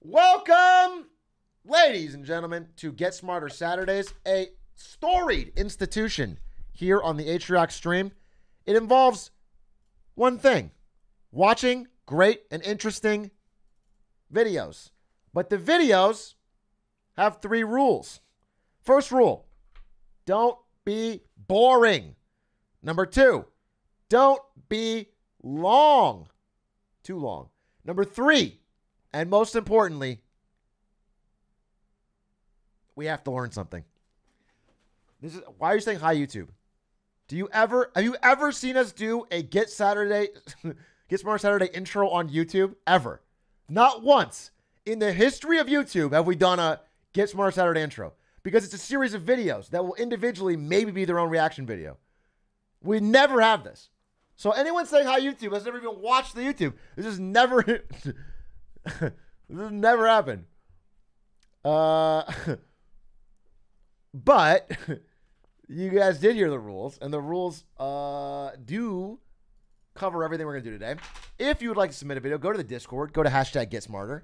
Welcome, ladies and gentlemen, to Get Smarter Saturdays, a storied institution here on the Atrioc stream. It involves one thing: watching great and interesting videos. But the videos have 3 rules. First rule, don't be boring. Number 2, don't be long. Too long. Number 3, and most importantly, we have to learn something. Why are you saying hi, YouTube? Have you ever seen us do a Get Smarter Saturday intro on YouTube? Ever. Not once in the history of YouTube have we done a Get Smarter Saturday intro, because it's a series of videos that will individually maybe be their own reaction video. We never have this. So anyone saying hi, YouTube, has never even watched the YouTube. This has never, this has never happened. But you guys did hear the rules, and the rules do cover everything we're going to do today. If you would like to submit a video, go to the Discord, go to #GetSmarter,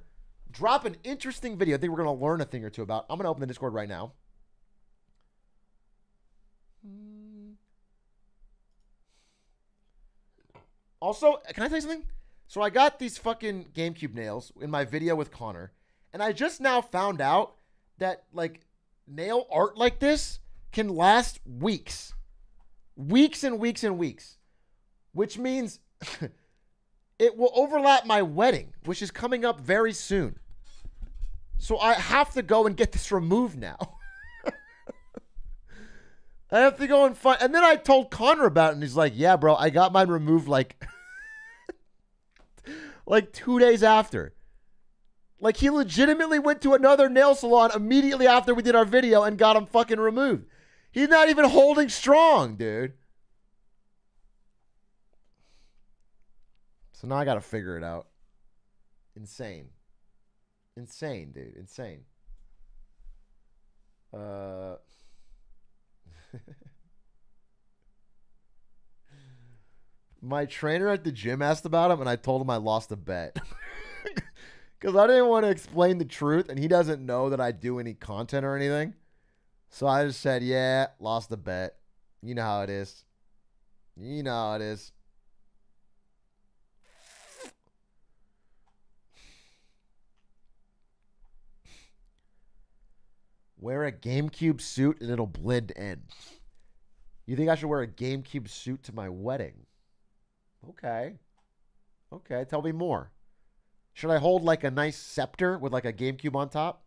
drop an interesting video I think we're going to learn a thing or two about. I'm going to open the Discord right now. Also, can I tell you something? So I got these fucking GameCube nails in my video with Connor, and I just now found out that, like, nail art like this can last weeks. Weeks and weeks and weeks. Which means it will overlap my wedding, which is coming up very soon. So I have to go and get this removed now. I have to go and find... And then I told Connor about it, and he's like, yeah, bro, I got mine removed like... like 2 days after. Like, he legitimately went to another nail salon immediately after we did our video and got them fucking removed. He's not even holding strong, dude. So now I got to figure it out. Insane. Insane, dude. Insane. My trainer at the gym asked about him, and I told him I lost a bet. Because I didn't want to explain the truth, and he doesn't know that I do any content or anything. So I just said, yeah, lost a bet. You know how it is. You know how it is. Wear a GameCube suit and it'll blend in. You think I should wear a GameCube suit to my wedding? Okay. Okay, tell me more. Should I hold like a nice scepter with like a GameCube on top?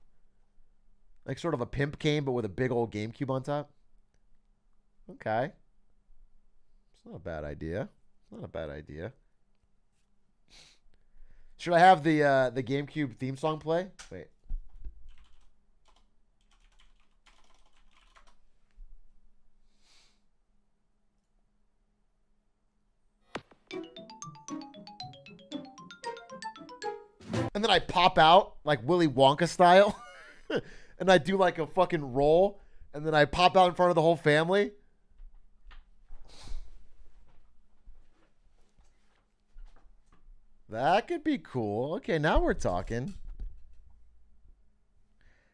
Like sort of a pimp cane, but with a big old GameCube on top? Okay. It's not a bad idea. It's not a bad idea. Should I have the GameCube theme song play? Wait. And then I pop out like Willy Wonka style. And I do like a fucking roll. And then I pop out in front of the whole family. That could be cool. Okay, now we're talking.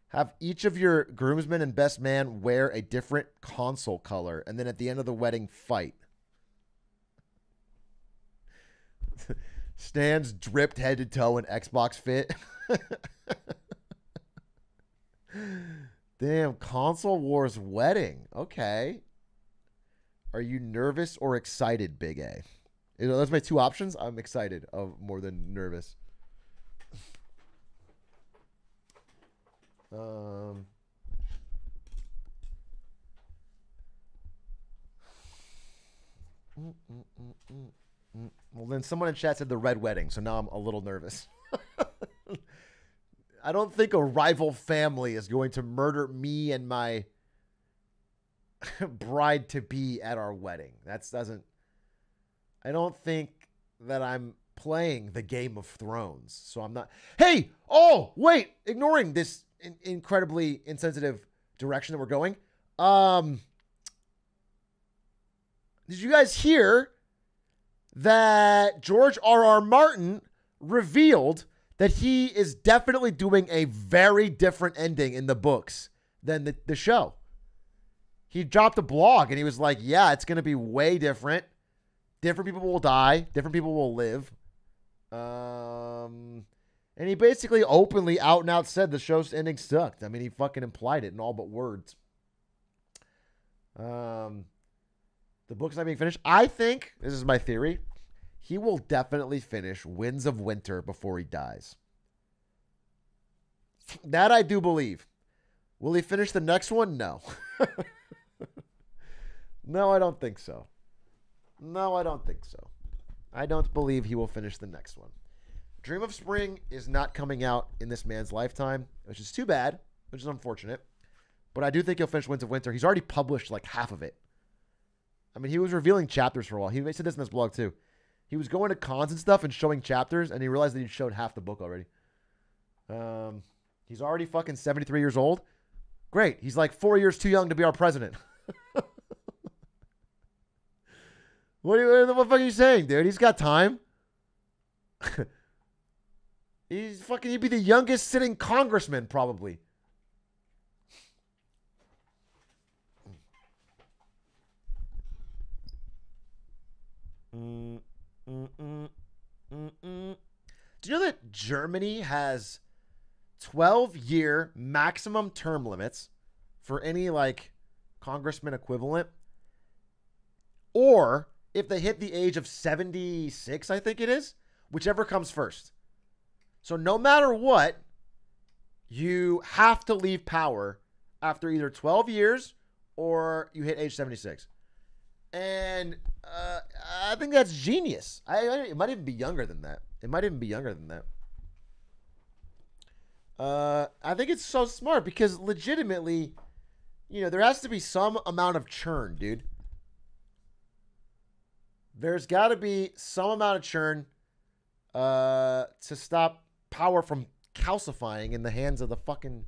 Have each of your groomsmen and best man wear a different console color. And then at the end of the wedding, fight. Stan's dripped head to toe in Xbox fit. Damn, console wars wedding. Okay. Are you nervous or excited, Big A? You know, those are my 2 options. I'm excited more than nervous. Well, then someone in chat said the red wedding, so now I'm a little nervous. I don't think a rival family is going to murder me and my bride-to-be at our wedding. I don't think that I'm playing the Game of Thrones, so I'm not. Hey! Oh, wait! Ignoring this incredibly insensitive direction that we're going. Did you guys hear that George R.R. Martin revealed that he is definitely doing a very different ending in the books than the show. He dropped a blog and he was like, yeah, it's going to be way different. Different people will die. Different people will live. And he basically openly out and out said the show's ending sucked. I mean, he fucking implied it in all but words. The book's not being finished. I think, this is my theory, he will definitely finish Winds of Winter before he dies. That I do believe. Will he finish the next one? No. No, I don't think so. No, I don't think so. I don't believe he will finish the next one. Dream of Spring is not coming out in this man's lifetime, which is too bad, which is unfortunate. But I do think he'll finish Winds of Winter. He's already published like half of it. I mean, he was revealing chapters for a while. He said this in his blog too. He was going to cons and stuff and showing chapters, and he realized that he showed half the book already. He's already fucking 73 years old. Great. He's like 4 years too young to be our president. What the fuck are you saying, dude? He's got time. He'd be the youngest sitting congressman, probably. Do you know that Germany has 12-year maximum term limits for any like congressman equivalent? Or if they hit the age of 76, I think it is, whichever comes first. So no matter what, you have to leave power after either 12 years or you hit age 76. And I think that's genius. It might even be younger than that. I think it's so smart because legitimately, there has to be some amount of churn, dude. There's got to be some amount of churn to stop power from calcifying in the hands of the fucking...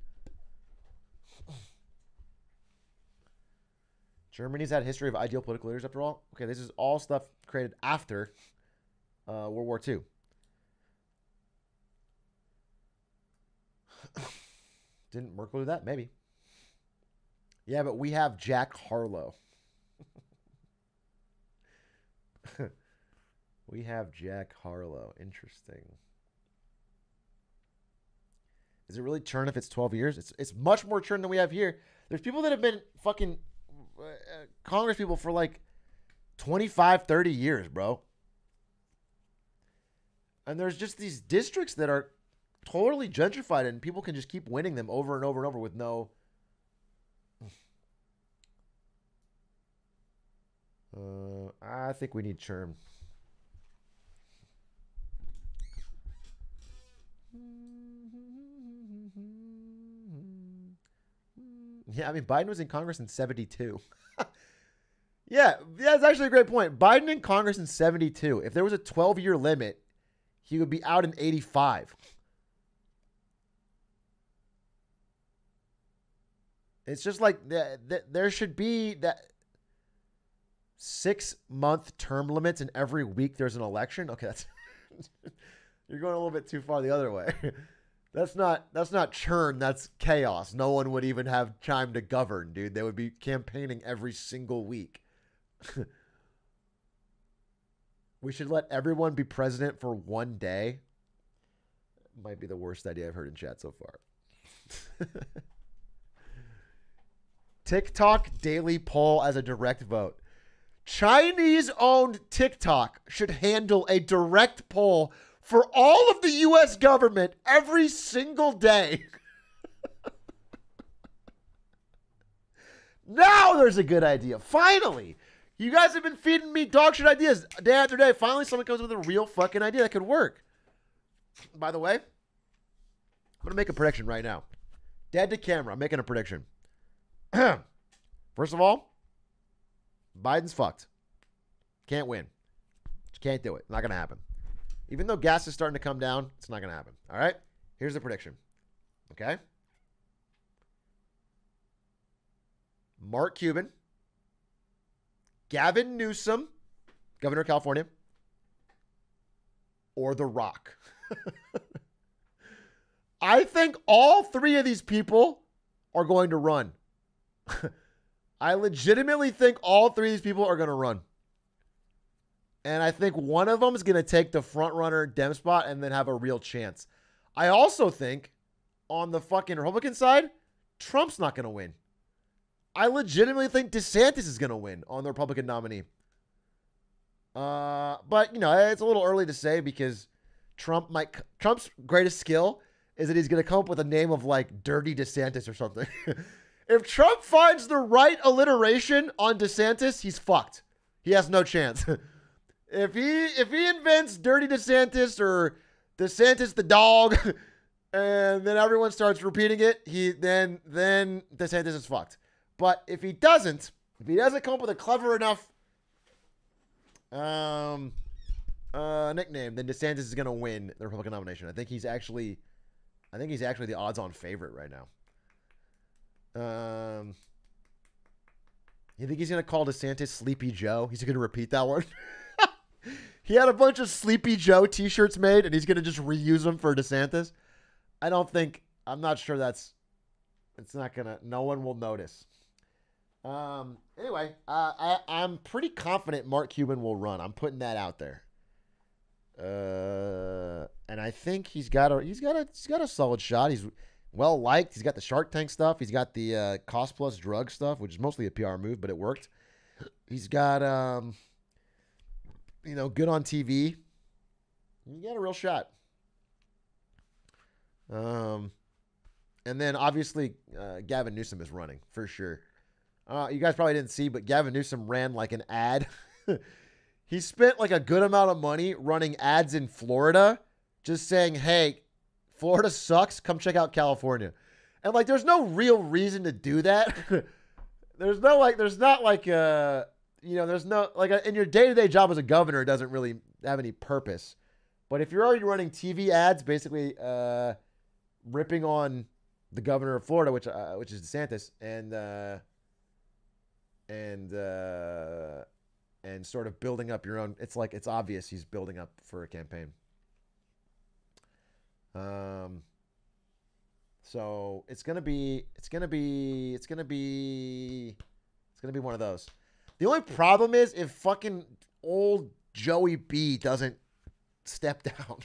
Germany's had a history of ideal political leaders after all. Okay, this is all stuff created after World War II. Didn't Merkel do that? Maybe. Yeah, but we have Jack Harlow. We have Jack Harlow. Interesting. Is it really churn if it's 12 years? It's much more churn than we have here. There's people that have been fucking Congress people for like 25, 30 years, bro. And there's just these districts that are totally gentrified and people can just keep winning them over and over and over with no... I think we need churn. Yeah, I mean, Biden was in Congress in 72. Yeah, that's actually a great point. Biden in Congress in 72. If there was a 12-year limit, he would be out in 85. It's just like there should be that 6-month term limits, and every week there's an election. Okay, that's you're going a little bit too far the other way. That's not churn. That's chaos. No one would even have time to govern, dude. They would be campaigning every single week. We should let everyone be president for one day. Might be the worst idea I've heard in chat so far. TikTok daily poll as a direct vote. Chinese-owned TikTok should handle a direct poll for all of the U.S. government every single day. Now there's a good idea. Finally. You guys have been feeding me dog shit ideas day after day. Finally, someone comes with a real fucking idea that could work. By the way, I'm going to make a prediction right now. Dead to camera. I'm making a prediction. First of all, Biden's fucked. Can't win. Just can't do it. Not going to happen. Even though gas is starting to come down, it's not going to happen. All right? Here's the prediction. Okay? Mark Cuban, Gavin Newsom, governor of California, or The Rock. I think all three of these people are going to run. I legitimately think all three of these people are going to run. And I think one of them is going to take the front runner Dem spot and then have a real chance. I also think on the fucking Republican side, Trump's not going to win. I legitimately think DeSantis is going to win on the Republican nominee. But, you know, it's a little early to say because Trump's greatest skill is that he's going to come up with a name of like Dirty DeSantis or something. If Trump finds the right alliteration on DeSantis, he's fucked. He has no chance. If he invents Dirty DeSantis or DeSantis the dog, and then everyone starts repeating it, then DeSantis is fucked. But if he doesn't come up with a clever enough nickname, then DeSantis is gonna win the Republican nomination. I think he's actually the odds-on favorite right now. You think he's gonna call DeSantis Sleepy Joe? He's gonna repeat that one. He had a bunch of Sleepy Joe t-shirts made, and he's gonna just reuse them for DeSantis. I'm not sure no one will notice. Anyway, I'm pretty confident Mark Cuban will run. I'm putting that out there. And I think he's got a solid shot. He's well liked. He's got the Shark Tank stuff. He's got the cost plus drug stuff, which is mostly a PR move, but it worked. He's got good on TV. You got a real shot. And then obviously Gavin Newsom is running for sure. You guys probably didn't see, but Gavin Newsom ran like an ad. He spent like a good amount of money running ads in Florida, just saying, "Hey, Florida sucks. Come check out California." And like, there's no real reason to do that. There's no in your day-to-day job as a governor, it doesn't really have any purpose. But if you're already running TV ads, basically ripping on the governor of Florida, which is DeSantis, and sort of building up your own. It's obvious he's building up for a campaign. So it's gonna be one of those. The only problem is if fucking old Joey B doesn't step down,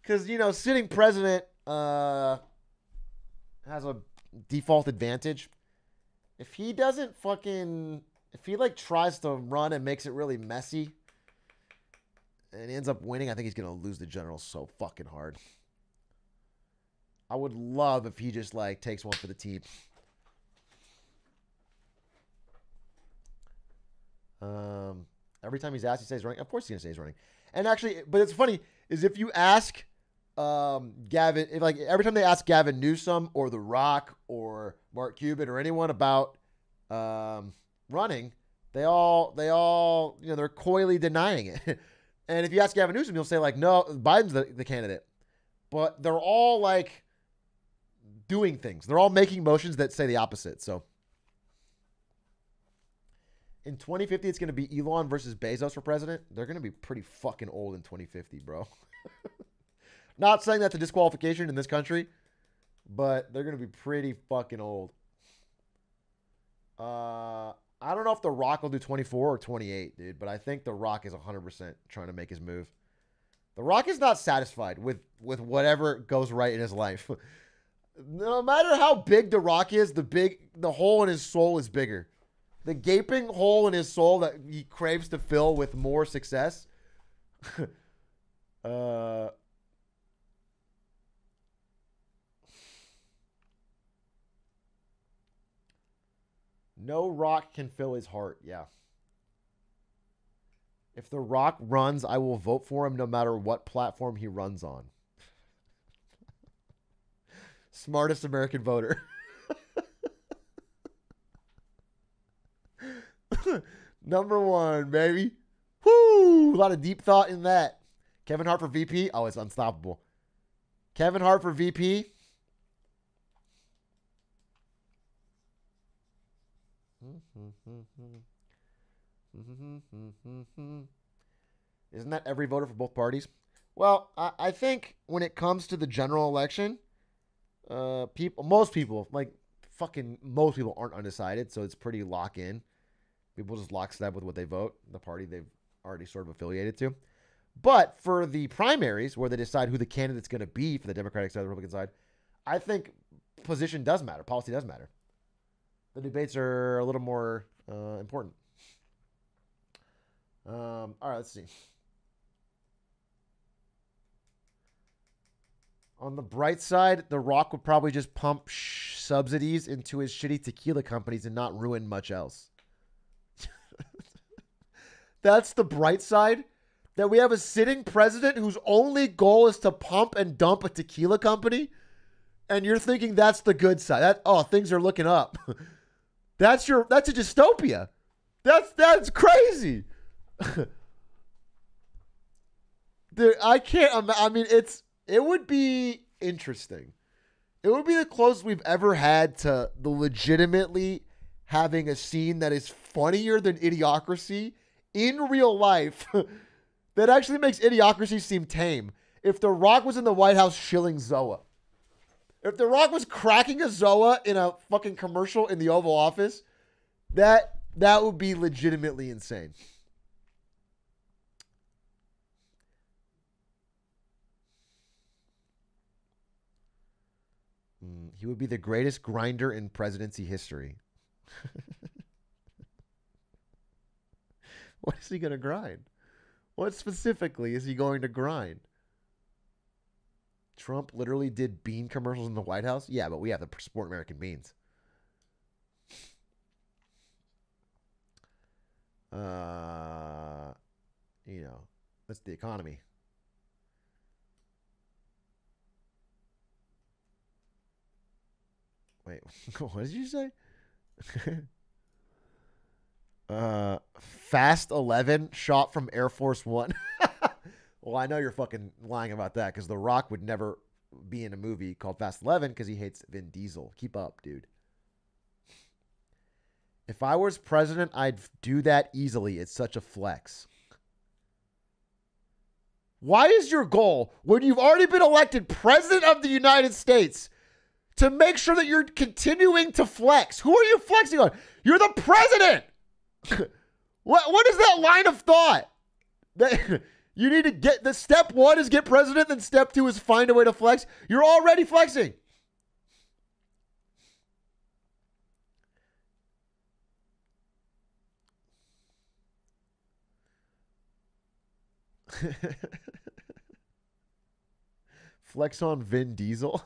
because sitting president has a default advantage. If he tries to run and makes it really messy and he ends up winning, I think he's going to lose the general so fucking hard. I would love if he just takes one for the team. Every time he's asked, he says he's running. Of course he's going to say he's running. And actually, but it's funny is if you ask Gavin, every time they ask Gavin Newsom or The Rock or Mark Cuban or anyone about running, they all they're coyly denying it. And if you ask Gavin Newsom, he'll say no, Biden's the candidate. But they're all doing things. They're all making motions that say the opposite. So in 2050, it's going to be Elon versus Bezos for president. They're going to be pretty fucking old in 2050, bro. Not saying that's a disqualification in this country, but they're going to be pretty fucking old. I don't know if The Rock will do 24 or 28, dude, but I think The Rock is 100% trying to make his move. The Rock is not satisfied with whatever goes right in his life. No matter how big The Rock is, the hole in his soul is bigger. The gaping hole in his soul that he craves to fill with more success. No rock can fill his heart. Yeah. If The Rock runs, I will vote for him no matter what platform he runs on. Smartest American voter. Number one, baby. Woo! A lot of deep thought in that. Kevin Hart for VP. Oh, it's unstoppable. Kevin Hart for VP. Isn't that every voter for both parties? Well, I think when it comes to the general election, most people, like fucking most people, aren't undecided, so it's pretty lock in. People just lockstep with what they vote, the party they've already sort of affiliated to. But for the primaries, where they decide who the candidate's going to be for the Democratic side, the Republican side, I think position does matter. Policy does matter. The debates are a little more important. All right, let's see. On the bright side, The Rock would probably just pump subsidies into his shitty tequila companies and not ruin much else. That's the bright side. That we have a sitting president whose only goal is to pump and dump a tequila company, and you're thinking that's the good side. Things are looking up. That's a dystopia. That's crazy. Dude, I can't. I mean, it would be interesting. It would be the closest we've ever had to the legitimately having a scene that is funnier than Idiocracy in real life. That actually makes Idiocracy seem tame. If The Rock was in the White House shilling Zoa. If The Rock was cracking a Zoa in a fucking commercial in the Oval Office, that would be legitimately insane. He would be the greatest grinder in presidency history. What is he going to grind? What specifically is he going to grind? Trump literally did bean commercials in the White House? Yeah, but we have to support American beans. That's the economy. Wait, what did you say? Fast 11 shot from Air Force One. Well, I know you're fucking lying about that because The Rock would never be in a movie called Fast 11 because he hates Vin Diesel. Keep up, dude. If I was president, I'd do that easily. It's such a flex. Why is your goal, when you've already been elected president of the United States, to make sure that you're continuing to flex? Who are you flexing on? You're the president. What is that line of thought? That you need to get the step one is get president, then step two is find a way to flex. You're already flexing. Flex on Vin Diesel.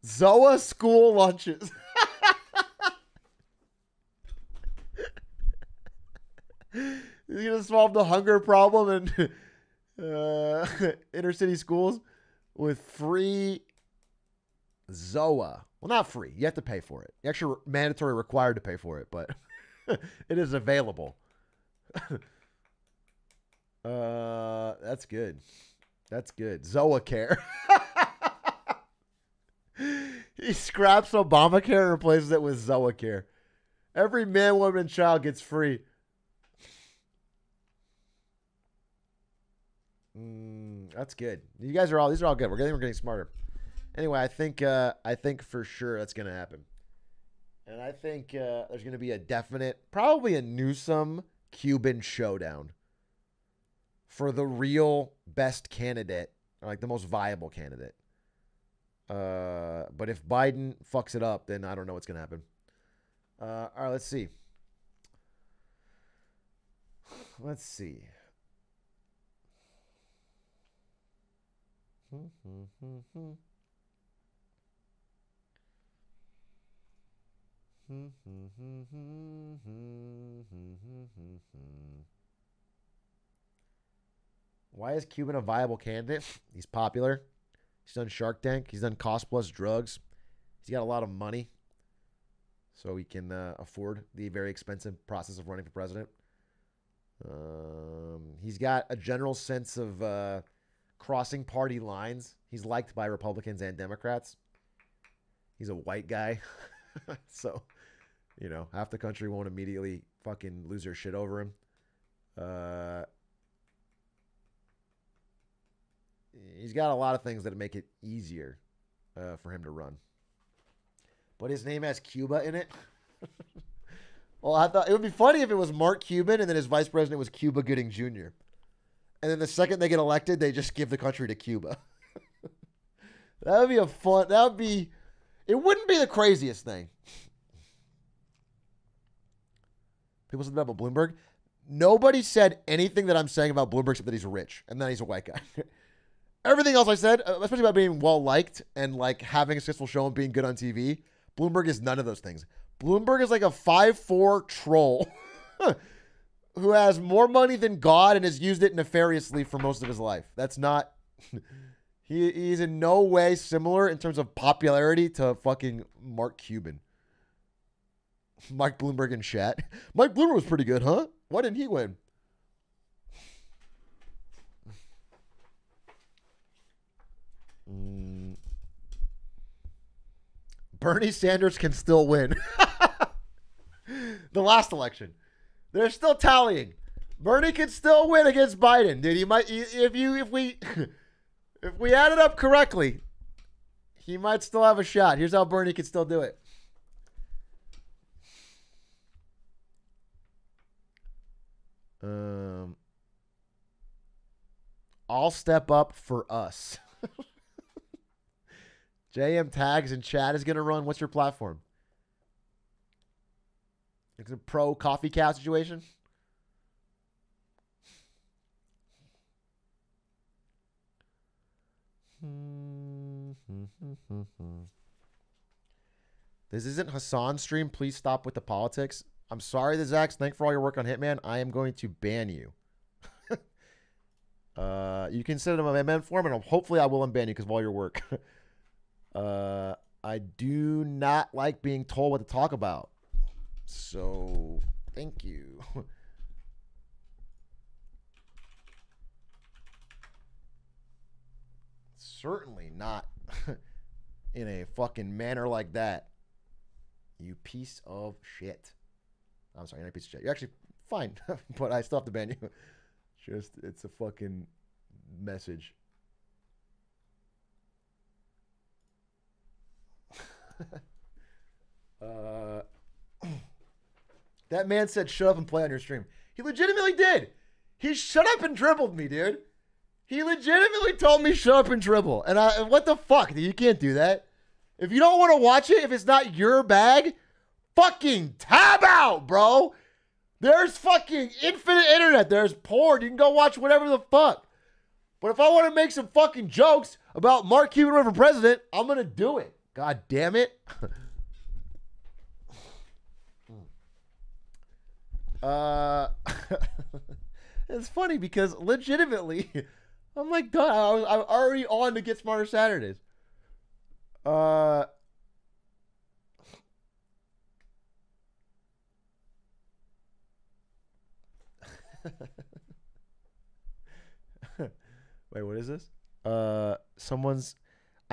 Zoa school lunches. He's gonna solve the hunger problem in inner city schools with free Zoa. Well, not free. You have to pay for it. You're actually mandatory required to pay for it, but it is available. That's good. That's good. Zoa care. He scraps Obamacare and replaces it with Zoa care. Every man, woman, and child gets free. That's good. These are all good. We're getting smarter. Anyway, I think for sure that's gonna happen, and I think there's gonna be a definite, probably a Newsom Cuban showdown for the real best candidate, or like the most viable candidate. But if Biden fucks it up, then I don't know what's gonna happen. All right, let's see. Let's see. Why is Cuban a viable candidate? He's popular. He's done Shark Tank. He's done Cost Plus Drugs. He's got a lot of money, so he can afford the very expensive process of running for president. He's got a general sense of crossing party lines. He's liked by Republicans and Democrats. He's a white guy. So, half the country won't immediately fucking lose their shit over him. He's got a lot of things that make it easier for him to run. But his name has Cuba in it. Well, I thought it would be funny if it was Mark Cuban and then his vice president was Cuba Gooding Jr. And then the second they get elected, they just give the country to Cuba. That would be a fun. That would be. It wouldn't be the craziest thing. People said that about Bloomberg. Nobody said anything that I'm saying about Bloomberg except that he's rich and that he's a white guy. Everything else I said, especially about being well-liked and like having a successful show and being good on TV, Bloomberg is none of those things. Bloomberg is like a 5'4" troll who has more money than God and has used it nefariously for most of his life. That's not... He's in no way similar in terms of popularity to fucking Mark Cuban. Mike Bloomberg in chat. Mike Bloomberg was pretty good, huh? Why didn't he win? Bernie Sanders can still win. The last election. They're still tallying. Bernie can still win against Biden, dude. He might if we add it up correctly, he might still have a shot. Here's how Bernie can still do it. I'll step up for us. JM Tags in chat is going to run. What's your platform? It's a pro coffee cow situation. This isn't Hassan's stream. Please stop with the politics. I'm sorry, the Zax. Thanks for all your work on Hitman. I am going to ban you. You can send him a man form, and hopefully I will unban you because of all your work. I do not like being told what to talk about. So, thank you. Certainly not in a fucking manner like that. You piece of shit. I'm sorry, you're not a piece of shit. You're actually fine, but I still have to ban you. Just, it's a fucking message. That man said, shut up and play on your stream. He legitimately did. He shut up and dribbled me, dude. He legitimately told me shut up and dribble. And what the fuck, dude? You can't do that. If you don't want to watch it, if it's not your bag, fucking tab out, bro. There's fucking infinite internet. There's porn. You can go watch whatever the fuck. But if I want to make some fucking jokes about Mark Cuban running for president, I'm going to do it. God damn it. It's funny because legitimately, I'm like, duh, I'm already on to Get Smarter Saturdays. Wait, what is this? I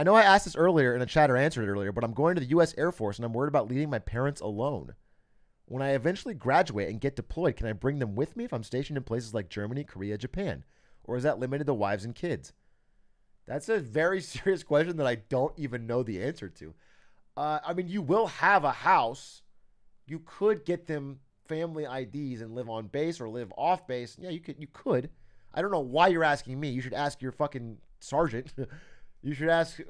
know I asked this earlier in a chat or answered it earlier, but I'm going to the U.S. Air Force and I'm worried about leaving my parents alone. When I eventually graduate and get deployed, can I bring them with me if I'm stationed in places like Germany, Korea, Japan? Or is that limited to wives and kids? That's a very serious question that I don't even know the answer to. I mean, you will have a house. You could get them family IDs and live on base or live off base. Yeah, you could. I don't know why you're asking me. You should ask your fucking sergeant. You should ask.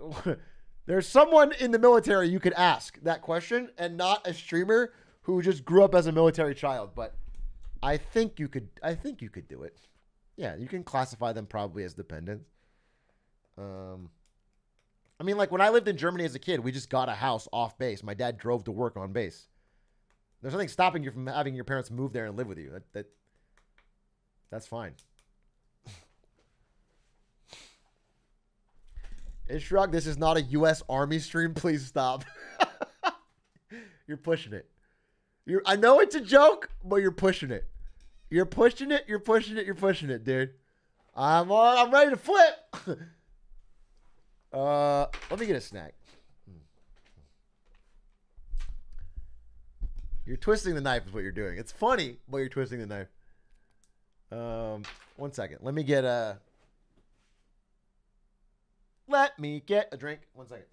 There's someone in the military you could ask that question and not a streamer who just grew up as a military child. But I think you could do it. Yeah, you can classify them probably as dependents. I mean, like when I lived in Germany as a kid, we just got a house off base. My dad drove to work on base. There's nothing stopping you from having your parents move there and live with you. That's fine. Atrioc, this is not a U.S. Army stream. Please stop. You're pushing it. I know it's a joke, but you're pushing it. You're pushing it. You're pushing it. You're pushing it, dude. I'm ready to flip. Let me get a snack. You're twisting the knife is what you're doing. It's funny, but you're twisting the knife. One second. Let me get a drink. One second.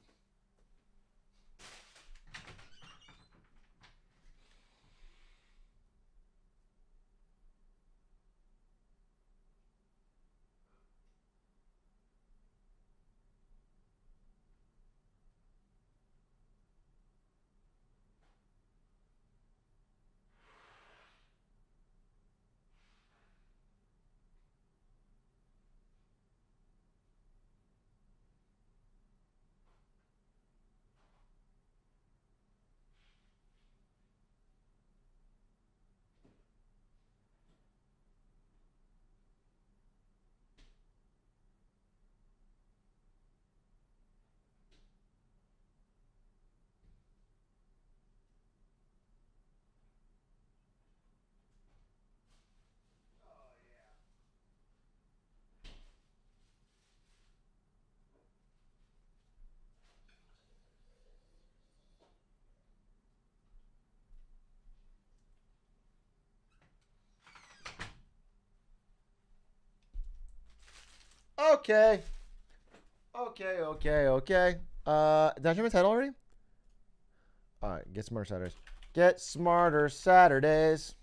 Okay. Okay. Did I show my title already? All right, Get Smarter Saturdays. Get Smarter Saturdays.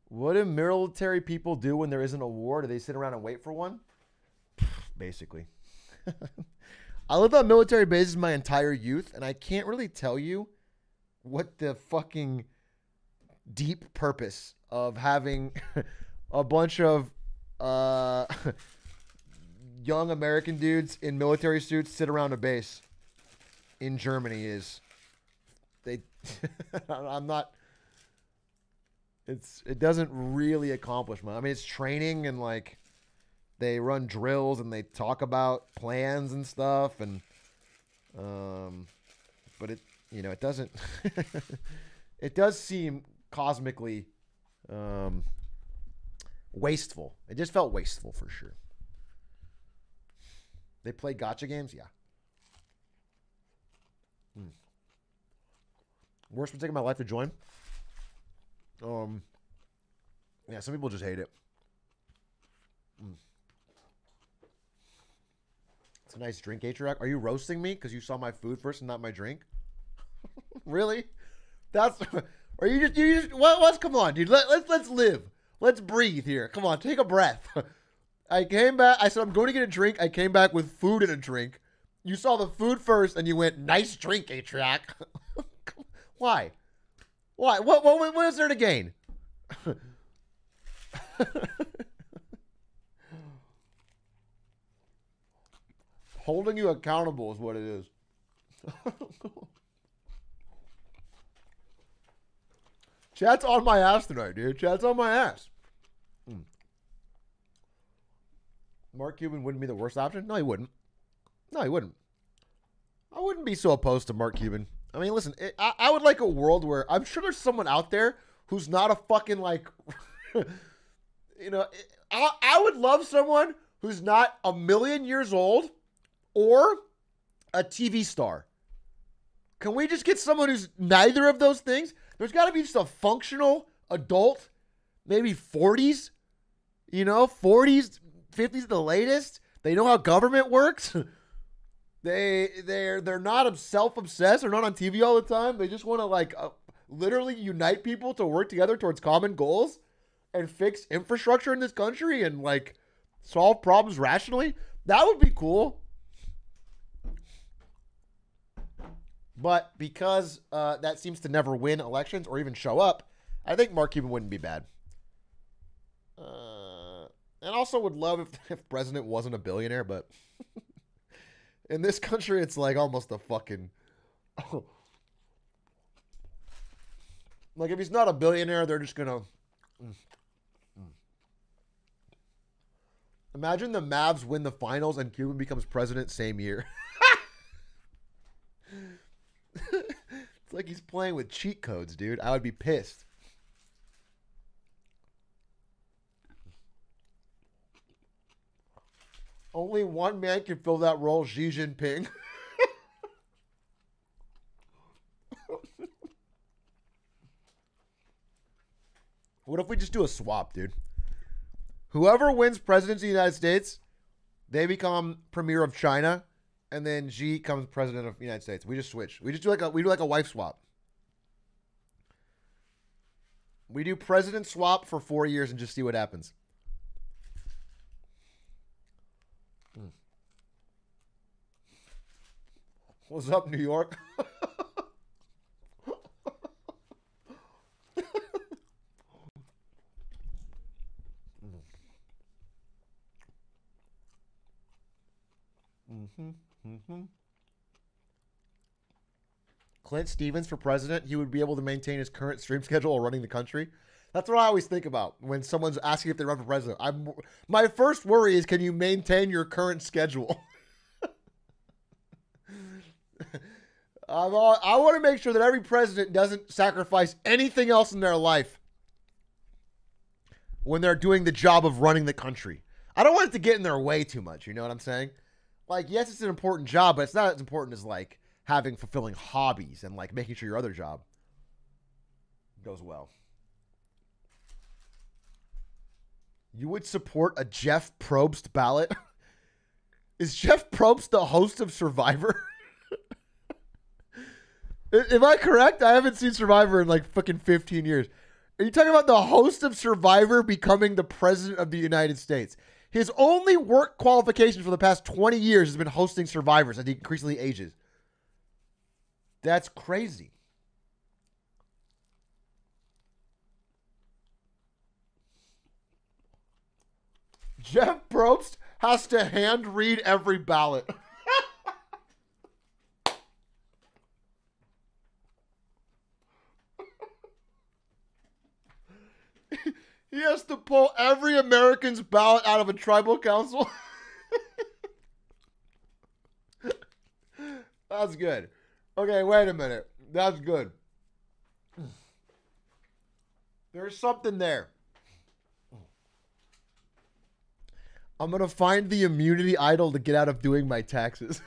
What do military people do when there isn't a war? Do they sit around and wait for one? Basically. I lived on military bases my entire youth, and I can't really tell you what the fucking deep purpose of having a bunch of young American dudes in military suits sit around a base in Germany is. They I'm not it doesn't really accomplish much. I mean, it's training and like they run drills and they talk about plans and stuff and but it doesn't it does seem cosmically wasteful. It just felt wasteful for sure. They play gotcha games? Yeah. Worst mistake of my life to join? Yeah, some people just hate it. It's a nice drink, Atrioc. Are you roasting me because you saw my food first and not my drink? Really? That's... Are you just what's come on, dude. Let's live. Let's breathe here. Come on, take a breath. I came back. I said I'm going to get a drink. I came back with food and a drink. You saw the food first, and you went, "Nice drink, Atrioc." Why? Why? What is there to gain? Holding you accountable is what it is. Chat's on my ass tonight, dude. Chat's on my ass. Mark Cuban wouldn't be the worst option? No, he wouldn't. No, he wouldn't. I wouldn't be so opposed to Mark Cuban. I mean, listen, I would like a world where I'm sure there's someone out there who's not a fucking like, I would love someone who's not a million years old or a TV star. Can we just get someone who's neither of those things? There's got to be just a functional adult, maybe 40s, 40s, 50s the latest. They know how government works. They're not self-obsessed. They're not on TV all the time. They just want to literally unite people to work together towards common goals and fix infrastructure in this country and solve problems rationally. That would be cool. But because that seems to never win elections or even show up, I think Mark Cuban wouldn't be bad. And also would love if president wasn't a billionaire, but in this country, it's almost a fucking... if he's not a billionaire, they're just going to... Imagine the Mavs win the finals and Cuban becomes president same year. It's like he's playing with cheat codes, dude. I would be pissed. Only one man can fill that role, Xi Jinping. Would What if we just do a swap, dude? Whoever wins presidency of the United States, they become premier of China, and then Xi comes president of the United States. We just switch. We just do like a wife swap. We do president swap for 4 years and just see what happens. What's up, New York? Clint Stevens for president, he would be able to maintain his current stream schedule while running the country. That's what I always think about when someone's asking if they run for president. My first worry is, can you maintain your current schedule? I want to make sure that every president doesn't sacrifice anything else in their life when they're doing the job of running the country. I don't want it to get in their way too much. You know what I'm saying? Like, yes, it's an important job, but it's not as important as, like, having fulfilling hobbies and, like, making sure your other job goes well. You would support a Jeff Probst ballot? Is Jeff Probst the host of Survivor? Am I correct? I haven't seen Survivor in, like, fucking 15 years. Are you talking about the host of Survivor becoming the president of the United States? His only work qualification for the past 20 years has been hosting Survivors as he increasingly ages. That's crazy. Jeff Probst has to hand read every ballot. He has to pull every American's ballot out of a tribal council. That's good. Okay, wait a minute. That's good. There's something there. I'm going to find the immunity idol to get out of doing my taxes.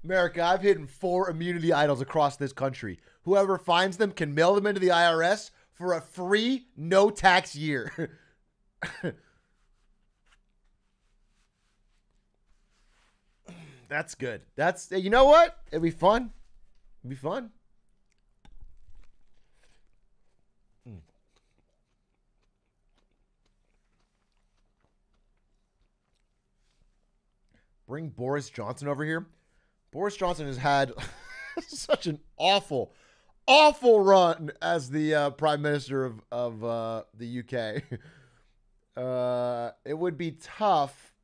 America, I've hidden 4 immunity idols across this country. Whoever finds them can mail them into the IRS for a free, no-tax year. That's good. That's, you know what? It'd be fun. It'd be fun. Bring Boris Johnson over here. Boris Johnson has had such an awful run as the Prime Minister of the UK. It would be tough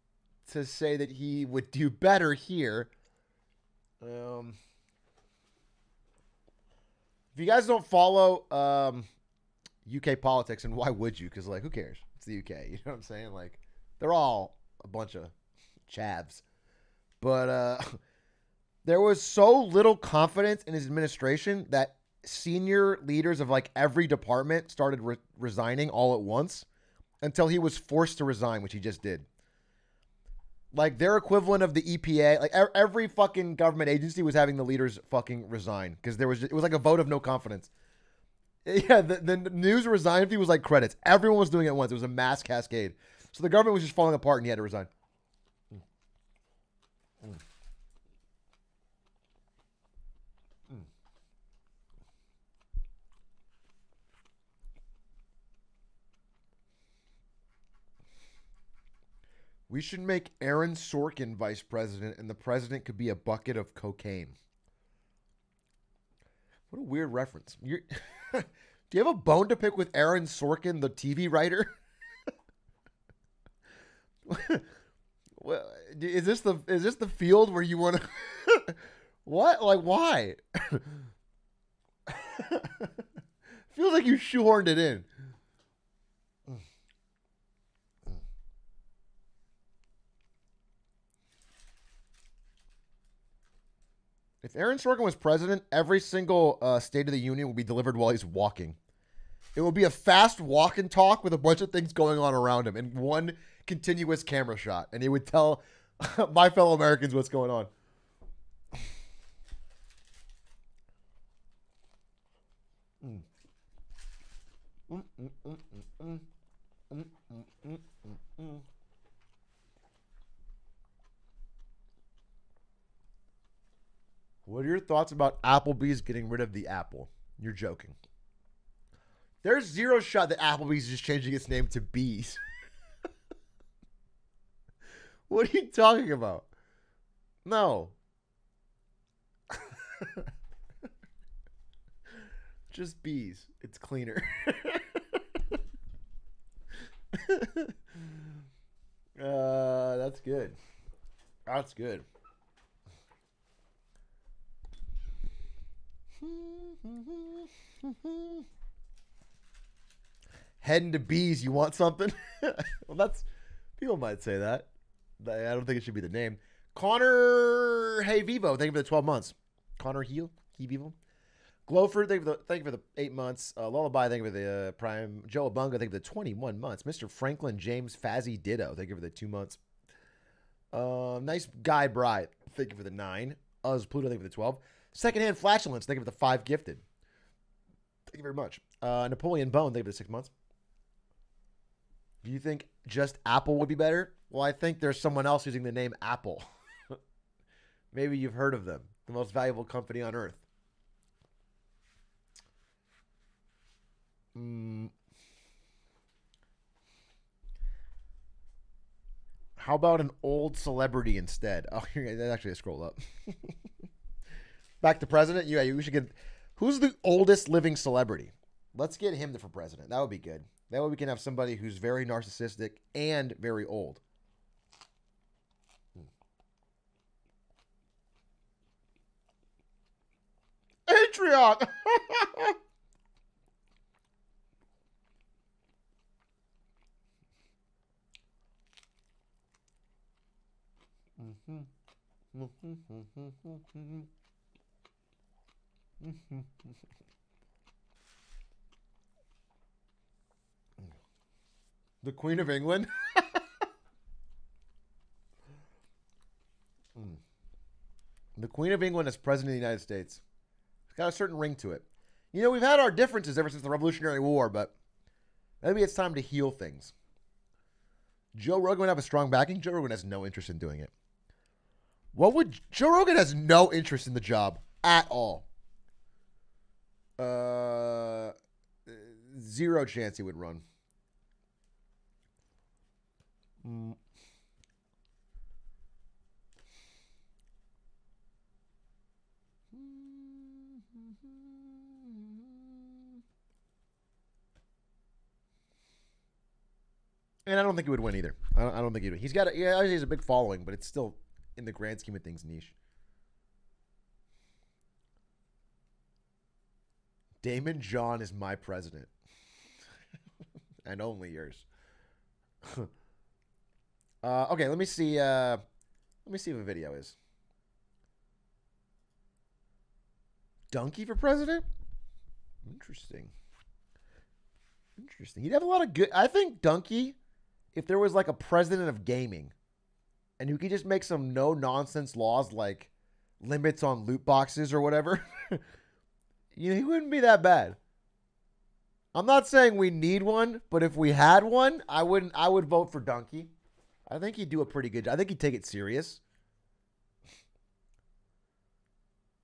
to say that he would do better here. If you guys don't follow UK politics, and why would you? Because, like, who cares? It's the UK. You know what I'm saying? Like, they're all a bunch of chavs. But there was so little confidence in his administration that senior leaders of, like, every department started resigning all at once until he was forced to resign, which he just did. Like, their equivalent of the EPA, like, every fucking government agency was having the leaders fucking resign because it was like a vote of no confidence. Yeah, the news resign fee was like credits. Everyone was doing it at once. It was a mass cascade. So the government was just falling apart and he had to resign. We should make Aaron Sorkin vice president, and the president could be a bucket of cocaine. What a weird reference. Do you have a bone to pick with Aaron Sorkin, the TV writer? Well, is this the field where you want to? What? Like, why? Feels like you shoehorned it in. If Aaron Sorkin was president, every single State of the Union will be delivered while he's walking. It will be a fast walk and talk with a bunch of things going on around him in one continuous camera shot. And he would tell my fellow Americans what's going on. What are your thoughts about Applebee's getting rid of the apple? You're joking. There's zero shot that Applebee's is just changing its name to Bees. What are you talking about? No. Just Bees. It's cleaner. That's good. That's good. Heading to Bees, you want something? Well, that's people might say that. I don't think it should be the name. Connor Hey Vivo, thank you for the 12 months. Connor Heel, He Vivo. Glowford, thank you for the 8 months. Lullaby, thank you for the Prime. Joe Abunga, thank you for the 21 months. Mr. Franklin James Fazzy Ditto, thank you for the 2 months. Nice Guy Bright, thank you for the 9. Uz Pluto, thank you for the 12. Secondhand Flatulence, thank you for the 5 gifted. Thank you very much. Napoleon Bone, thank you for the 6 months. Do you think just Apple would be better? Well, I think there's someone else using the name Apple. Maybe you've heard of them. The most valuable company on earth. How about an old celebrity instead? Oh, that's actually a scroll up. Back to president? Yeah, we should get... Who's the oldest living celebrity? Let's get him for president. That would be good. That way we can have somebody who's very narcissistic and very old. Atrioc! The Queen of England? The Queen of England as President of the United States. It's got a certain ring to it. You know, we've had our differences ever since the Revolutionary War, but maybe it's time to heal things. Joe Rogan have a strong backing? Joe Rogan has no interest in doing it. Joe Rogan has no interest in the job at all. Zero chance he would run. And I don't think he would win either. I don't think he would. He has a big following, but it's still, in the grand scheme of things, niche. Damon John is my president. And only yours. Okay, let me see. Let me see if a video is. Donkey for president? Interesting. Interesting. He'd have a lot of good... I think Donkey, if there was like a president of gaming, and who could just make some no-nonsense laws like limits on loot boxes or whatever, you know, he wouldn't be that bad. I'm not saying we need one, but if we had one, I would vote for Donkey. I think he'd do a pretty good job. I think he'd take it serious.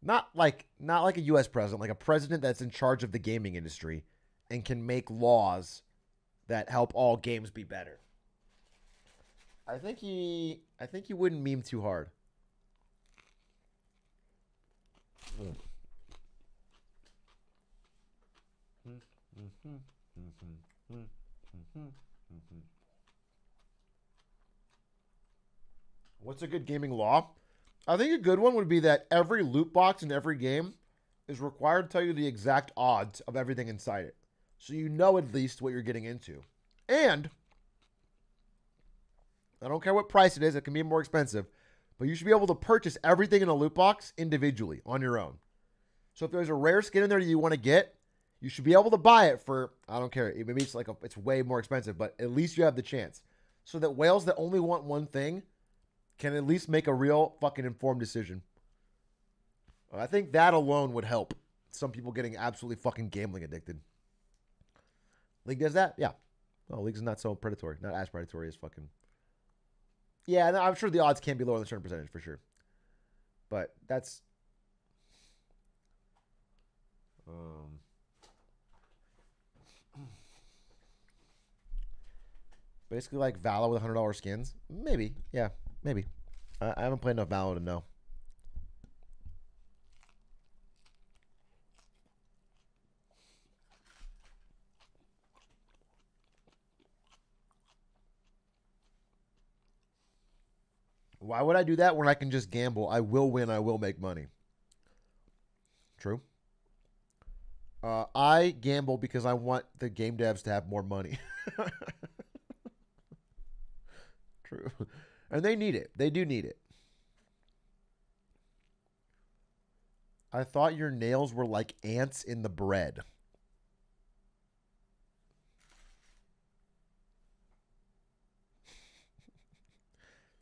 Not like a US president, like a president that's in charge of the gaming industry and can make laws that help all games be better. I think he wouldn't meme too hard. What's a good gaming law? I think a good one would be that every loot box in every game is required to tell you the exact odds of everything inside it. So you know at least what you're getting into. And I don't care what price it is, it can be more expensive, but you should be able to purchase everything in a loot box individually on your own. So if there's a rare skin in there that you want to get, you should be able to buy it for, I don't care, maybe it's way more expensive, but at least you have the chance. So that whales that only want one thing can at least make a real fucking informed decision. I think that alone would help some people getting absolutely fucking gambling addicted. League does that? Yeah. Well, League's not so predatory. Not as predatory as fucking... Yeah, no, I'm sure the odds can be lower than a certain percentage, for sure. But that's... Basically like Valo with $100 skins? Maybe. Yeah, maybe. I haven't played enough Valo to know. Why would I do that when I can just gamble? I will win. I will make money. True. I gamble because I want the game devs to have more money. True. And they need it. They do need it. I thought your nails were like ants in the bread.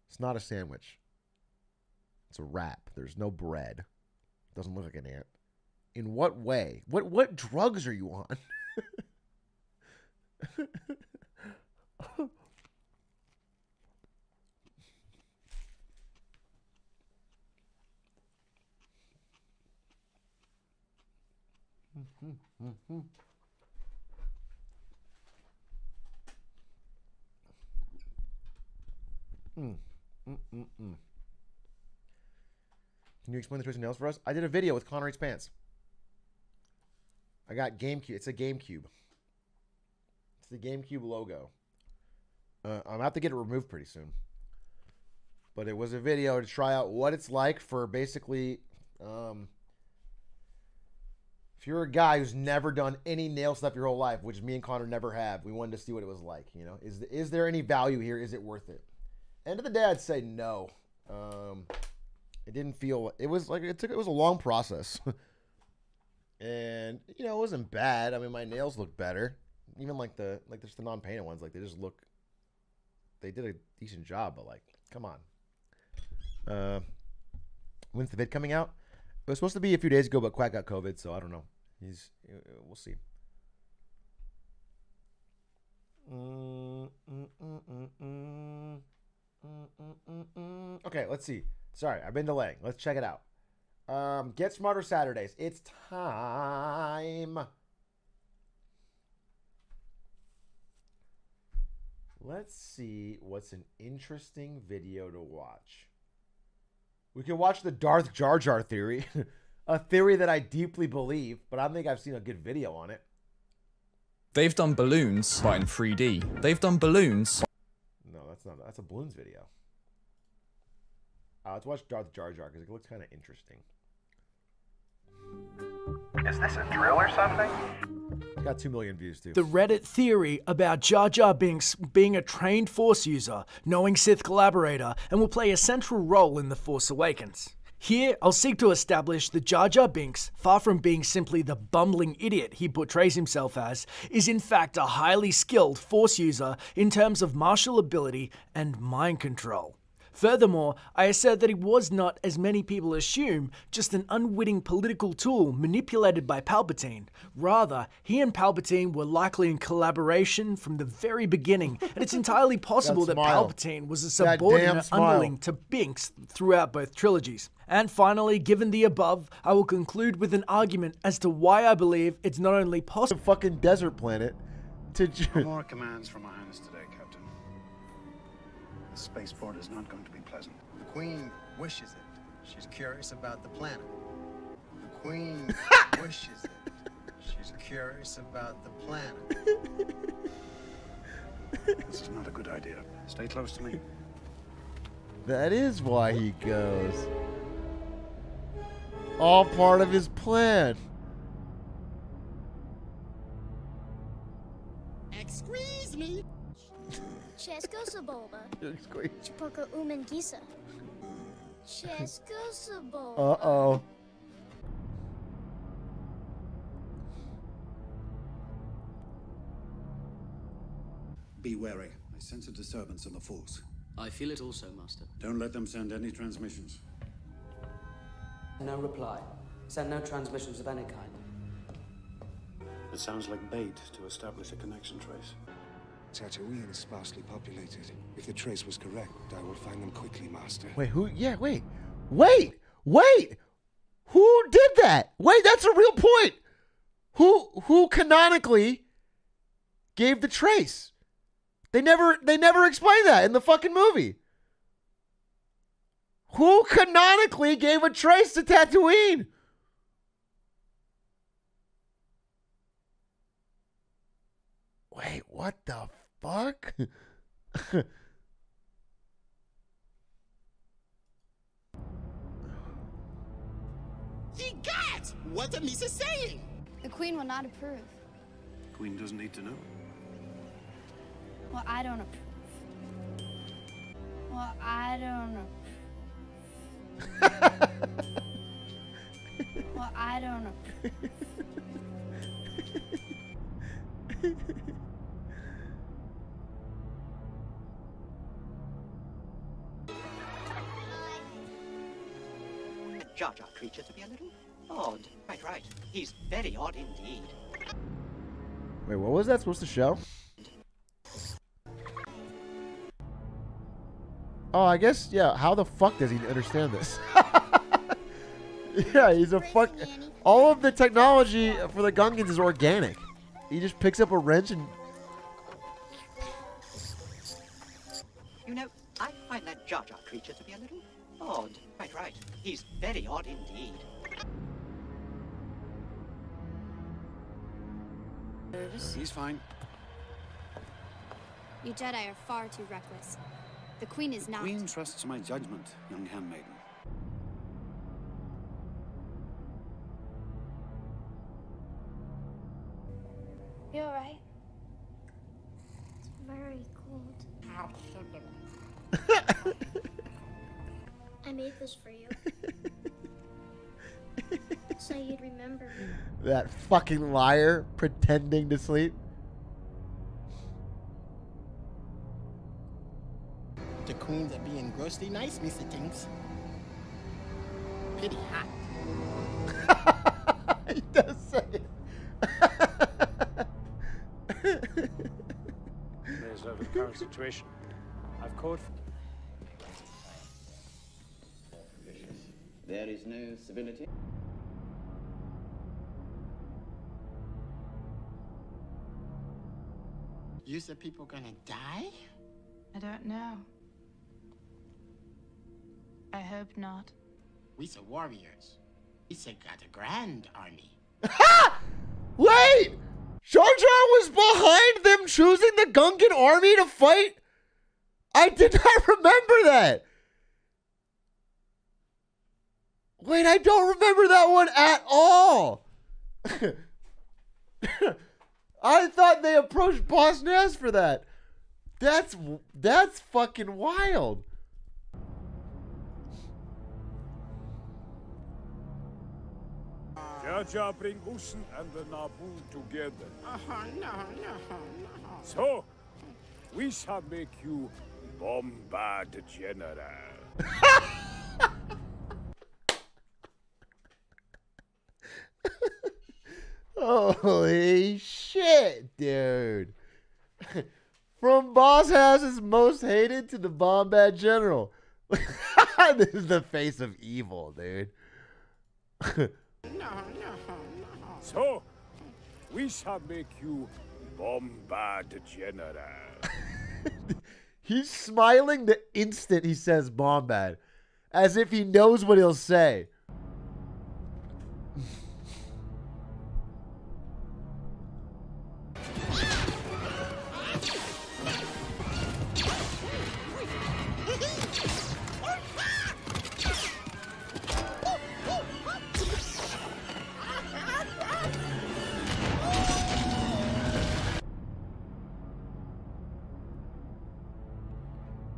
It's not a sandwich. It's a wrap. There's no bread. Doesn't look like an ant. In what way? What drugs are you on? Can you explain the choice of nails for us? I did a video with Connor Eats Pants. I got GameCube. It's a GameCube. It's the GameCube logo. I'm going to have to get it removed pretty soon. But it was a video to try out what it's like for basically... if you're a guy who's never done any nail stuff your whole life, which me and Connor never have, we wanted to see what it was like. You know, is there any value here? Is it worth it? End of the day, I'd say no. It didn't feel. It was like it was a long process, and you know it wasn't bad. I mean, my nails look better. Even like just the non-painted ones, like they just look. They did a decent job, but like, come on. When's the vid coming out? It was supposed to be a few days ago, but Quack got COVID, so I don't know. We'll see. Okay, let's see. Sorry, I've been delaying. Let's check it out. Get Smarter Saturdays. It's time. Let's see what's an interesting video to watch. We can watch the Darth Jar Jar theory. A theory that I deeply believe, but I don't think I've seen a good video on it. They've done balloons, but in 3D. They've done balloons. No, that's not. That's a balloons video. Let's watch Darth Jar Jar because it looks kind of interesting. Is this a drill or something? It's got 2 million views too. The Reddit theory about Jar Jar Binks being a trained Force user, knowing Sith collaborator, and will play a central role in The Force Awakens. Here, I'll seek to establish that Jar Jar Binks, far from being simply the bumbling idiot he portrays himself as, is in fact a highly skilled Force user in terms of martial ability and mind control. Furthermore, I assert that he was not, as many people assume, just an unwitting political tool manipulated by Palpatine. Rather, he and Palpatine were likely in collaboration from the very beginning, and it's entirely possible that Palpatine was a subordinate underling to Binks throughout both trilogies. And finally, given the above, I will conclude with an argument as to why I believe it's not only possible... A fucking desert planet to... More commands from my Highness today, Captain. The spaceport is not going to be pleasant. The Queen wishes it. She's curious about the planet. The Queen wishes it. She's curious about the planet. This is not a good idea. Stay close to me. That is why he goes. All part of his plan. Excuse me. Chesko Saboba. Chipoko Umangisa. Chesko Saboba. Uh-oh. Be wary. I sense a disturbance in the Force. I feel it also, Master. Don't let them send any transmissions. No reply. Send no transmissions of any kind. It sounds like bait to establish a connection trace. Tatooine is sparsely populated. If the trace was correct, I will find them quickly, Master. Wait, who? Yeah, wait. Who did that? Wait, that's a real point. Who canonically gave the trace? They never explained that in the fucking movie. Who canonically gave a trace to Tatooine? Wait, what the fuck? Ye gods! What the Misa saying? The Queen will not approve. Queen doesn't need to know. Well, I don't approve. Well, I don't approve. Well, I don't approve. Jar Jar creature to be a little odd. Right. He's very odd indeed. Wait, what was that supposed to show? Oh, I guess, yeah. How the fuck does he understand this? Yeah, he's a fuck. All of the technology for the Gungans is organic. He just picks up a wrench and... You know, I find that Jar Jar creature to be a little odd. Right. He's very odd indeed. He's fine. You Jedi are far too reckless. The Queen is not. Queen trusts my judgment, young handmaiden. You alright? It's very cold. I made this for you. So you'd remember me. That fucking liar pretending to sleep. The Queen's are being grossly nice, Mr. Tinks. Pretty hot. He does say it. May observe the current situation. I've called for... There is no civility. You said people gonna die? I don't know. I hope not. We said warriors. We said got a grand army. Wait! Jar Jar was behind them choosing the Gungan army to fight? I did not remember that. Wait, I don't remember that one at all. I thought they approached Boss Nass for that. That's fucking wild. Jar Jar bring Usen and the Naboo together. No. So, we shall make you Bombard General. Holy shit, dude. From Boss House's most hated to the Bombad General. This is the face of evil, dude. No. So, we shall make you Bombard General. He's smiling the instant he says Bombad, as if he knows what he'll say.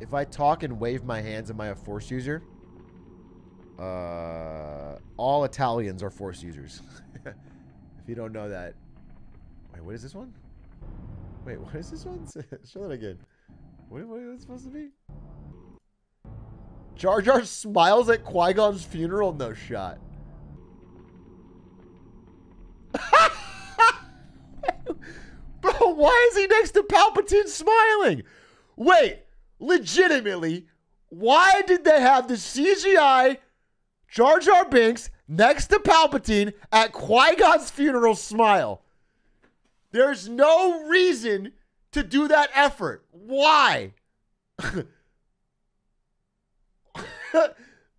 If I talk and wave my hands, am I a Force user? All Italians are Force users. If you don't know that. Wait, what is this one? Wait, what is this one? Show that again. What is it supposed to be? Jar Jar smiles at Qui-Gon's funeral? No shot. Why is he next to Palpatine smiling? Wait, legitimately, why did they have the CGI Jar Jar Binks next to Palpatine at Qui-Gon's funeral smile? There's no reason to do that effort. Why?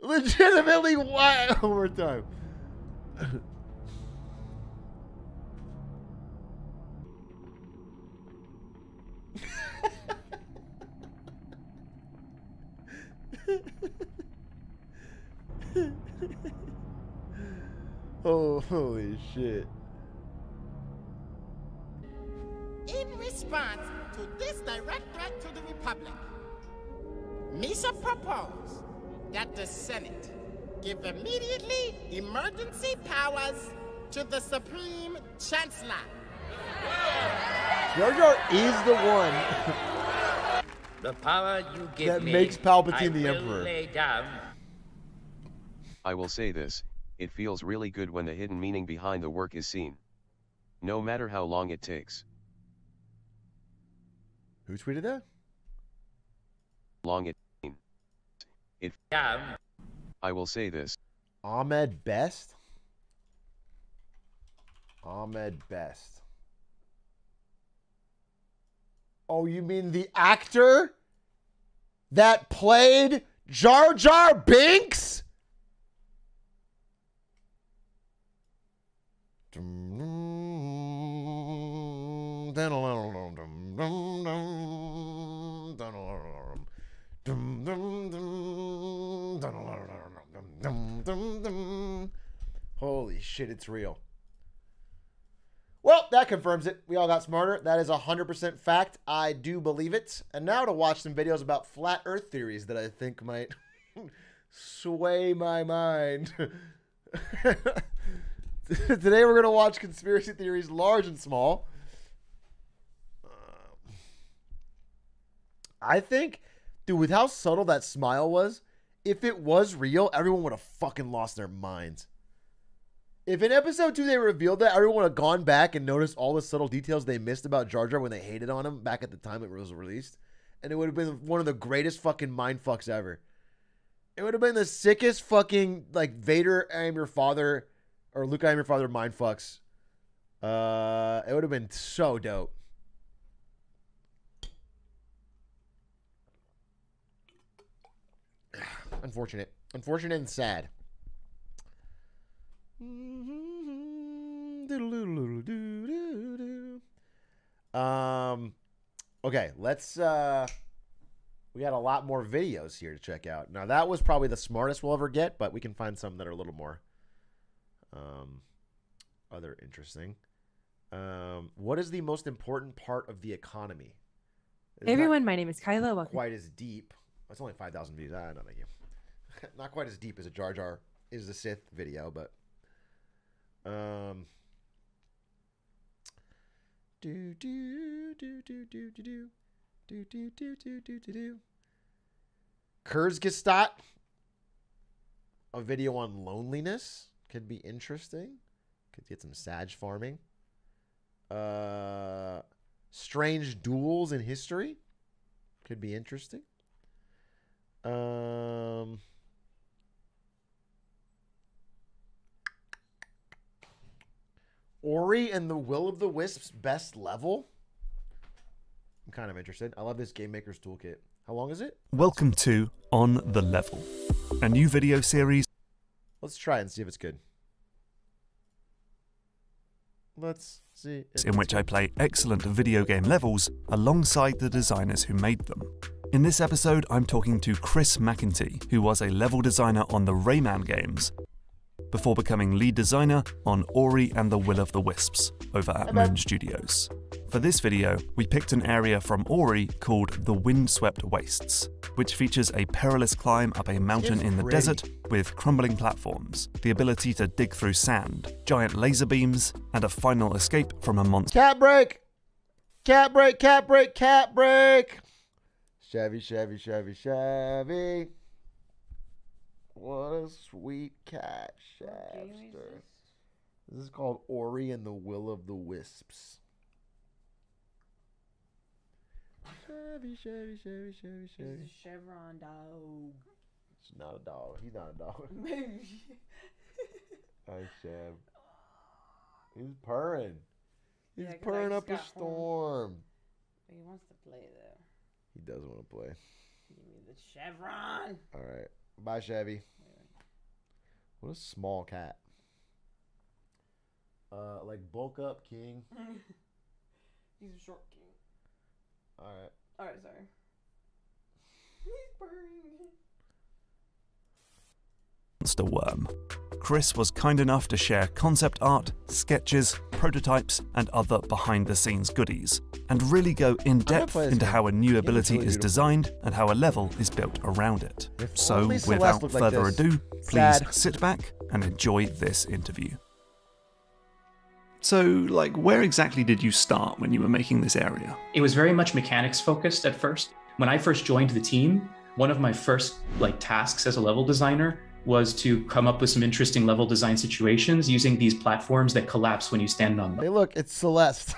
Legitimately, why? One more time. Oh, holy shit. In response to this direct threat to the Republic, Misa proposed that the Senate give immediately emergency powers to the Supreme Chancellor. Jar Jar is the one The power you give that me, makes Palpatine I the will Emperor. lay down. I will say this, it feels really good when the hidden meaning behind the work is seen. No matter how long it takes. Who tweeted that? Long it. Down. I will say this. Ahmed Best? Ahmed Best. Oh, you mean the actor that played Jar Jar Binks? Holy shit, it's real. Well, that confirms it. We all got smarter. That is 100% fact. I do believe it. And now to watch some videos about flat earth theories that I think might sway my mind. Today we're going to watch conspiracy theories large and small. I think, dude, with how subtle that smile was, if it was real, everyone would have fucking lost their minds. If in episode 2 they revealed that, everyone would have gone back and noticed all the subtle details they missed about Jar Jar when they hated on him back at the time it was released. And it would have been one of the greatest fucking mindfucks ever. It would have been the sickest fucking, like, Vader, I am your father, or Luke, I am your father mindfucks. It would have been so dope. Unfortunate. Unfortunate and sad. Okay, let's we got a lot more videos here to check out. Now that was probably the smartest we'll ever get, but we can find some that are a little more other interesting. What is the most important part of the economy? Hey everyone, my name is Kyla. Welcome. Quite as deep. It's only 5,000 views. No, thank you. Not quite as deep as a Jar Jar is the Sith video, but Kurzgesagt, a video on loneliness could be interesting. Could get some Sag farming. Strange duels in history could be interesting. Ori and the Will of the Wisps best level. I'm kind of interested. I love this Game Maker's Toolkit. How long is it? Welcome to On the Level, a new video series. Let's try and see if it's good. Let's see. In which I play excellent video game levels alongside the designers who made them. In this episode, I'm talking to Chris McEntee, who was a level designer on the Rayman games, before becoming lead designer on Ori and the Will of the Wisps over at Moon Studios. For this video, we picked an area from Ori called the Windswept Wastes, which features a perilous climb up a mountain in the desert with crumbling platforms, the ability to dig through sand, giant laser beams, and a final escape from a monster. Cat break! Cat break, cat break, cat break! Chevy, Chevy, Chevy, Chevy. What a sweet cat, Shafter. This is called Ori and the Will of the Wisps. Chevy, Chevy, Chevy, Chevy, Chevy. He's a Chevron dog. It's not a dog. He's not a dog. Hi, Chev. He's purring. He's Yeah, 'cause I purring just up a got home. storm. He wants to play though. He does want to play. Give me the Chevron. All right. Bye, Chevy. What a small cat. Like bulk up, King. He's a short king. All right. All right, sorry. He's purring. Monster worm. Chris was kind enough to share concept art, sketches, prototypes, and other behind-the-scenes goodies, and really go in depth into how a new ability is designed and how a level is built around it. So, without further ado, please sit back and enjoy this interview. So, like, where exactly did you start when you were making this area? It was very much mechanics focused at first. When I first joined the team, one of my first tasks as a level designer was to come up with some interesting level design situations using these platforms that collapse when you stand on them. Hey, look, it's Celeste.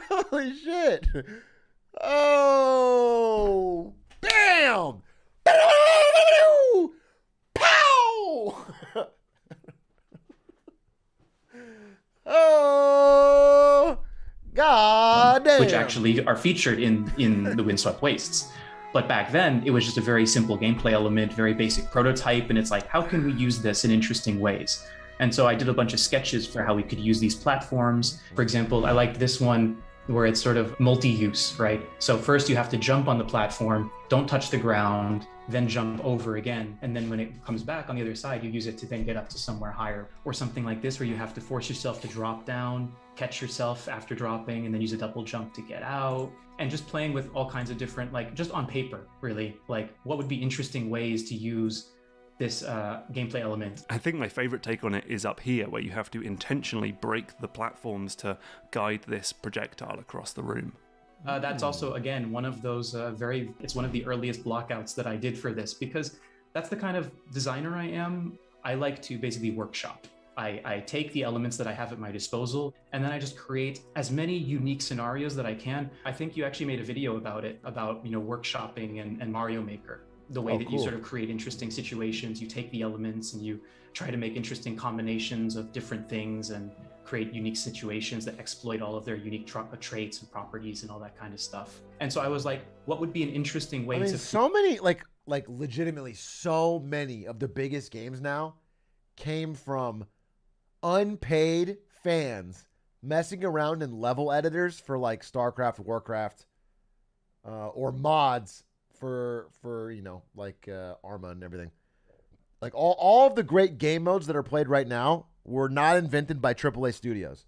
Holy shit. Oh, bam. Pow. Oh, god damn. Which actually are featured in the Windswept Wastes. But back then, it was just a very simple gameplay element, very basic prototype, and it's like, how can we use this in interesting ways? And so I did a bunch of sketches for how we could use these platforms. For example, I liked this one where it's sort of multi-use, right? So first you have to jump on the platform, don't touch the ground, then jump over again. And then when it comes back on the other side, you use it to then get up to somewhere higher. Or something like this where you have to force yourself to drop down, catch yourself after dropping, and then use a double jump to get out. And just playing with all kinds of different, just on paper, really, what would be interesting ways to use this gameplay element. I think my favorite take on it is up here, where you have to intentionally break the platforms to guide this projectile across the room. That's also, again, one of those it's one of the earliest blockouts that I did for this, because that's the kind of designer I am. I like to basically workshop. I take the elements that I have at my disposal, and then I just create as many unique scenarios that I can. I think you actually made a video about it, about workshopping and Mario Maker. The way that you sort of create interesting situations, you take the elements and you try to make interesting combinations of different things and create unique situations that exploit all of their unique traits and properties and all that kind of stuff. And so I was like, what would be an interesting way to... so many, like legitimately, so many of the biggest games now came from unpaid fans messing around in level editors for StarCraft, Warcraft, or mods for Arma and everything. All of the great game modes that are played right now were not invented by AAA studios.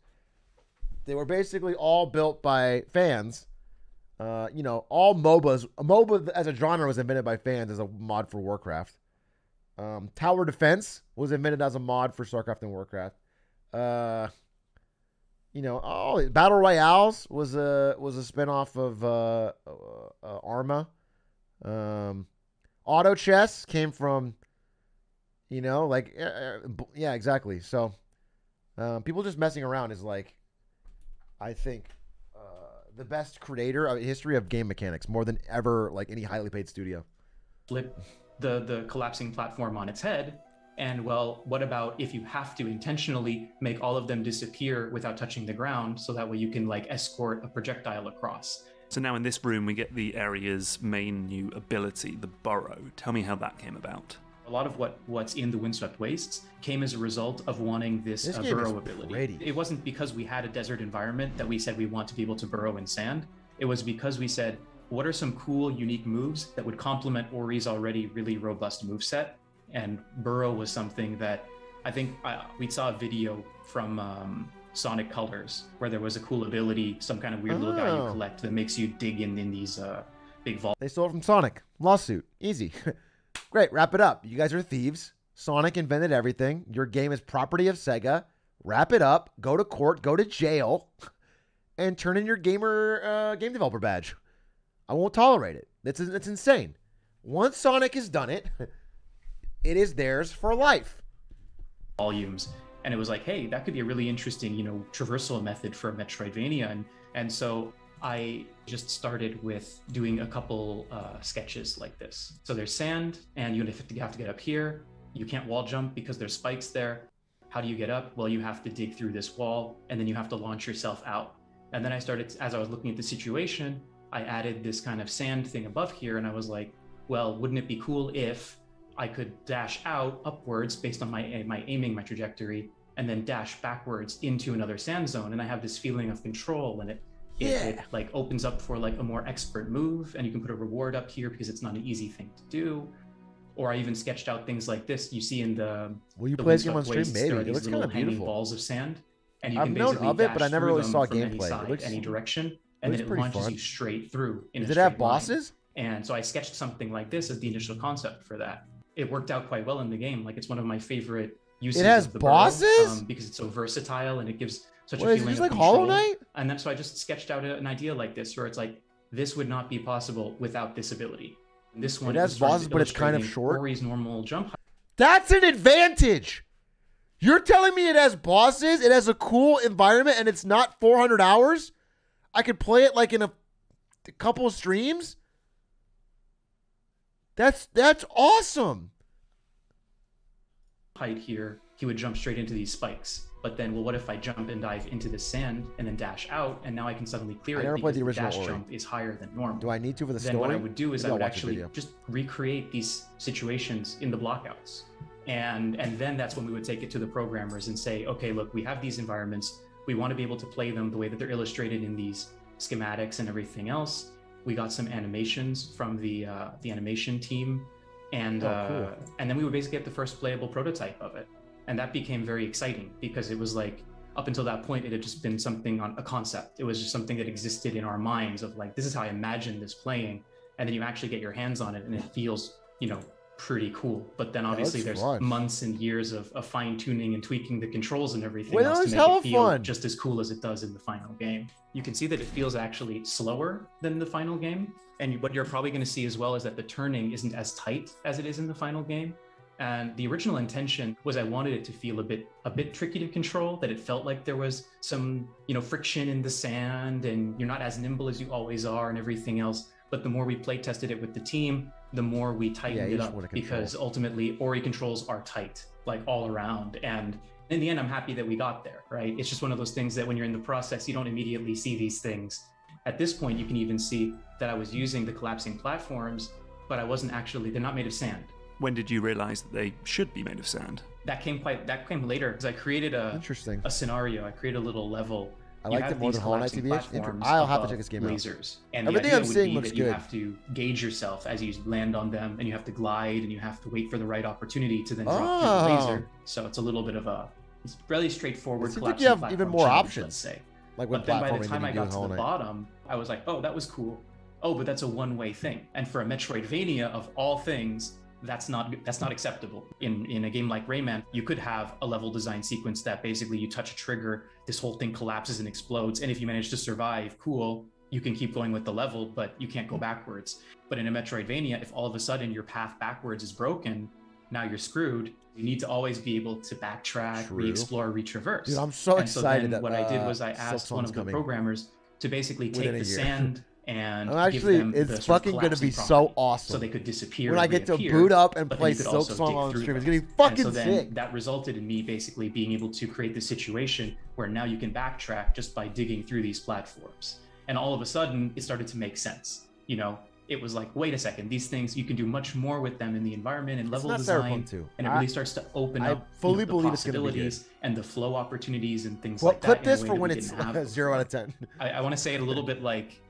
They were basically all built by fans. All MOBAs. A MOBA as a genre was invented by fans as a mod for Warcraft. Tower Defense was invented as a mod for StarCraft and Warcraft. Battle Royales was a spinoff of Arma. Auto chess came from, yeah, exactly. So, people just messing around is I think, the best creator of history of game mechanics, more than ever, any highly paid studio. Flip the collapsing platform on its head. And well, what about if you have to intentionally make all of them disappear without touching the ground, so that way you can escort a projectile across? So now in this room, we get the area's main new ability, the burrow. Tell me how that came about. A lot of what's in the Windswept Wastes came as a result of wanting this burrow ability. Ready. It wasn't because we had a desert environment that we said we want to be able to burrow in sand. It was because we said, what are some cool, unique moves that would complement Ori's already really robust moveset? And burrow was something that I think we saw a video from Sonic Colors where there was a cool ability, some kind of weird little guy you collect that makes you dig in these big vaults. They stole it from Sonic. Lawsuit. Easy. Great. Wrap it up. You guys are thieves. Sonic invented everything. Your game is property of Sega. Wrap it up. Go to court. Go to jail. And turn in your game developer badge. I won't tolerate it. It's insane. Once Sonic has done it, it is theirs for life. Volumes. And it was like, hey, that could be a really interesting, traversal method for a Metroidvania. And so I just started with doing a couple sketches like this. So there's sand, and you have to get up here. You can't wall jump because there's spikes there. How do you get up? Well, you have to dig through this wall, and then you have to launch yourself out. And then I started, as I was looking at the situation, I added this kind of sand thing above here, and I was like, well, wouldn't it be cool if I could dash out upwards based on my aiming, my trajectory, and then dash backwards into another sand zone? And I have this feeling of control, and it like opens up for like a more expert move, and you can put a reward up here because it's not an easy thing to do. Or I even sketched out things like this. You see in the will you play this game on stream? Maybe it looks kind of beautiful. Balls of sand, and you I've can known basically of it, but I dash never through really them saw from gameplay. any side, It looks, any direction, and then it launches fun. you straight through. Does it have bosses? And so I sketched something like this as the initial concept for that. It worked out quite well in the game. Like, it's one of my favorite uses. It has of the bosses burrow, because it's so versatile and it gives such a Is feeling it just of like control. Hollow Knight? And then so I just sketched out an idea like this, where it's like, this would not be possible without this ability. And this one it has bosses, but it's kind of short. Ori's normal jump height. That's an advantage. You're telling me it has bosses, it has a cool environment, and it's not 400 hours? I could play it like in a couple of streams? That's awesome. Height here, he would jump straight into these spikes. But then, well, what if I jump and dive into the sand and then dash out, and now I can suddenly clear it never played because the original dash Ori. jump is higher than normal. Do I need to for the Then story? what I would do is Maybe I would I'll watch a actually video. just recreate these situations in the blockouts. And then that's when we would take it to the programmers and say, okay, look, we have these environments. We want to be able to play them the way that they're illustrated in these schematics and everything else. We got some animations from the animation team, and cool. And then we would basically get the first playable prototype of it. And that became very exciting because it was like, up until that point, it had just been something on a concept. It was just something that existed in our minds of like, this is how I imagine this playing. And then you actually get your hands on it and it feels, pretty cool. But then obviously there's months and years of fine tuning and tweaking the controls and everything else to make it feel just as cool as it does in the final game. You can see that it feels actually slower than the final game. And what you're probably going to see as well is that the turning isn't as tight as it is in the final game. And the original intention was I wanted it to feel a bit tricky to control, that it felt like there was some, friction in the sand and you're not as nimble as you always are and everything else. But the more we play tested it with the team, the more we tightened it up, because ultimately Ori controls are tight, like all around. And in the end, I'm happy that we got there, right? It's just one of those things that when you're in the process, you don't immediately see these things. At this point, you can even see that I was using the collapsing platforms, but they're not made of sand. When did you realize that they should be made of sand? That came later, because I created a scenario. I created a little level. I liked it more than Hollow Knight TBH. I'll have to check this game out. Lasers. And everything I'm seeing looks good. You have to gauge yourself as you land on them, and you have to glide, and you have to wait for the right opportunity to then drop through the laser. So it's a little bit of it's really straightforward. It seems like you have even more options. Let's say. Like when but then by the time I got to the bottom, I was like, oh, that was cool. Oh, but that's a one-way thing. And for a Metroidvania of all things, that's not acceptable. In a game like Rayman, you could have a level design sequence that basically you touch a trigger, this whole thing collapses and explodes, and if you manage to survive, cool, you can keep going with the level, but you can't go backwards. But in a Metroidvania, if all of a sudden your path backwards is broken, now you're screwed. You need to always be able to backtrack, re-explore, retraverse. Dude, I'm so excited. So then what I did was I asked one of the programmers to basically take the sand and actually, it's fucking going to be so awesome. So they could disappear. When I get to boot up and play Silk Song on stream, it's going to be fucking sick. That resulted in me basically being able to create this situation where now you can backtrack just by digging through these platforms. And all of a sudden, it started to make sense. It was like, wait a second, these things, you can do much more with them in the environment and level design. And it really starts to open up fully the believe possibilities and the flow opportunities and things like that. Clip this for when it's 0 out of 10. I want to say it a little bit like,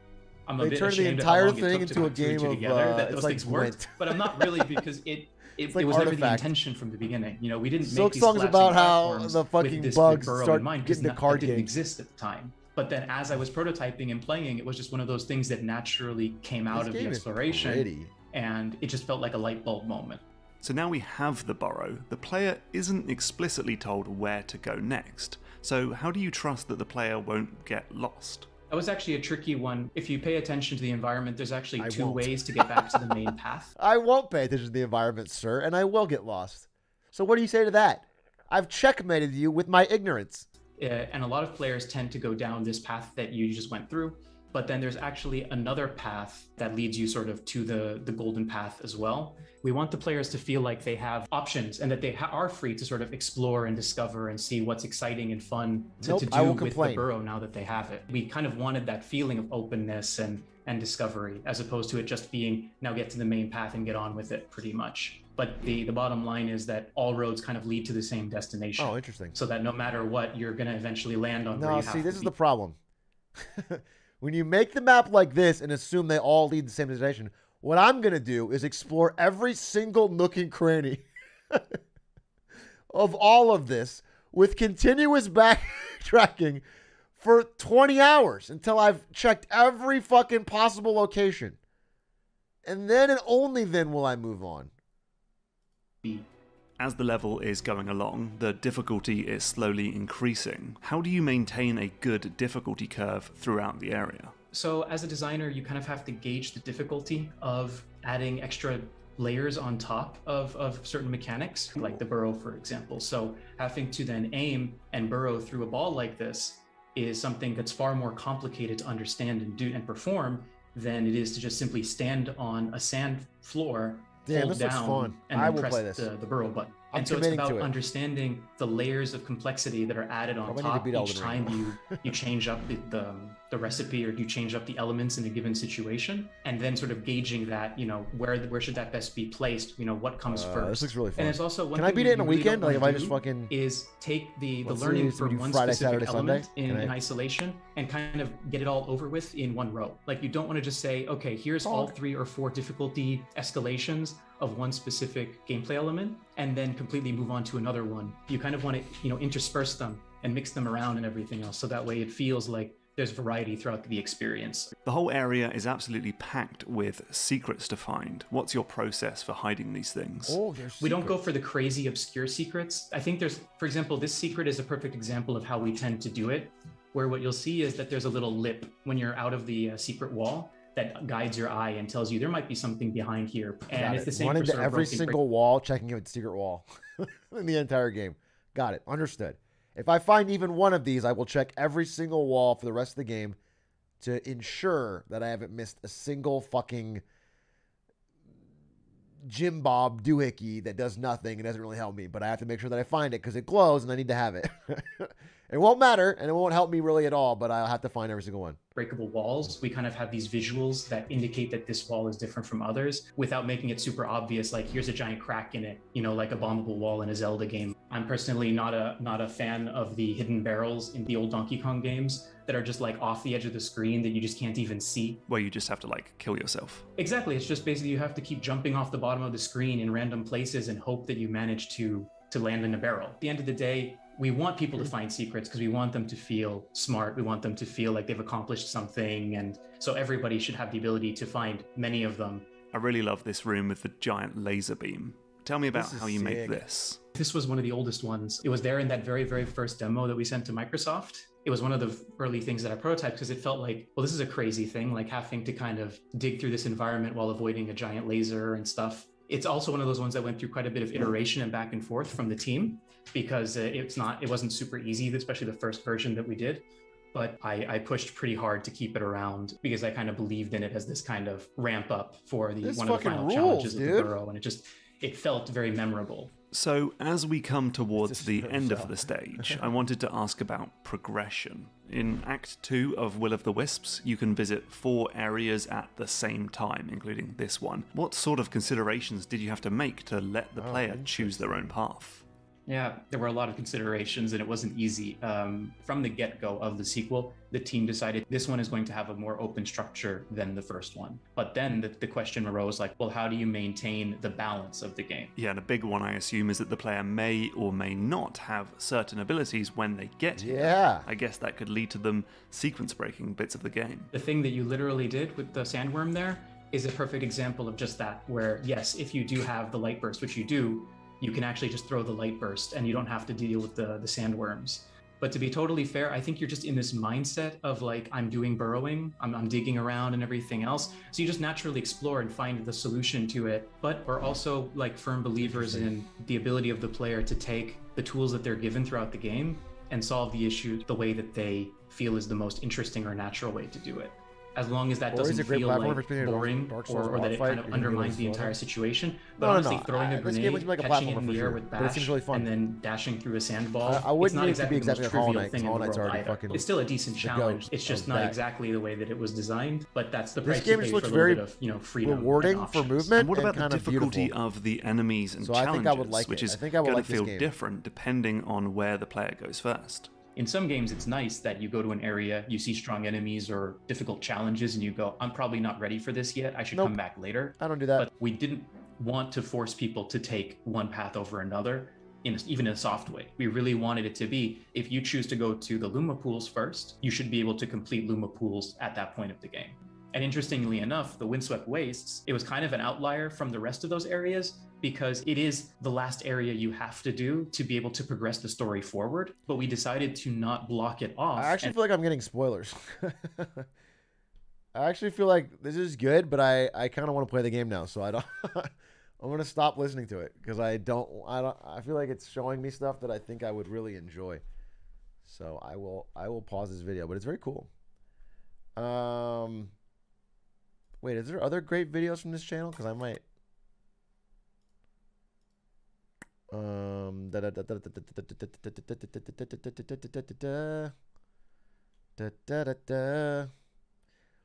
I'm they turned the entire thing into a game of that those like things worked, but I'm not really, because it was never the intention from the beginning. We didn't Silk make these Song's about how the fucking bugs start getting the card game. Didn't game. exist at the time. But then as I was prototyping and playing, it was just one of those things that naturally came out of the exploration, and it just felt like a light bulb moment. So now we have the burrow. The player isn't explicitly told where to go next. So how do you trust that the player won't get lost? That was actually a tricky one. If you pay attention to the environment, there's actually two ways to get back to the main path. I won't pay attention to the environment, sir, and I will get lost. So what do you say to that? I've checkmated you with my ignorance. And a lot of players tend to go down this path that you just went through. But then there's actually another path that leads you sort of to the golden path as well. We want the players to feel like they have options and that they are free to sort of explore and discover and see what's exciting and fun to do with the burrow now that they have it. We kind of wanted that feeling of openness and discovery, as opposed to it just being, now get to the main path and get on with it, pretty much. But the bottom line is that all roads kind of lead to the same destination. Oh, interesting. So that no matter what, you're going to eventually land on where you have to be. No, see, this is the problem. When you make the map like this and assume they all lead to the same destination, what I'm going to do is explore every single nook and cranny of all of this with continuous backtracking for 20 hours until I've checked every fucking possible location. And then and only then will I move on. As the level is going along, the difficulty is slowly increasing. How do you maintain a good difficulty curve throughout the area? So as a designer, you kind of have to gauge the difficulty of adding extra layers on top of certain mechanics, like the burrow, for example. So having to then aim and burrow through a ball like this is something that's far more complicated to understand and do and perform than it is to just simply stand on a sand floor, hold down, and then press the burrow button. And so it's about understanding the layers of complexity that are added on top each time you change up the recipe, or you change up the elements in a given situation, and then sort of gauging that, you know, where should that best be placed, you know, what comes first. This looks really fun. And it's also one Can I beat it in a weekend? Like if I just fucking is take the learning for one specific element in isolation and kind of get it all over with in one row. Like you don't want to just say, okay, here's all 3 or 4 difficulty escalations of one specific gameplay element, and then completely move on to another one. You kind of want to, you know, intersperse them and mix them around and everything else, so that way it feels like there's variety throughout the experience. The whole area is absolutely packed with secrets to find. What's your process for hiding these things? We don't go for the crazy obscure secrets. I think there's, for example, this secret is a perfect example of how we tend to do it, where what you'll see is that there's a little lip when you're out of the secret wall that guides your eye and tells you there might be something behind here. And it's the same Run for into sort of every broken single wall, checking if it's a secret wall in the entire game. Got it. Understood. If I find even one of these, I will check every single wall for the rest of the game to ensure that I haven't missed a single fucking Jim Bob doohickey that does nothing and doesn't really help me. But I have to make sure that I find it because it glows and I need to have it. It won't matter and it won't help me really at all, but I'll have to find every single one. Breakable walls, we kind of have these visuals that indicate that this wall is different from others without making it super obvious, like here's a giant crack in it, you know, like a bombable wall in a Zelda game. I'm personally not a fan of the hidden barrels in the old Donkey Kong games that are just like off the edge of the screen that you just can't even see. Where you just have to like kill yourself. Exactly, it's just basically you have to keep jumping off the bottom of the screen in random places and hope that you manage to land in a barrel. At the end of the day, we want people to find secrets because we want them to feel smart. We want them to feel like they've accomplished something. And so everybody should have the ability to find many of them. I really love this room with the giant laser beam. Tell me about how you made this. This was one of the oldest ones. It was there in that very, very first demo that we sent to Microsoft. It was one of the early things that I prototyped because it felt like, well, this is a crazy thing, like having to kind of dig through this environment while avoiding a giant laser and stuff. It's also one of those ones that went through quite a bit of iteration and back and forth from the team because it wasn't super easy, especially the first version that we did. But I pushed pretty hard to keep it around because I kind of believed in it as this kind of ramp up for one of the final challenges of the burrow, and it felt very memorable. So as we come towards the end of the stage, I wanted to ask about progression. In Act 2 of Will of the Wisps, you can visit 4 areas at the same time, including this one. What sort of considerations did you have to make to let the player choose their own path? Yeah, there were a lot of considerations and it wasn't easy. From the get-go of the sequel, the team decided this one is going to have a more open structure than the first one. But then the question arose like, well, how do you maintain the balance of the game? Yeah, and a big one, I assume, is that the player may or may not have certain abilities when they get here. Yeah. I guess that could lead to them sequence-breaking bits of the game. The thing that you literally did with the sandworm there is a perfect example of just that, where yes, if you do have the light burst, which you do, you can actually just throw the light burst and you don't have to deal with the sandworms. But to be totally fair, I think you're just in this mindset of like, I'm doing burrowing, I'm digging around and everything else. So you just naturally explore and find the solution to it. But we're also like firm believers in the ability of the player to take the tools that they're given throughout the game and solve the issue the way that they feel is the most interesting or natural way to do it. As long as that doesn't feel like boring or that it kind of undermines the entire situation. But honestly, throwing a grenade, catching it in the air with bash, and then dashing through a sandball, I wouldn't it's not need exactly it to be the most exactly trivial Hollow Knight, thing in the world either. It's still a decent challenge. It's just not exactly the way that it was designed, but that's the price you pay for a little bit of, you know, freedom. Rewarding for movement. And what about the kind of difficulty beautiful. of the enemies and So I think I challenges, would like which it. is I think I would going like to this feel game. different depending on where the player goes first? In some games, it's nice that you go to an area, you see strong enemies or difficult challenges, and you go, I'm probably not ready for this yet. I should come back later. I don't do that. But we didn't want to force people to take one path over another, even in a soft way. We really wanted it to be, if you choose to go to the Luma pools first, you should be able to complete Luma pools at that point of the game. And interestingly enough, the Windswept Wastes, it was kind of an outlier from the rest of those areas because it is the last area you have to do to be able to progress the story forward. But we decided to not block it off. I actually feel like I'm getting spoilers. I actually feel like this is good, but I kind of want to play the game now, so I don't. I'm gonna stop listening to it because I feel like it's showing me stuff that I think I would really enjoy. So I will pause this video, but it's very cool. Wait, is there other great videos from this channel? Because I might.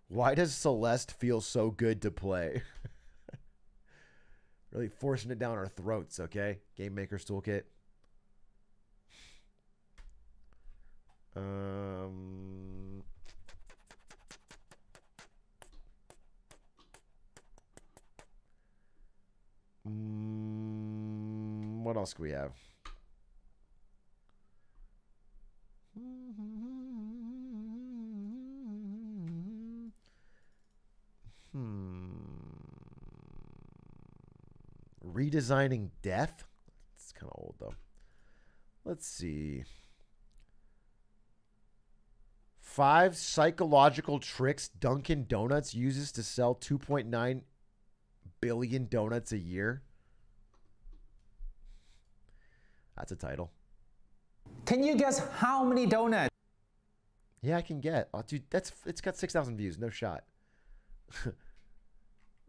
Why does Celeste feel so good to play? Really forcing it down our throats, okay? Game Maker's Toolkit. What else do we have? Redesigning Death? It's kind of old, though. Let's see. 5 psychological tricks Dunkin' Donuts uses to sell 2.9 billion donuts a year. That's a title. Can you guess how many donuts? Yeah, I can get. Oh, dude, it's got 6,000 views. No shot.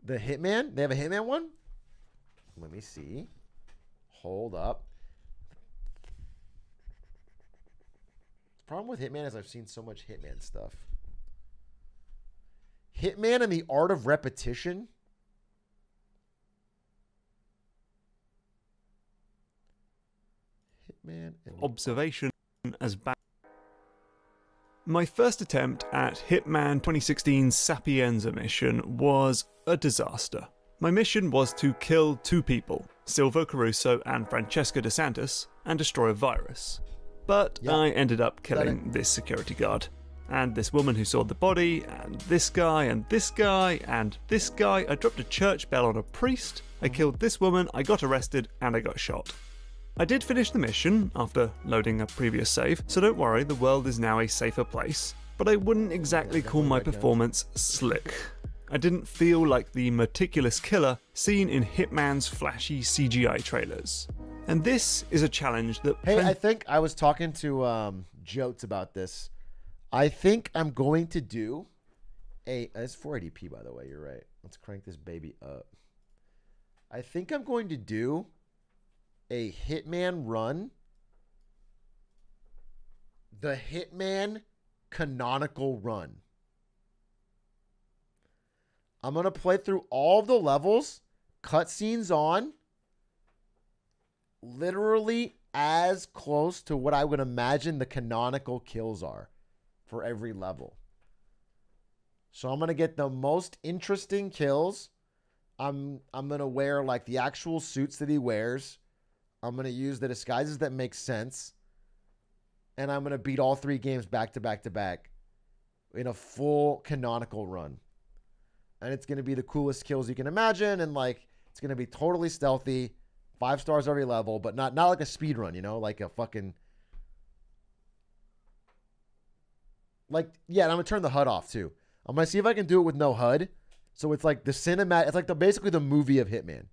The Hitman? They have a Hitman one? Let me see. Hold up. The problem with Hitman is I've seen so much Hitman stuff. Hitman and the Art of Repetition? Hitman and observation as bad. My first attempt at Hitman 2016's Sapienza mission was a disaster. My mission was to kill 2 people, Silvio Caruso and Francesca DeSantis, and destroy a virus. But I ended up killing this security guard, and this woman who saw the body, and this guy, and this guy, and this guy. I dropped a church bell on a priest, I killed this woman, I got arrested, and I got shot. I did finish the mission after loading a previous save, so don't worry, the world is now a safer place, but I wouldn't exactly call my performance slick. I didn't feel like the meticulous killer seen in Hitman's flashy CGI trailers. And this is a challenge that... Hey, I think I was talking to Jotes about this. I think I'm going to do a... It's 480p, by the way, you're right. Let's crank this baby up. I think I'm going to do a Hitman run. The Hitman canonical run. I'm going to play through all the levels, cutscenes on, literally as close to what I would imagine the canonical kills are for every level. So I'm going to get the most interesting kills. I'm going to wear like the actual suits that he wears. I'm going to use the disguises that make sense. And I'm going to beat all 3 games back to back to back in a full canonical run. And it's going to be the coolest kills you can imagine. And like, it's going to be totally stealthy, 5 stars every level, but not like a speed run, you know, like a fucking, Like, yeah, and I'm going to turn the HUD off, too. I'm going to see if I can do it with no HUD. So it's like the cinematic, it's like basically the movie of Hitman.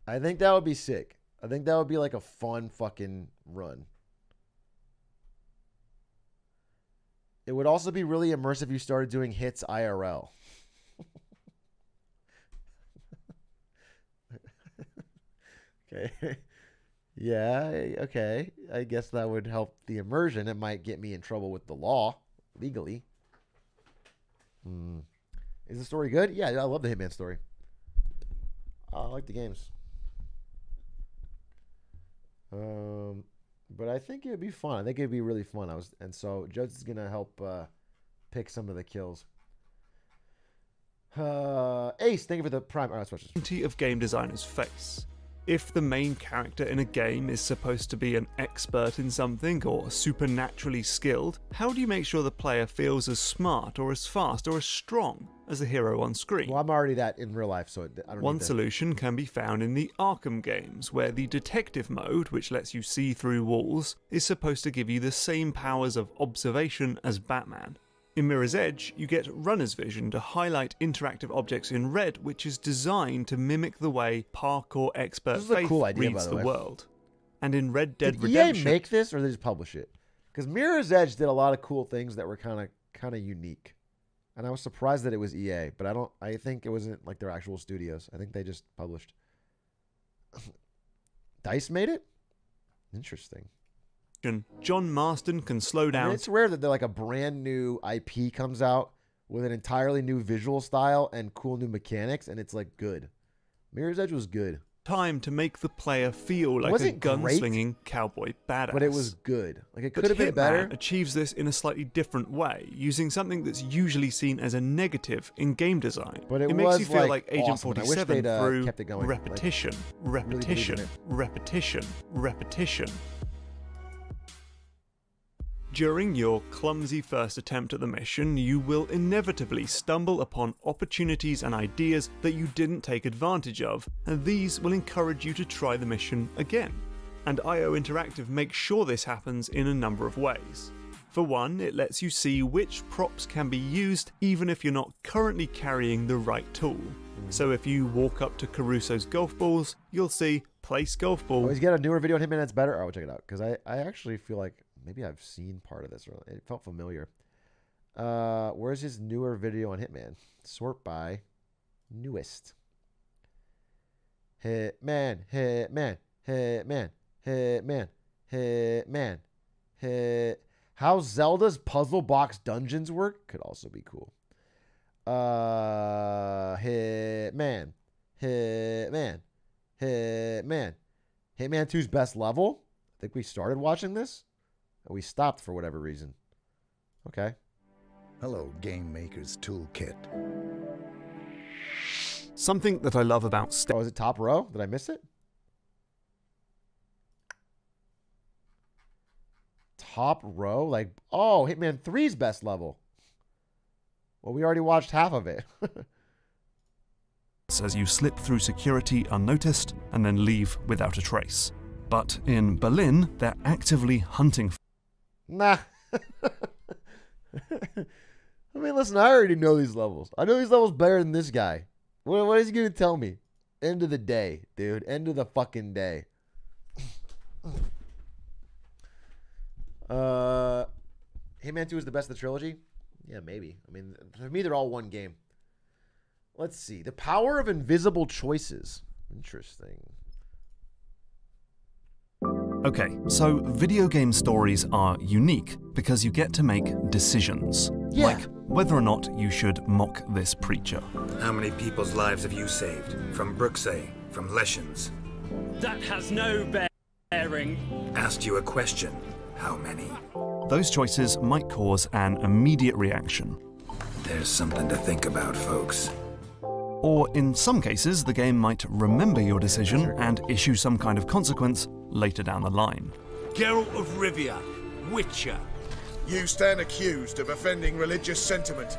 I think that would be sick. I think that would be like a fun fucking run. It would also be really immersive if you started doing hits IRL. Okay. Yeah, okay. I guess that would help the immersion. It might get me in trouble with the law, legally. Is the story good? Yeah, I love the Hitman story. I like the games. But I think it would be fun. I think it would be really fun. So Judge is gonna help pick some of the kills. Ace, thank you for the prime. All right, switches. Of game designers face. If the main character in a game is supposed to be an expert in something or supernaturally skilled, how do you make sure the player feels as smart or as fast or as strong as the hero on screen? Well, I'm already that in real life, so I don't One need that. solution can be found in the Arkham games, where the detective mode, which lets you see through walls, is supposed to give you the same powers of observation as Batman. In Mirror's Edge, you get runner's vision to highlight interactive objects in red, which is designed to mimic the way parkour expert Faith reads the world. And in Red Dead Redemption... Did EA make this, or did they just publish it? Because Mirror's Edge did a lot of cool things that were kind of unique. And I was surprised that it was EA, but I think it wasn't like their actual studios. I think they just published. DICE made it? Interesting. John Marston can slow down. I mean, it's rare that like a brand new IP comes out with an entirely new visual style and cool new mechanics, and it's like good. Mirror's Edge was good. Time to make the player feel like a gunslinging cowboy badass. But it was good. Like it could have been better. Achieves this in a slightly different way, using something that's usually seen as a negative in game design. But it makes was you feel like Agent awesome. 47 through kept it going. repetition, repetition, repetition, repetition. During your clumsy first attempt at the mission, you will inevitably stumble upon opportunities and ideas that you didn't take advantage of, and these will encourage you to try the mission again. And IO Interactive makes sure this happens in a number of ways. For one, it lets you see which props can be used even if you're not currently carrying the right tool. So if you walk up to Caruso's golf balls, you'll see place golf ball. Oh, he's got a newer video on Hitman that's better? Oh, check it out, because I actually feel like maybe I've seen part of this. It felt familiar. Where's his newer video on Hitman? Sort by newest. Hitman, Hitman, Hitman, Hitman, Hitman, Hit. How Zelda's puzzle box dungeons work could also be cool. Hitman, Hitman, Hitman. Hitman 2's best level? I think we started watching this. We stopped for whatever reason. Okay. Hello, Game Maker's Toolkit. Something that I love about... Oh, is it top row? Did I miss it? Top row? Like, oh, Hitman 3's best level. Well, we already watched half of it. As you slip through security unnoticed and then leave without a trace. But in Berlin, they're actively hunting... Nah. I mean, listen, I already know these levels. I know these levels better than this guy. What is he going to tell me? End of the day, dude. End of the fucking day. Hitman 2 is the best of the trilogy? Yeah, maybe. I mean, for me, they're all one game. Let's see. The power of invisible choices. Interesting. Okay, so video game stories are unique because you get to make decisions. Yeah. Like whether or not you should mock this preacher. How many people's lives have you saved? From Brooksay, from Leshens? That has no bearing. Asked you a question. How many? Those choices might cause an immediate reaction. There's something to think about, folks. Or in some cases, the game might remember your decision and issue some kind of consequence later down the line. Geralt of Rivia, Witcher. You stand accused of offending religious sentiment.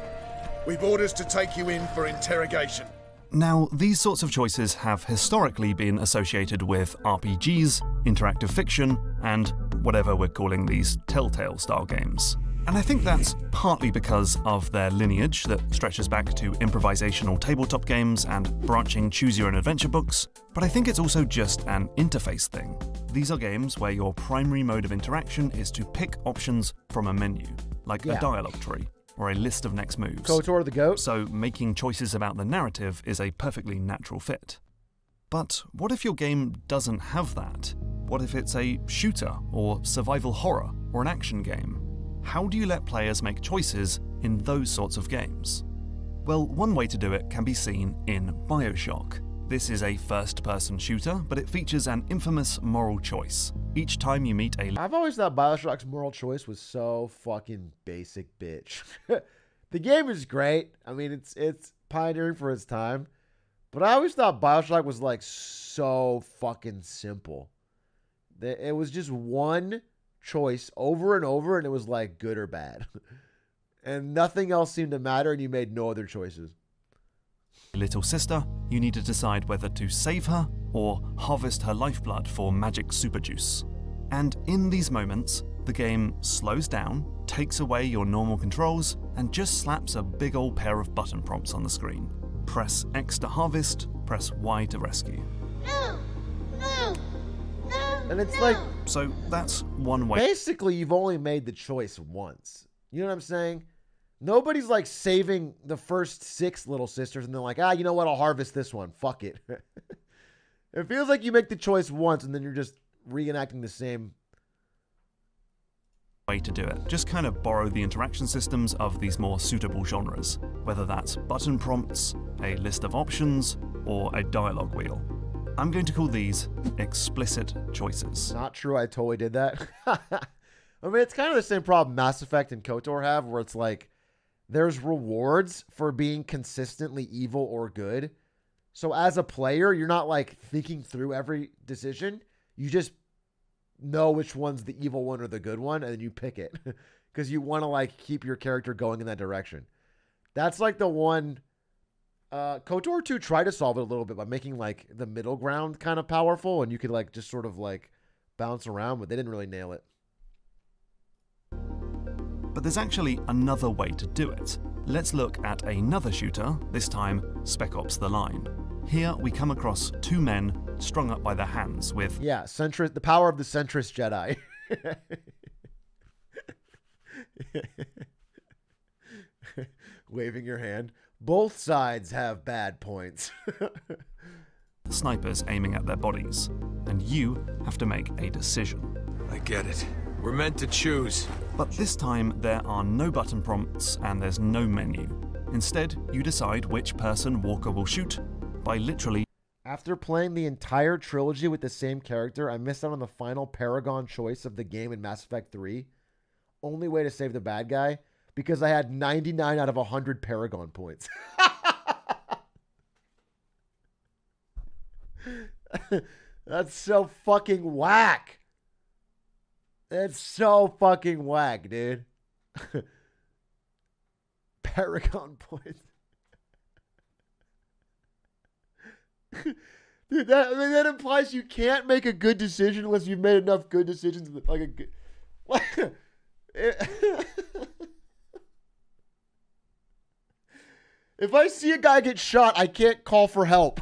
We've orders to take you in for interrogation. Now, these sorts of choices have historically been associated with RPGs, interactive fiction, and, whatever we're calling these Telltale-style games. And I think that's partly because of their lineage that stretches back to improvisational tabletop games and branching choose-your-own-adventure books, but I think it's also just an interface thing. These are games where your primary mode of interaction is to pick options from a menu, like a dialogue tree, or a list of next moves. KOTOR the GOAT. So making choices about the narrative is a perfectly natural fit. But what if your game doesn't have that? What if it's a shooter, or survival horror, or an action game? How do you let players make choices in those sorts of games? Well, one way to do it can be seen in BioShock. This is a first-person shooter, but it features an infamous moral choice. Each time you meet a... I've always thought BioShock's moral choice was so fucking basic, bitch. The game is great. I mean, it's pioneering for its time. But I always thought BioShock was, like, so fucking simple. It was just one choice over and over, and it was, like, good or bad. And nothing else seemed to matter, and you made no other choices. Little sister, you need to decide whether to save her or harvest her lifeblood for magic super juice. And in these moments, the game slows down, takes away your normal controls, and just slaps a big old pair of button prompts on the screen. Press X to harvest, press Y to rescue. And it's like... So that's one way. Basically, you've only made the choice once. You know what I'm saying? Nobody's like saving the first 6 little sisters and they're like, you know what? I'll harvest this one. Fuck it. It feels like you make the choice once and then you're just reenacting the same way to do it. Just kind of borrow the interaction systems of these more suitable genres, whether that's button prompts, a list of options, or a dialogue wheel. I'm going to call these explicit choices. Not true, I totally did that. I mean, it's kind of the same problem Mass Effect and KOTOR have, where it's like, there's rewards for being consistently evil or good. So as a player, you're not like thinking through every decision. You just know which one's the evil one or the good one, and then you pick it. Because you want to like keep your character going in that direction. That's like the one... KOTOR 2 tried to solve it a little bit by making like the middle ground kind of powerful, and you could like just sort of like bounce around, but they didn't really nail it. But there's actually another way to do it. Let's look at another shooter, this time Spec Ops: The Line. Here we come across 2 men strung up by their hands with... Yeah, the power of the centrist Jedi. Waving your hand. Both sides have bad points. Snipers aiming at their bodies, and you have to make a decision. I get it. We're meant to choose. But this time, there are no button prompts and there's no menu. Instead, you decide which person Walker will shoot by literally... After playing the entire trilogy with the same character, I missed out on the final Paragon choice of the game in Mass Effect 3. Only way to save the bad guy, because I had 99 out of 100 Paragon points. That's so fucking whack. That's so fucking whack, dude. Paragon points. Dude, that implies you can't make a good decision unless you've made enough good decisions. Like a good... If I see a guy get shot, I can't call for help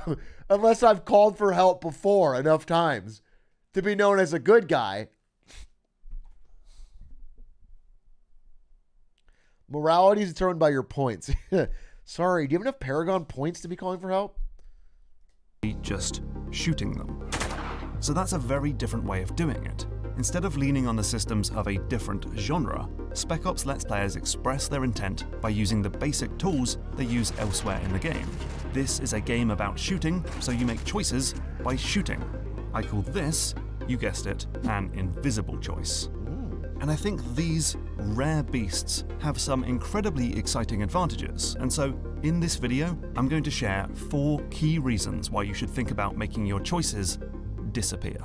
unless I've called for help before enough times to be known as a good guy. Morality is determined by your points. Sorry, do you have enough Paragon points to be calling for help? Just shooting them. So that's a very different way of doing it. Instead of leaning on the systems of a different genre, Spec Ops lets players express their intent by using the basic tools they use elsewhere in the game. This is a game about shooting, so you make choices by shooting. I call this, you guessed it, an invisible choice. And I think these rare beasts have some incredibly exciting advantages, and so in this video, I'm going to share 4 key reasons why you should think about making your choices disappear.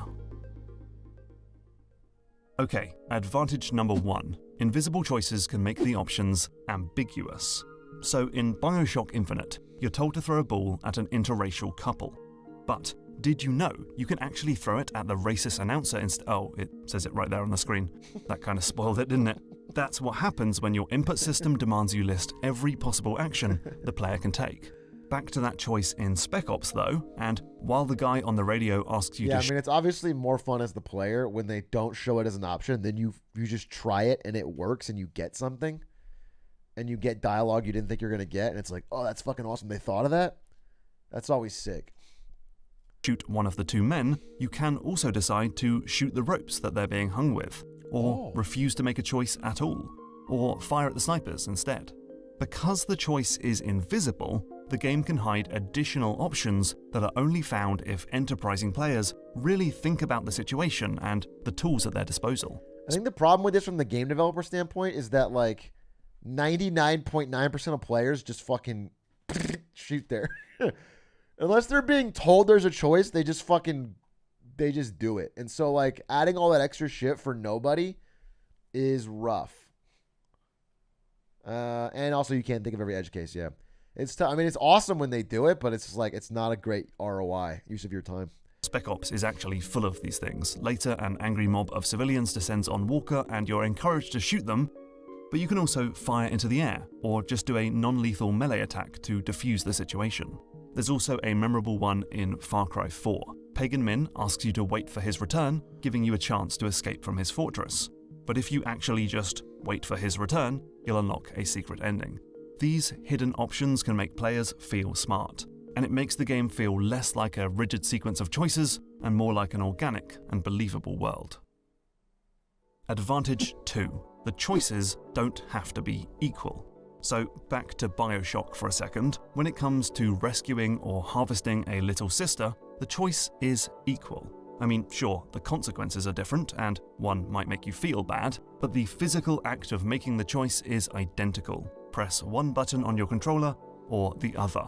Okay, advantage number 1. Invisible choices can make the options ambiguous. So in BioShock Infinite, you're told to throw a ball at an interracial couple. But did you know you can actually throw it at the racist announcer instead? Oh, it says it right there on the screen. That kind of spoiled it, didn't it? That's what happens when your input system demands you list every possible action the player can take. Back to that choice in Spec Ops though, and while the guy on the radio asks you to... Yeah, I mean, it's obviously more fun as the player when they don't show it as an option. Then you just try it and it works and you get something. And you get dialogue you didn't think you're going to get. And it's like, oh, that's fucking awesome. They thought of that? That's always sick. Shoot one of the two men, you can also decide to shoot the ropes that they're being hung with, or refuse to make a choice at all, or fire at the snipers instead. Because the choice is invisible, the game can hide additional options that are only found if enterprising players really think about the situation and the tools at their disposal. I think the problem with this from the game developer standpoint is that like 99.9% of players just fucking shoot there. Unless they're being told there's a choice, they just do it. And so like adding all that extra shit for nobody is rough. And also you can't think of every edge case, yeah. It's tough. I mean, it's awesome when they do it, but it's just like it's not a great ROI use of your time. Spec Ops is actually full of these things. Later, an angry mob of civilians descends on Walker and you're encouraged to shoot them, but you can also fire into the air or just do a non-lethal melee attack to defuse the situation. There's also a memorable one in Far Cry 4. Pagan Min asks you to wait for his return, giving you a chance to escape from his fortress. But if you actually just wait for his return, you'll unlock a secret ending. These hidden options can make players feel smart, and it makes the game feel less like a rigid sequence of choices and more like an organic and believable world. Advantage 2. The choices don't have to be equal. So back to BioShock for a second. When it comes to rescuing or harvesting a little sister, the choice is equal. I mean, sure, the consequences are different, and one might make you feel bad, but the physical act of making the choice is identical. Press one button on your controller, or the other.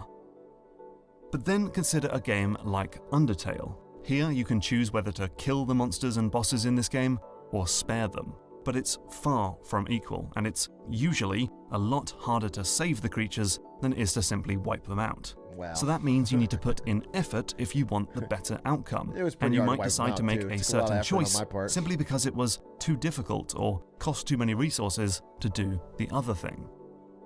But then consider a game like Undertale. Here you can choose whether to kill the monsters and bosses in this game, or spare them. But it's far from equal, and it's usually a lot harder to save the creatures than it is to simply wipe them out. Wow. So that means you need to put in effort if you want the better outcome, and you might decide to make a certain choice simply because it was too difficult or cost too many resources to do the other thing.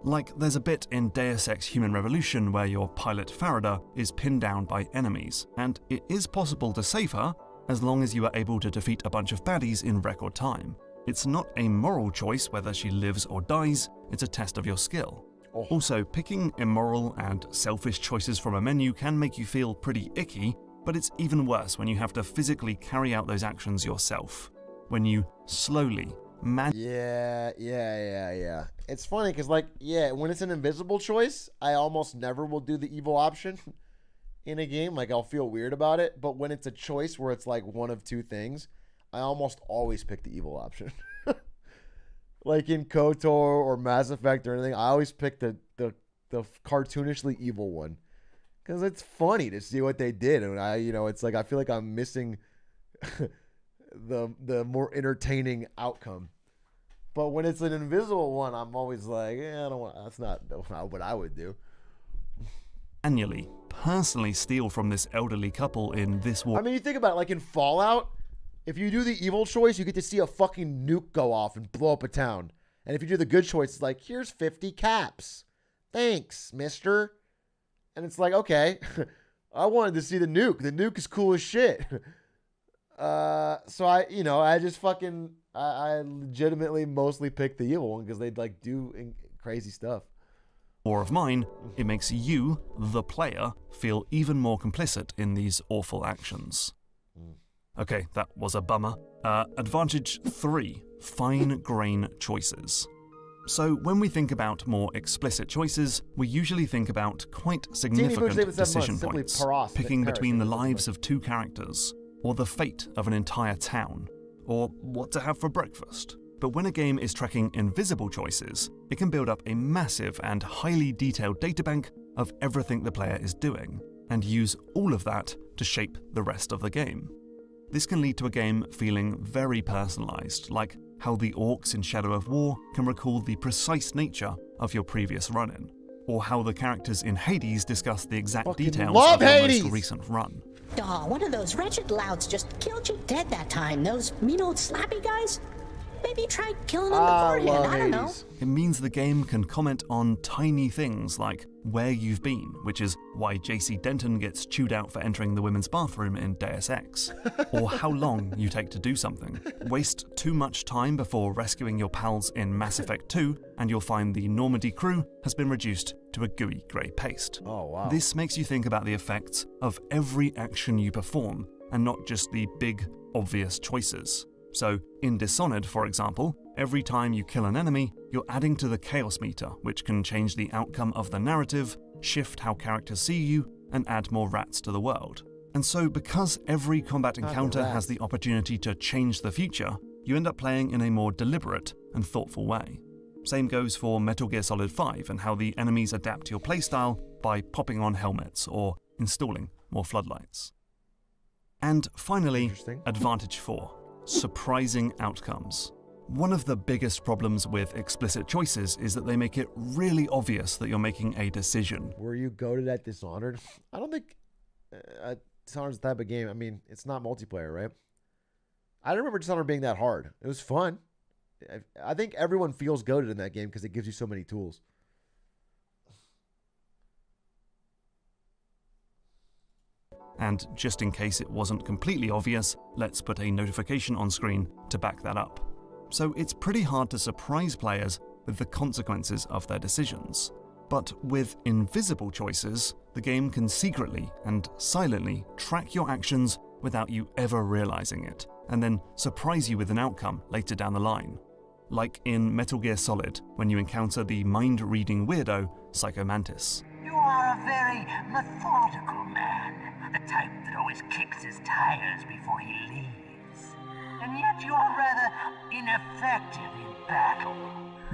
Like there's a bit in Deus Ex Human Revolution where your pilot Farida is pinned down by enemies, and it is possible to save her as long as you are able to defeat a bunch of baddies in record time. It's not a moral choice whether she lives or dies, it's a test of your skill. Also, picking immoral and selfish choices from a menu can make you feel pretty icky, but it's even worse when you have to physically carry out those actions yourself. When you slowly, Yeah. It's funny because, like, yeah, when it's an invisible choice, I almost never will do the evil option in a game. Like, I'll feel weird about it. But when it's a choice where it's like one of two things, I almost always pick the evil option. Like in KOTOR or Mass Effect or anything, I always pick the cartoonishly evil one because it's funny to see what they did, and it's like I feel like I'm missing the more entertaining outcome. But when it's an invisible one, I'm always like, I don't want. That's not what I would do. Annually, personally steal from this elderly couple in this war. I mean, you think about it, like in Fallout. If you do the evil choice, you get to see a fucking nuke go off and blow up a town. And if you do the good choice, it's like, here's 50 caps. Thanks, mister. And it's like, okay, I wanted to see the nuke. The nuke is cool as shit. So I just fucking, I legitimately mostly pick the evil one because they'd like do crazy stuff. War of mine, it makes you, the player, feel even more complicit in these awful actions. Okay, that was a bummer. Advantage 3, fine grain choices. So when we think about more explicit choices, we usually think about quite significant decision points, picking between the lives of two characters, or the fate of an entire town, or what to have for breakfast. But when a game is tracking invisible choices, it can build up a massive and highly detailed databank of everything the player is doing, and use all of that to shape the rest of the game. This can lead to a game feeling very personalized, like how the orcs in Shadow of War can recall the precise nature of your previous run-in. or how the characters in Hades discuss the exact Fucking details love of their Hades! most recent run. Aw, one of those wretched louds just killed you dead that time. Those mean old slappy guys? Maybe try killing them beforehand, I don't know. It means the game can comment on tiny things like where you've been, which is why JC Denton gets chewed out for entering the women's bathroom in Deus Ex, or how long you take to do something. Waste too much time before rescuing your pals in Mass Effect 2, and you'll find the Normandy crew has been reduced to a gooey grey paste. Oh, wow. This makes you think about the effects of every action you perform, and not just the big, obvious choices. So, in Dishonored, for example, every time you kill an enemy, you're adding to the chaos meter, which can change the outcome of the narrative, shift how characters see you, and add more rats to the world. And so, because every combat encounter has the opportunity to change the future, you end up playing in a more deliberate and thoughtful way. Same goes for Metal Gear Solid 5 and how the enemies adapt to your playstyle by popping on helmets or installing more floodlights. And finally, Advantage 4. Surprising outcomes. One of the biggest problems with explicit choices is that they make it really obvious that you're making a decision. Were you goated at Dishonored? I don't think Dishonored's the type of game. I mean, it's not multiplayer, right? I don't remember Dishonored being that hard. It was fun. I think everyone feels goated in that game because it gives you so many tools. And just in case it wasn't completely obvious, let's put a notification on screen to back that up. So it's pretty hard to surprise players with the consequences of their decisions. But with invisible choices, the game can secretly and silently track your actions without you ever realizing it, and then surprise you with an outcome later down the line. Like in Metal Gear Solid, when you encounter the mind-reading weirdo, Psycho Mantis. You are a very methodical man. The type that always kicks his tires before he leaves. And yet you're rather ineffective in battle.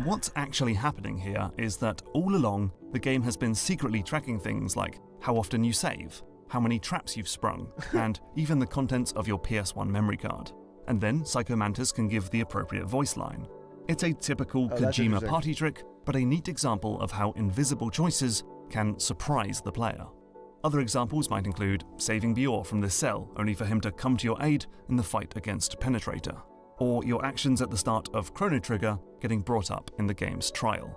What's actually happening here is that all along, the game has been secretly tracking things like how often you save, how many traps you've sprung, and even the contents of your PS1 memory card. And then Psycho Mantis can give the appropriate voice line. It's a typical Kojima party trick, but a neat example of how invisible choices can surprise the player. Other examples might include saving Bior from the cell only for him to come to your aid in the fight against Penetrator, or your actions at the start of Chrono Trigger getting brought up in the game's trial.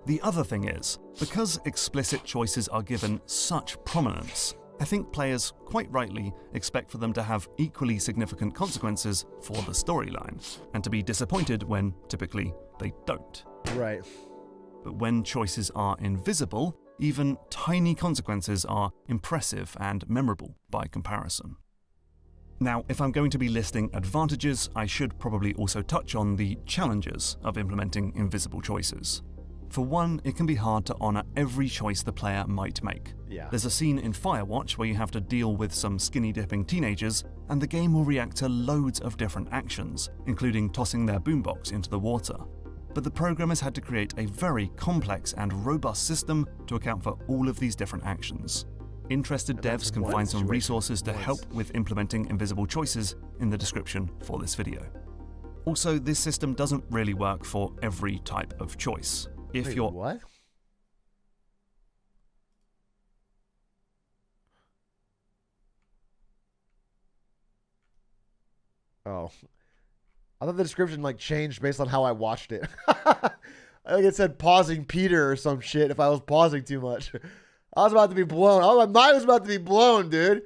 The other thing is, because explicit choices are given such prominence, I think players quite rightly expect for them to have equally significant consequences for the storyline, and to be disappointed when typically they don't. Right. But when choices are invisible, even tiny consequences are impressive and memorable by comparison. Now, if I'm going to be listing advantages, I should probably also touch on the challenges of implementing invisible choices. For one, it can be hard to honor every choice the player might make. Yeah. There's a scene in Firewatch where you have to deal with some skinny-dipping teenagers, and the game will react to loads of different actions, including tossing their boombox into the water. But the programmers had to create a very complex and robust system to account for all of these different actions. Interested devs can find some resources to help with implementing invisible choices in the description for this video. Also, this system doesn't really work for every type of choice. If you're what? Oh. I thought the description like changed based on how I watched it. I think it said pausing Peter or some shit if I was pausing too much. I was about to be blown. Oh, my mind was about to be blown, dude.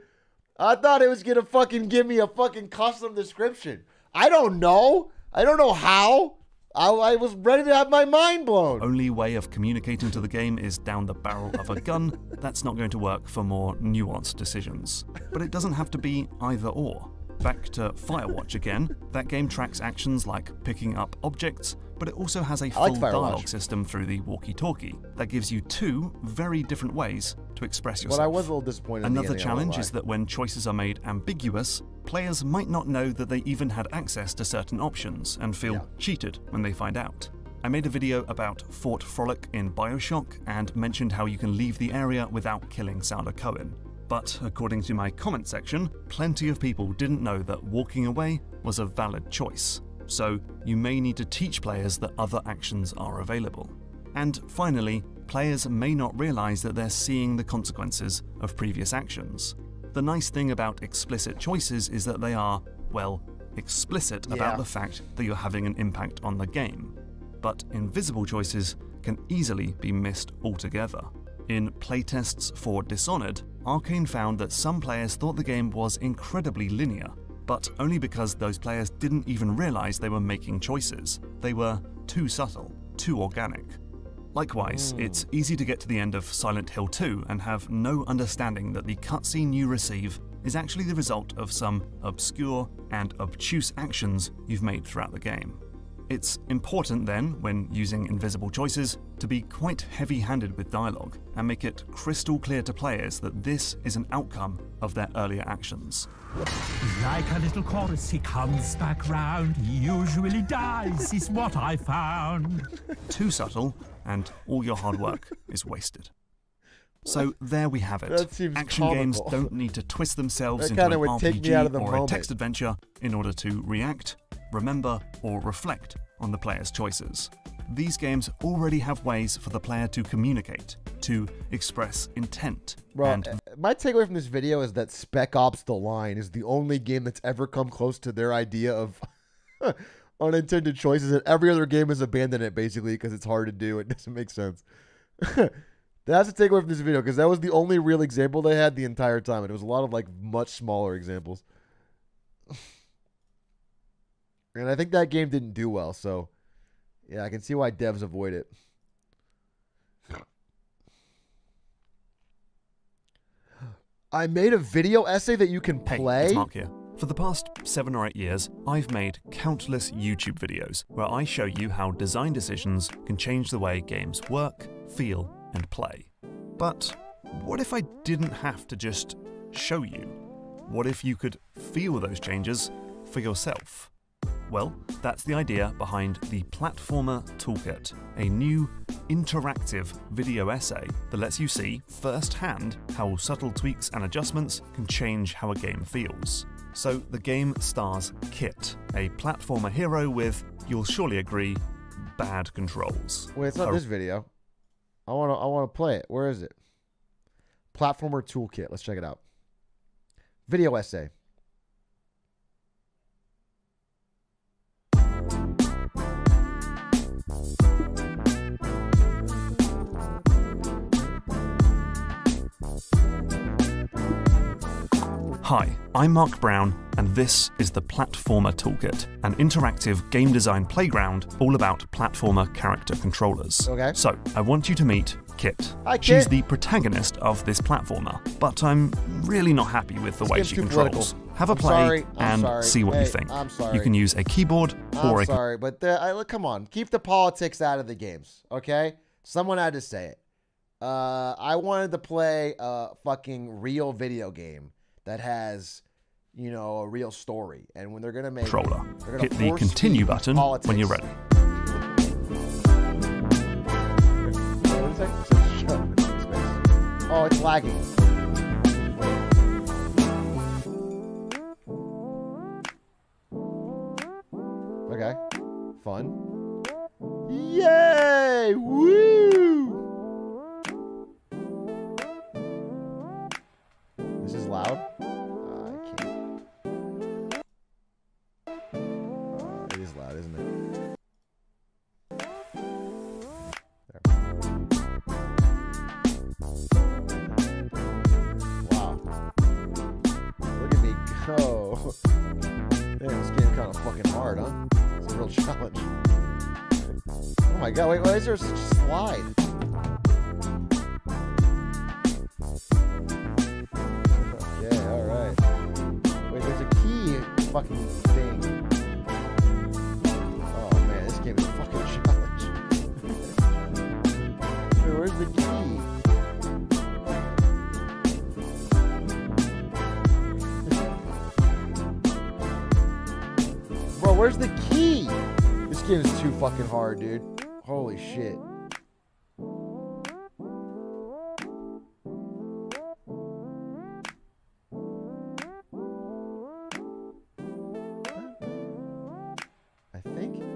I thought it was going to fucking give me a fucking custom description. I don't know. I don't know how. I was ready to have my mind blown. Only way of communicating to the game is down the barrel of a gun. That's not going to work for more nuanced decisions. But it doesn't have to be either or. Back to Firewatch again, that game tracks actions like picking up objects, but it also has a full dialogue system through the walkie-talkie that gives you two very different ways to express yourself. Well, I was a little disappointed. Another challenge is that when choices are made ambiguous, players might not know that they even had access to certain options and feel cheated when they find out. I made a video about Fort Frolic in BioShock and mentioned how you can leave the area without killing Sauler Cohen. But according to my comment section, plenty of people didn't know that walking away was a valid choice. So you may need to teach players that other actions are available. And finally, players may not realize that they're seeing the consequences of previous actions. The nice thing about explicit choices is that they are, well, explicit about the fact that you're having an impact on the game. But invisible choices can easily be missed altogether. In playtests for Dishonored, Arcane found that some players thought the game was incredibly linear, but only because those players didn't even realize they were making choices. They were too subtle, too organic. Likewise, it's easy to get to the end of Silent Hill 2 and have no understanding that the cutscene you receive is actually the result of some obscure and obtuse actions you've made throughout the game. It's important then, when using invisible choices, to be quite heavy-handed with dialogue and make it crystal clear to players that this is an outcome of their earlier actions. Like a little chorus, he comes back round. He usually dies, is what I found. Too subtle, and all your hard work is wasted. So there we have it. Action games don't need to twist themselves into an RPG or a text adventure in order to react, remember, or reflect on the player's choices. These games already have ways for the player to communicate, to express intent. Bro, my takeaway from this video is that Spec Ops: The Line is the only game that's ever come close to their idea of unintended choices, and every other game has abandoned it basically because it's hard to do. It doesn't make sense. That's the takeaway from this video, because that was the only real example they had the entire time, and it was a lot of like much smaller examples. And I think that game didn't do well, so yeah, I can see why devs avoid it. I made a video essay that you can play. Hey, it's Mark here. For the past 7 or 8 years, I've made countless YouTube videos where I show you how design decisions can change the way games work, feel, and play. But what if I didn't have to just show you? What if you could feel those changes for yourself? Well, that's the idea behind the Platformer Toolkit, a new interactive video essay that lets you see firsthand how subtle tweaks and adjustments can change how a game feels. So the game stars Kit, a platformer hero with, you'll surely agree, bad controls. Wait, it's not this video. I want to play it. Where is it? Platformer Toolkit. Let's check it out. Video essay. Hi, I'm Mark Brown, and this is the Platformer Toolkit, an interactive game design playground all about platformer character controllers. Okay. So, I want you to meet Kit. Hi, Kit. She's the protagonist of this platformer, but I'm really not happy with the way she controls. Have a play and see what you think. I'm sorry. You can use a keyboard or I'm sorry, but come on. Keep the politics out of the games, okay? Someone had to say it. I wanted to play a fucking real video game that has, you know, a real story. And when they're going to make controller, hit the continue button when you're ready. Oh, it's lagging. Okay. Fun. Yay! Woo! This is loud. I can't. It is loud, isn't it? There. Wow. Look at me go. Damn, this game kind of fucking hard, huh? It's a real challenge. Oh my god, wait, why is there such a slide? Okay, alright. Wait, there's a key fucking thing. Oh man, this game is a fucking challenge. Wait, where's the key? Bro, where's the key? This game is too fucking hard, dude. Holy shit.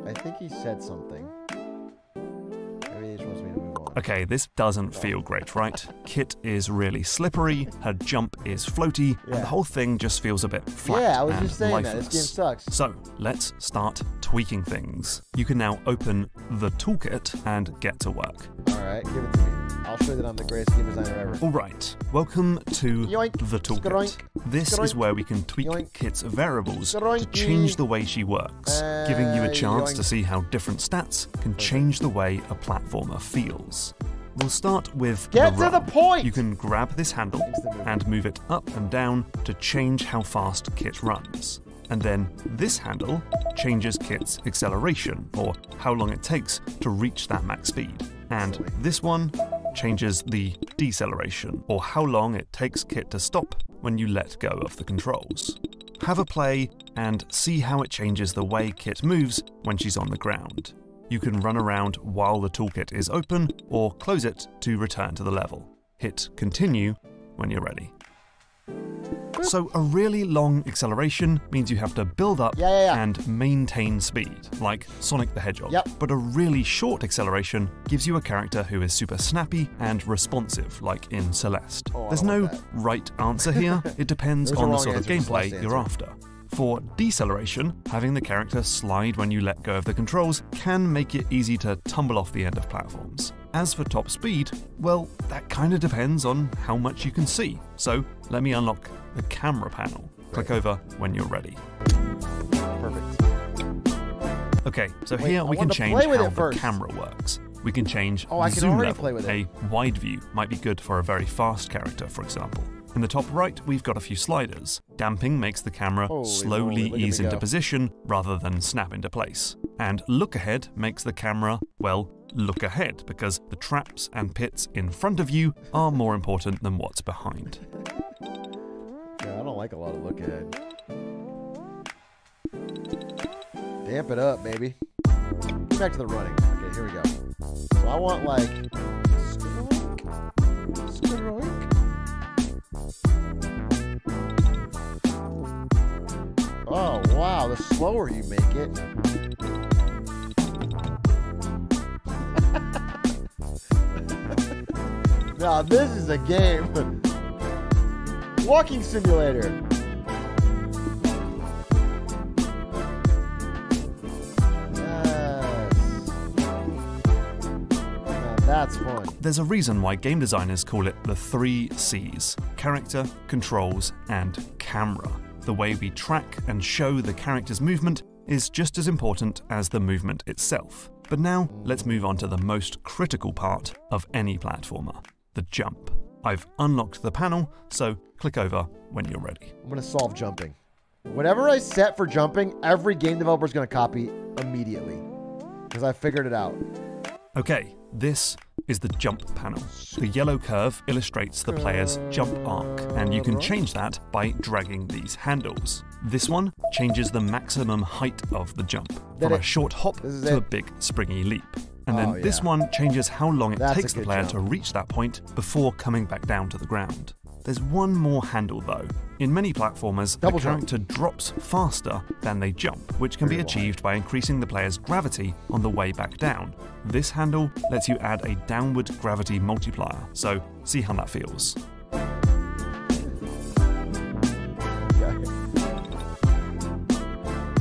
I think he said something. Maybe he just wants me to move on. Okay, this doesn't feel great, right? Kit is really slippery, her jump is floaty, and the whole thing just feels a bit flat Yeah, I was and just saying lifeless. that. This game sucks. So, let's start tweaking things. You can now open the toolkit and get to work. Alright, give it to me. I'll show you that I'm the greatest game designer ever. Alright, welcome to Yoink. the toolkit. Skroink. This is Skroink. where we can tweak Yoink. Kit's variables to Skroinky. change the way she works, giving you a chance Yoink. to see how different stats can change the way a platformer feels. We'll start with Get the to the run. point! You can grab this handle and move it up and down to change how fast Kit runs. And then this handle changes Kit's acceleration, or how long it takes to reach that max speed. And this one changes the deceleration, or how long it takes Kit to stop when you let go of the controls. Have a play and see how it changes the way Kit moves when she's on the ground. You can run around while the toolkit is open, or close it to return to the level. Hit continue when you're ready. So a really long acceleration means you have to build up and maintain speed, like Sonic the Hedgehog. But a really short acceleration gives you a character who is super snappy and responsive, like in Celeste. There's no right answer here, it depends on the sort of gameplay you're after. For deceleration, having the character slide when you let go of the controls can make it easy to tumble off the end of platforms. As for top speed, well, that kind of depends on how much you can see. So let me unlock the camera panel. Click over when you're ready. Perfect. Okay, so here we can change how the camera works. We can change the zoom level. A wide view might be good for a very fast character, for example. In the top right, we've got a few sliders. Damping makes the camera slowly ease into position rather than snap into place. And look ahead makes the camera, well, look ahead, because the traps and pits in front of you are more important than what's behind. Yeah, I don't like a lot of look ahead. Damp it up, baby. Back to the running. Okay, here we go. So I want like skroink. Oh wow, the slower you make it. Now this is a game. Walking simulator. That's fun. There's a reason why game designers call it the 3 C's: character, controls, and camera. The way we track and show the character's movement is just as important as the movement itself. But now, let's move on to the most critical part of any platformer: the jump. I've unlocked the panel, so click over when you're ready. I'm gonna solve jumping. Whatever I set for jumping, every game developer is gonna copy immediately, because I figured it out. Okay, this is the jump panel. The yellow curve illustrates the player's jump arc, and you can change that by dragging these handles. This one changes the maximum height of the jump, from a short hop to a big springy leap. And then this one changes how long it takes the player to reach that point before coming back down to the ground. There's one more handle though. In many platformers, the character drops faster than they jump, which can be achieved by increasing the player's gravity on the way back down. This handle lets you add a downward gravity multiplier, so see how that feels.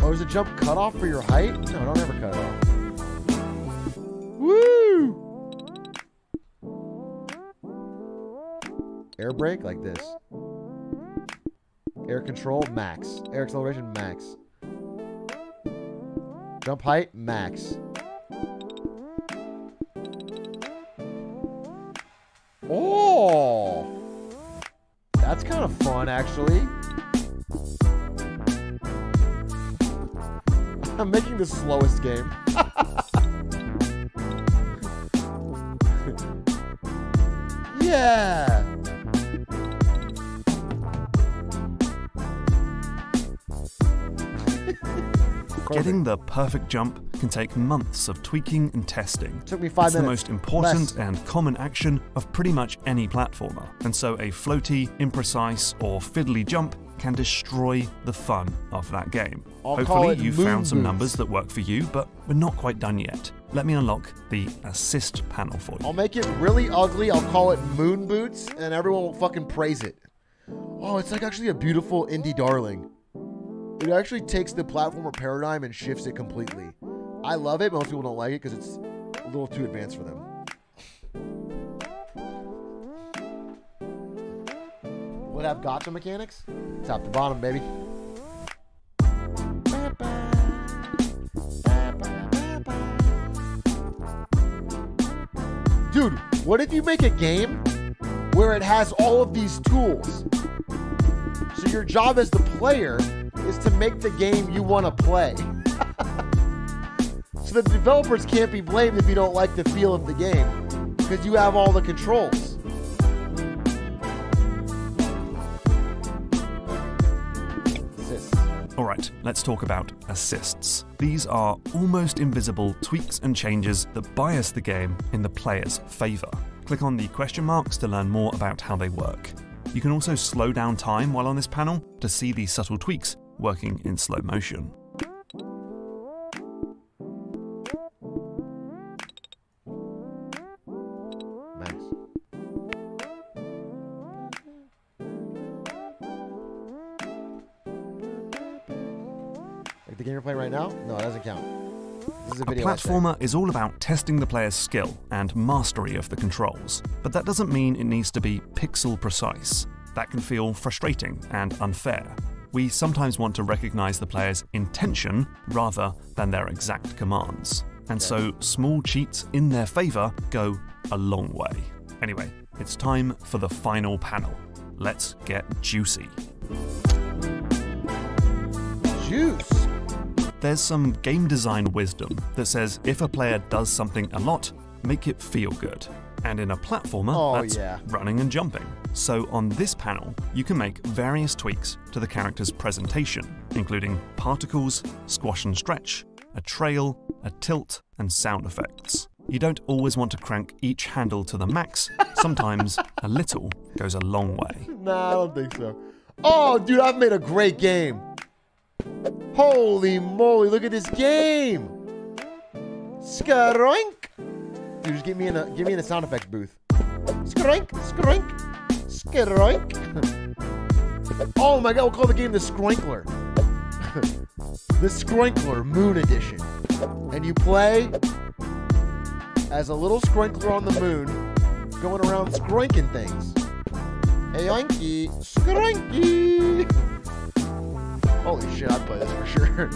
Oh, is the jump cut off for your height? No, don't ever cut it off. Woo! Air brake like this. Air control, max. Air acceleration, max. Jump height, max. Oh! That's kind of fun, actually. I'm making the slowest game. Yeah! Getting the perfect jump can take months of tweaking and testing. Took me 5 It's minutes. the most important Less. and common action of pretty much any platformer, and so a floaty, imprecise, or fiddly jump can destroy the fun of that game. I'll call Hopefully it you've moon found some boots. numbers that work for you, but we're not quite done yet. let me unlock the assist panel for you. I'll make it really ugly. I'll call it Moon Boots, and everyone will fucking praise it. Oh, it's like actually a beautiful indie darling. It actually takes the platformer paradigm and shifts it completely. I love it, but most people don't like it because it's a little too advanced for them. Would have gacha mechanics? Top to bottom, baby. Dude, what if you make a game where it has all of these tools? So your job as the player is to make the game you want to play. So the developers can't be blamed if you don't like the feel of the game, because you have all the controls. Alright, let's talk about assists. These are almost invisible tweaks and changes that bias the game in the player's favour. Click on the question marks to learn more about how they work. You can also slow down time while on this panel to see these subtle tweaks working in slow motion. The game you're playing right now? No, it doesn't count. This is a video. A platformer is all about testing the player's skill and mastery of the controls, but that doesn't mean it needs to be pixel precise. That can feel frustrating and unfair. We sometimes want to recognize the player's intention rather than their exact commands. And so small cheats in their favor go a long way. Anyway, it's time for the final panel. Let's get juicy. Juice. There's some game design wisdom that says if a player does something a lot, make it feel good. And in a platformer, that's running and jumping. So on this panel, you can make various tweaks to the character's presentation, including particles, squash and stretch, a trail, a tilt, and sound effects. You don't always want to crank each handle to the max. Sometimes a little goes a long way. Nah, I don't think so. Oh, dude, I've made a great game. Holy moly, look at this game! Skroink! Dude, just get me in a sound effects booth. Skroink, skroink, skroink. Oh my god, we'll call the game the Skroinkler. The Skroinkler Moon Edition. And you play as a little Skroinkler on the moon, going around skroinking things. Hey, yoinky, skroinky! Holy shit, I'd play this for sure.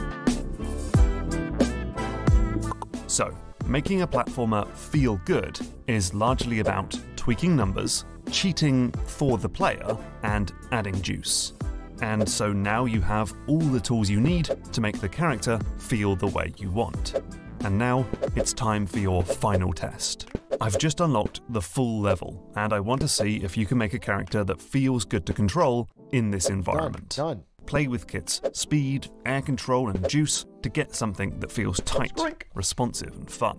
So, making a platformer feel good is largely about tweaking numbers, cheating for the player, and adding juice. And so now you have all the tools you need to make the character feel the way you want. And now it's time for your final test. I've just unlocked the full level, and I want to see if you can make a character that feels good to control in this environment. Done. Play with Kit's speed, air control, and juice to get something that feels tight, responsive, and fun.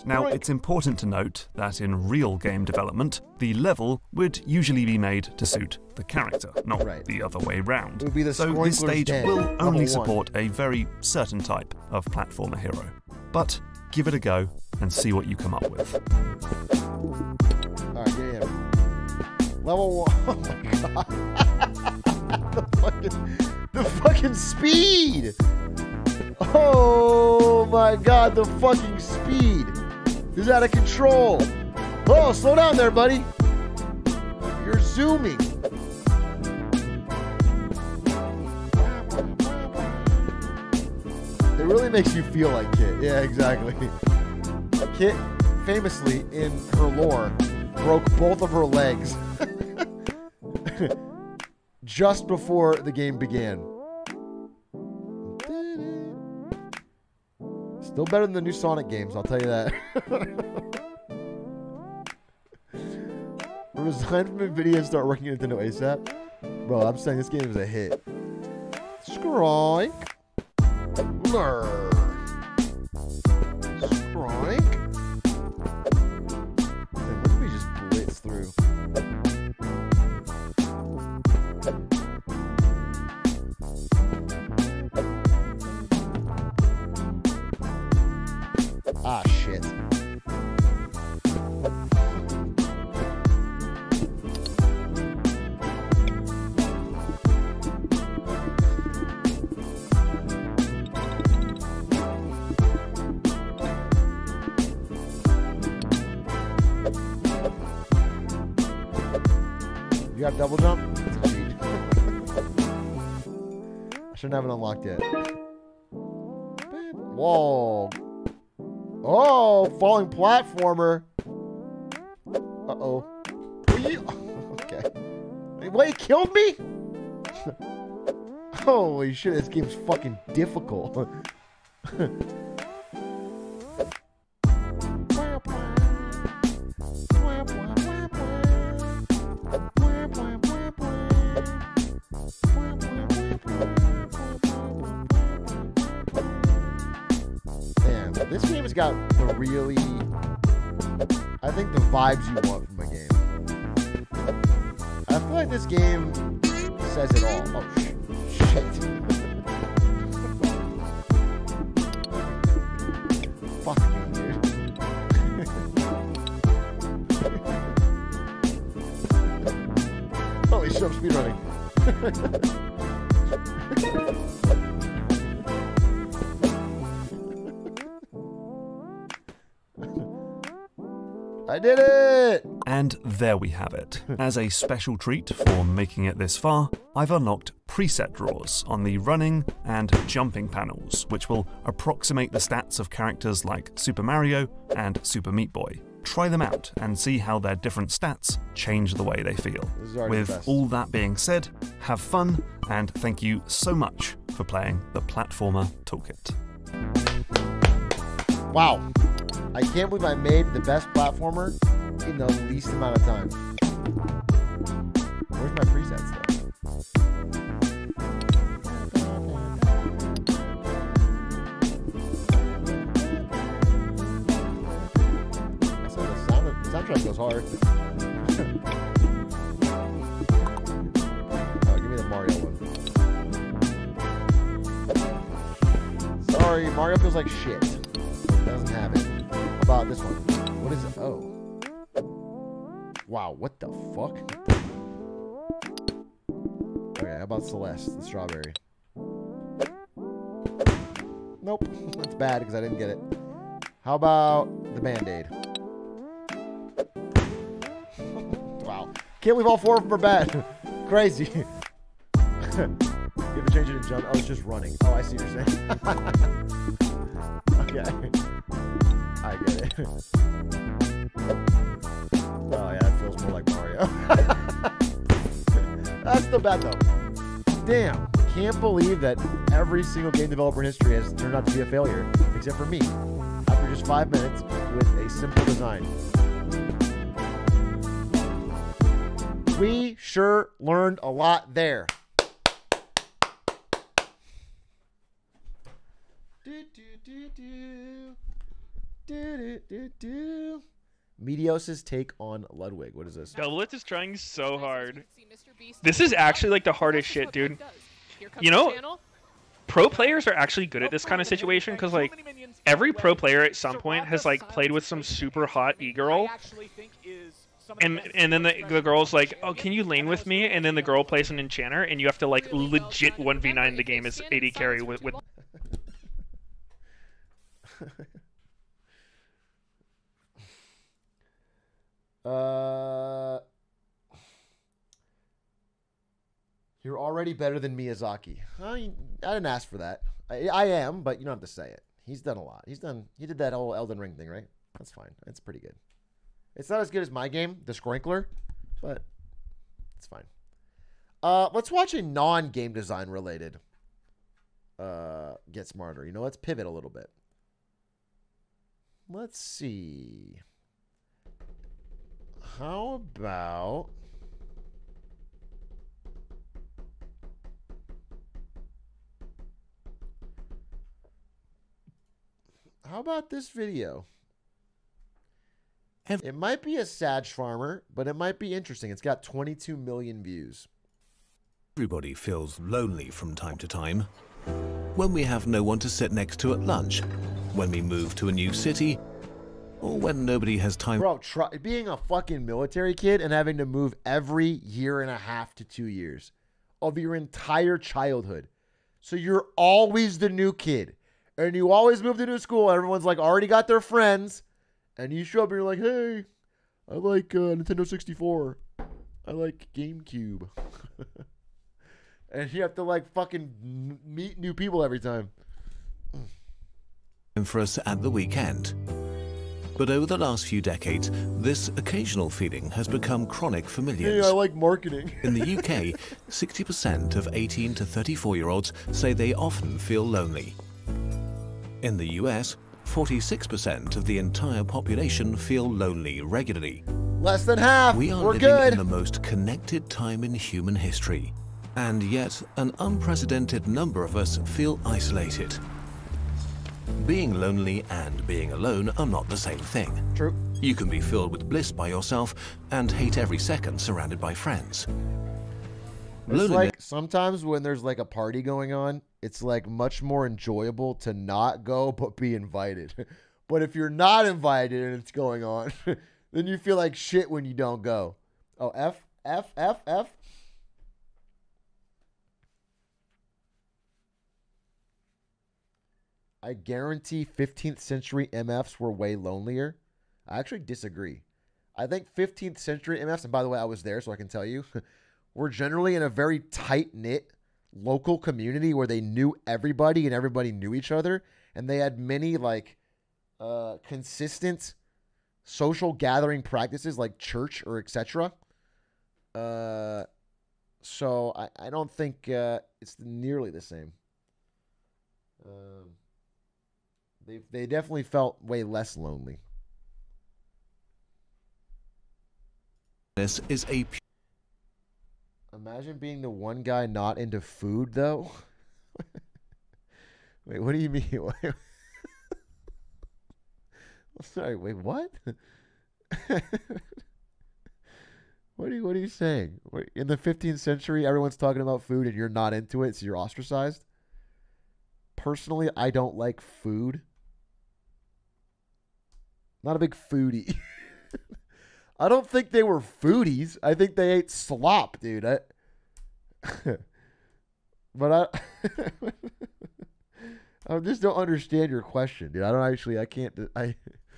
Now, it's important to note that in real game development, the level would usually be made to suit the character, not the other way round. It would be the so this stage will only Level 1. support a very certain type of platformer hero. But give it a go and see what you come up with. Alright, yeah. Level 1. Oh my god. The fucking speed! Oh my god, the fucking speed is out of control. Oh, slow down there, buddy. You're zooming. It really makes you feel like Kit. Yeah, exactly. Kit, famously in her lore, broke both of her legs just before the game began. Still better than the new Sonic games, I'll tell you that. Resign from NVIDIA and start working at Nintendo ASAP. Bro, I'm saying this game is a hit. Skroink. Blur. Skroink. Man, what if we just blitz through? Ah, shit. You have double jump? That's a cheat. I shouldn't have it unlocked yet. Whoa. Oh, falling platformer. Uh-oh. Okay. Wait, he killed me? Holy shit, this game's fucking difficult. Man, this game has got the really, I think, the vibes you want from a game. I feel like this game says it all. Oh, shit. Fuck me, dude. Holy shit, I'm speedrunning. I did it! And there we have it. As a special treat for making it this far, I've unlocked preset drawers on the running and jumping panels, which will approximate the stats of characters like Super Mario and Super Meat Boy. Try them out and see how their different stats change the way they feel. With all that being said, have fun, and thank you so much for playing the Platformer Toolkit. Wow. I can't believe I made the best platformer in the least amount of time. Where's my presets though? The soundtrack goes hard. Oh, give me the Mario one. Sorry, Mario feels like shit. It doesn't have it. How about this one? What is it? Oh. Wow, what the fuck? Okay, how about Celeste, the strawberry? Nope, that's bad because I didn't get it. How about the Band-Aid? Wow. Can't believe all four of them are bad. Crazy. You have to change it in jump. Oh, it's just running. Oh, I see what you're saying. Okay. I get it. Oh, yeah, it feels more like Mario. That's still bad, though. Damn. Can't believe that every single game developer in history has turned out to be a failure, except for me, after just 5 minutes with a simple design. We sure learned a lot there. Medios's take on Ludwig. What is this? Doublet is trying so hard. This is actually like the hardest shit, dude. You know, pro players are actually good at this kind of situation because like every pro player at some point has like played with some super hot e-girl. And then the girl's like, oh, can you lane with me? And then the girl plays an enchanter and you have to like legit 1v9 the game as AD carry with You're already better than Miyazaki. I didn't ask for that. I am, but you don't have to say it. He's done a lot. He did that whole Elden Ring thing, right? That's fine. It's pretty good. It's not as good as my game, The Sprinkler, but it's fine. Let's watch a non-game design related Get Smarter. You know, let's pivot a little bit. Let's see. How about... How about this video? It might be a Sag Farmer, but it might be interesting. It's got 22 million views. Everybody feels lonely from time to time. When we have no one to sit next to at lunch, when we move to a new city, or when nobody has time. Bro, being a fucking military kid and having to move every year and a half to 2 years of your entire childhood. So you're always the new kid. And you always move to new school. Everyone's like already got their friends. And you show up and you're like, hey, I like Nintendo 64. I like GameCube. And you have to like fucking meet new people every time. For us at the weekend. But over the last few decades, this occasional feeling has become chronic for millions. Hey, I like marketing. In the UK, 60% of 18 to 34-year-olds say they often feel lonely. In the US, 46% of the entire population feel lonely regularly. Less than half. We are living in the most connected time in human history. And yet, an unprecedented number of us feel isolated. Being lonely and being alone are not the same thing. True. You can be filled with bliss by yourself and hate every second surrounded by friends. It's like sometimes when there's like a party going on, it's like much more enjoyable to not go but be invited. But if you're not invited and it's going on, then you feel like shit when you don't go. Oh, F. I guarantee 15th century MFs were way lonelier. I actually disagree. I think 15th century MFs, and by the way, I was there, so I can tell you, were generally in a very tight-knit local community where they knew everybody and everybody knew each other, and they had many like consistent social gathering practices like church or etc. So I don't think it's nearly the same. They definitely felt way less lonely. This is a... Imagine being the one guy not into food, though. Wait, what do you mean? Sorry, wait, what? What are you saying? In the 15th century, everyone's talking about food and you're not into it, so you're ostracized? Personally, I don't like food. Not a big foodie. I don't think they were foodies. I think they ate slop, dude. But I just don't understand your question, dude.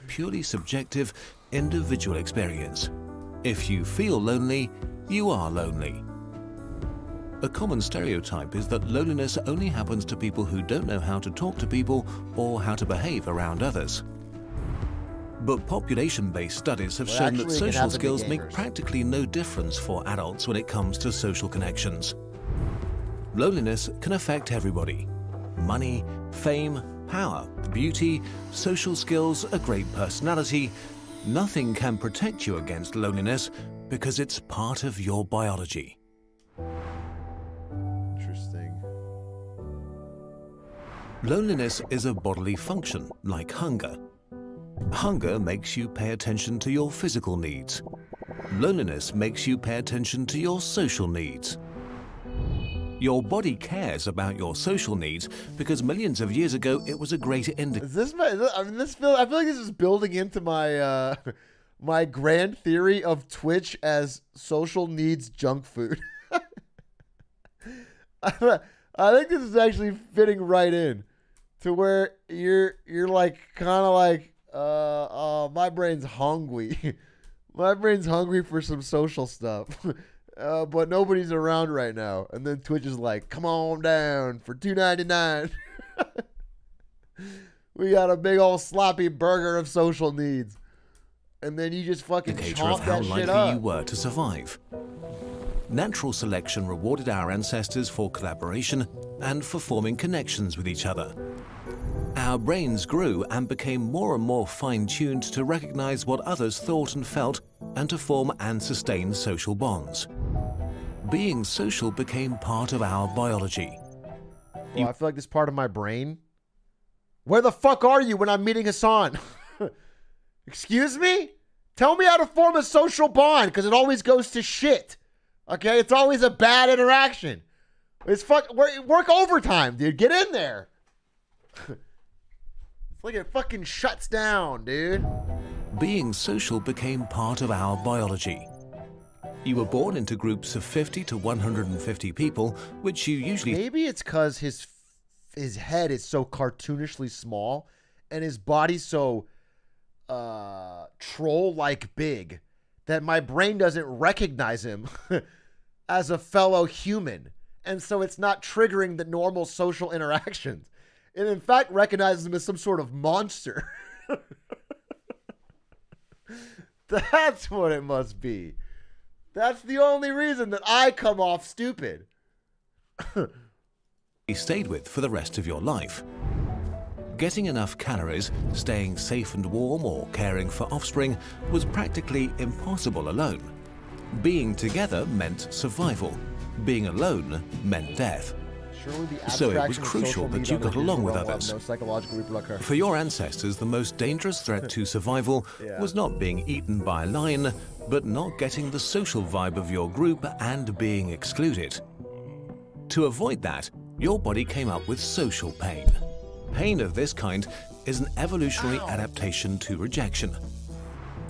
Purely subjective, individual experience. If you feel lonely, you are lonely. A common stereotype is that loneliness only happens to people who don't know how to talk to people or how to behave around others. But population-based studies have shown that social skills make practically no difference for adults when it comes to social connections. Loneliness can affect everybody. Money, fame, power, beauty, social skills, a great personality. Nothing can protect you against loneliness because it's part of your biology. Interesting. Loneliness is a bodily function, like hunger. Hunger makes you pay attention to your physical needs. Loneliness makes you pay attention to your social needs. Your body cares about your social needs because millions of years ago it was a great indicator. I feel like this is building into my my grand theory of Twitch as social needs junk food. I think this is actually fitting right in to where you're like kind of like my brain's hungry. My brain's hungry for some social stuff. But nobody's around right now. And then Twitch is like, come on down for $2.99. We got a big old sloppy burger of social needs. And then you just fucking chomp that shit up. You were to survive. Natural selection rewarded our ancestors for collaboration and for forming connections with each other. Our brains grew and became more and more fine-tuned to recognize what others thought and felt and to form and sustain social bonds. Being social became part of our biology. Well, I feel like this part of my brain. Where the fuck are you when I'm meeting Hassan? Excuse me? Tell me how to form a social bond, because it always goes to shit. Okay? It's always a bad interaction. It's work overtime, dude. Get in there. It's like it fucking shuts down, dude. Being social became part of our biology. You were born into groups of 50 to 150 people, which you usually... Maybe it's because his head is so cartoonishly small and his body's so troll-like big that my brain doesn't recognize him as a fellow human. And so it's not triggering the normal social interactions. It in fact recognizes him as some sort of monster. That's what it must be. That's the only reason that I come off stupid. You stayed with for the rest of your life. Getting enough calories, staying safe and warm, or caring for offspring was practically impossible alone. Being together meant survival. Being alone meant death. So it was crucial that you got along with others. For your ancestors, the most dangerous threat to survival was not being eaten by a lion, but not getting the social vibe of your group and being excluded. To avoid that, your body came up with social pain. Pain of this kind is an evolutionary adaptation to rejection.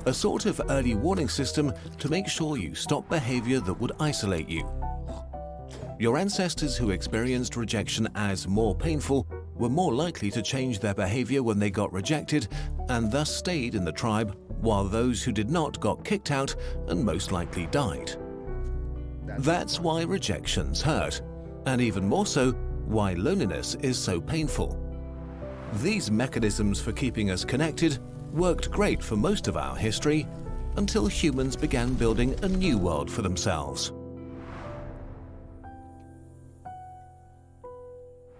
A sort of early warning system to make sure you stop behavior that would isolate you. Your ancestors who experienced rejection as more painful were more likely to change their behavior when they got rejected and thus stayed in the tribe, while those who did not got kicked out and most likely died. That's why rejections hurt, and even more so, why loneliness is so painful. These mechanisms for keeping us connected worked great for most of our history until humans began building a new world for themselves.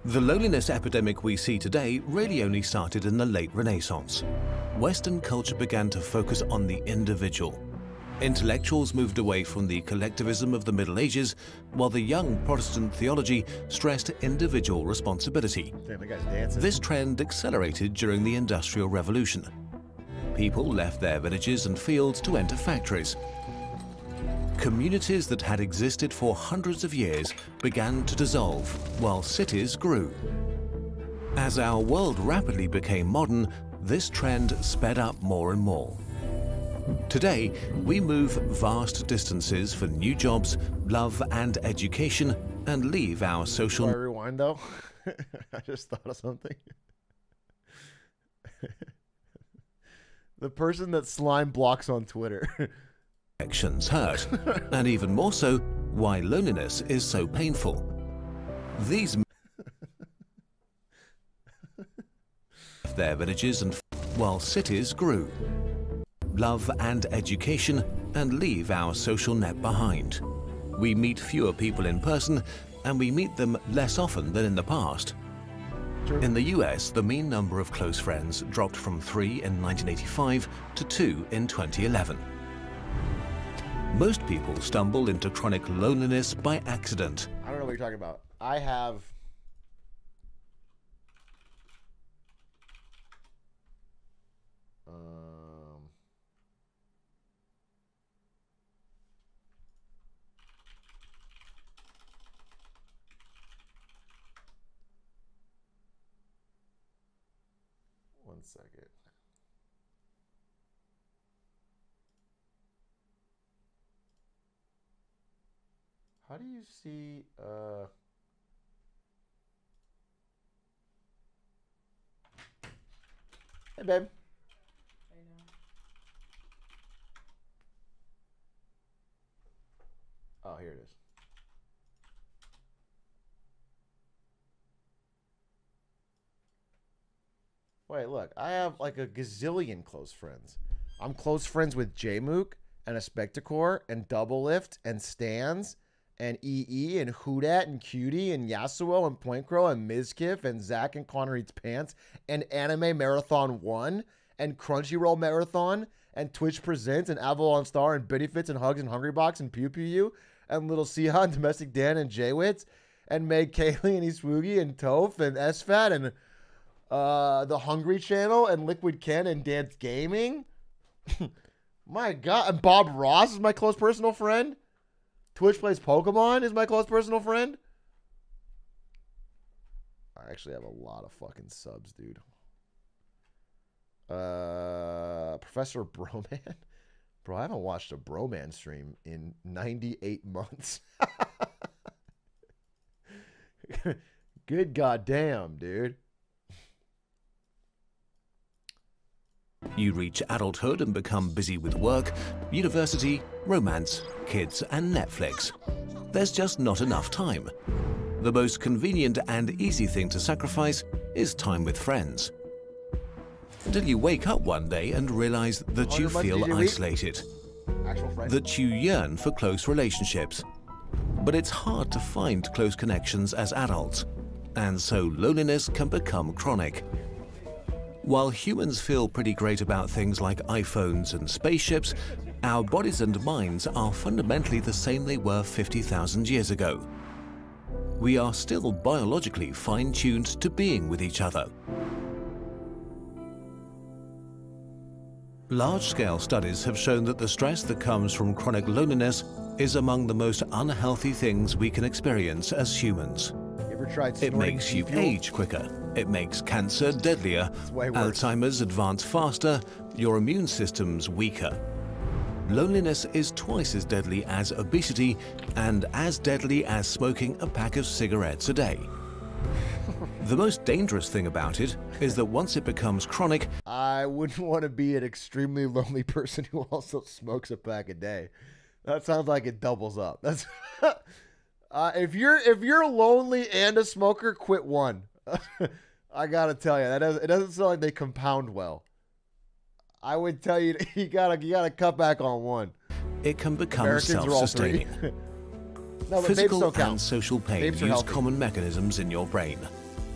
The loneliness epidemic we see today really only started in the late Renaissance. Western culture began to focus on the individual. Intellectuals moved away from the collectivism of the Middle Ages, while the young Protestant theology stressed individual responsibility. This trend accelerated during the Industrial Revolution. People left their villages and fields to enter factories. Communities that had existed for hundreds of years began to dissolve, while cities grew. As our world rapidly became modern, this trend sped up more and more. Today, we move vast distances for new jobs, love and education, and leave our social... Before I rewind though, I just thought of something. The person that slime blocks on Twitter. Actions hurt, and even more so, why loneliness is so painful. These left their villages and while cities grew. Love and education, and leave our social net behind. We meet fewer people in person, and we meet them less often than in the past. In the US, the mean number of close friends dropped from 3 in 1985 to 2 in 2011. Most people stumble into chronic loneliness by accident. I don't know what you're talking about. I have... One second. How do you see Hey babe. Oh, here it is. Wait, look, I have like a gazillion close friends. I'm close friends with J-Mook and a Spectacore and Double Lift and Stans and EE and Hoodat and Cutie and Yasuo and Point Crow and Mizkif and Zach and Connor Eats Pants and Anime Marathon 1 and Crunchyroll Marathon and Twitch Presents and Avalon Star and Bitty Fits and Hugs and Hungry Box and Pew Pew You and Little Siha and Domestic Dan and Jaywitz and Meg Kaylee and Eastwoogie and Toph and SFAT and the Hungry Channel and Liquid Ken and Dance Gaming. My God. And Bob Ross is my close personal friend. Twitch Plays Pokemon is my close personal friend. I actually have a lot of fucking subs, dude. Professor Broman. Bro, I haven't watched a Broman stream in 98 months. Good goddamn, dude. You reach adulthood and become busy with work, university, romance, kids, and Netflix. There's just not enough time. The most convenient and easy thing to sacrifice is time with friends. Till you wake up one day and realize that you feel isolated, that you yearn for close relationships. But it's hard to find close connections as adults, and so loneliness can become chronic. While humans feel pretty great about things like iPhones and spaceships, our bodies and minds are fundamentally the same they were 50,000 years ago. We are still biologically fine-tuned to being with each other. Large-scale studies have shown that the stress that comes from chronic loneliness is among the most unhealthy things we can experience as humans. It makes you age quicker. It makes cancer deadlier, Alzheimer's advance faster, your immune system's weaker. Loneliness is twice as deadly as obesity and as deadly as smoking a pack of cigarettes a day. The most dangerous thing about it is that once it becomes chronic, I wouldn't want to be an extremely lonely person who also smokes a pack a day. That sounds like it doubles up. That's if you're lonely and a smoker, quit one. I gotta tell you, it doesn't sound like they compound well. I would tell you you gotta cut back on one. It can become self-sustaining. No, physical and social pain use common mechanisms in your brain.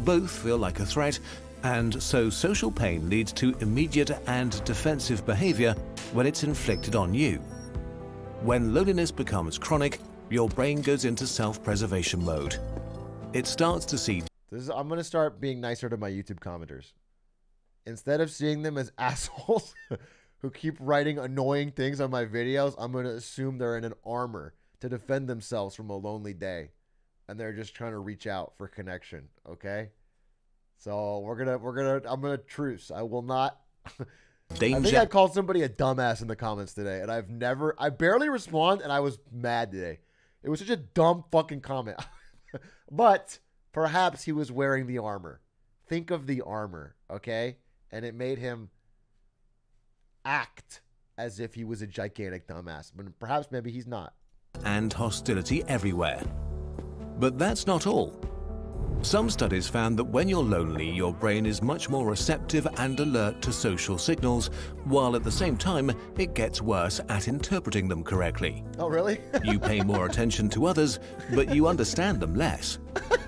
Both feel like a threat, and so social pain leads to immediate and defensive behavior when it's inflicted on you. When loneliness becomes chronic, your brain goes into self-preservation mode. It starts to see... I'm going to start being nicer to my YouTube commenters. Instead of seeing them as assholes who keep writing annoying things on my videos, I'm going to assume they're in an armor to defend themselves from a lonely day. And they're just trying to reach out for connection, okay? So I'm gonna truce. I will not. Danger. I think I called somebody a dumbass in the comments today, and I barely respond, and I was mad today. It was such a dumb fucking comment. But perhaps he was wearing the armor. Think of the armor, okay? And it made him act as if he was a gigantic dumbass, but perhaps maybe he's not. And hostility everywhere. But that's not all. Some studies found that when you're lonely, your brain is much more receptive and alert to social signals, while at the same time, it gets worse at interpreting them correctly. Oh, really? You pay more attention to others, but you understand them less.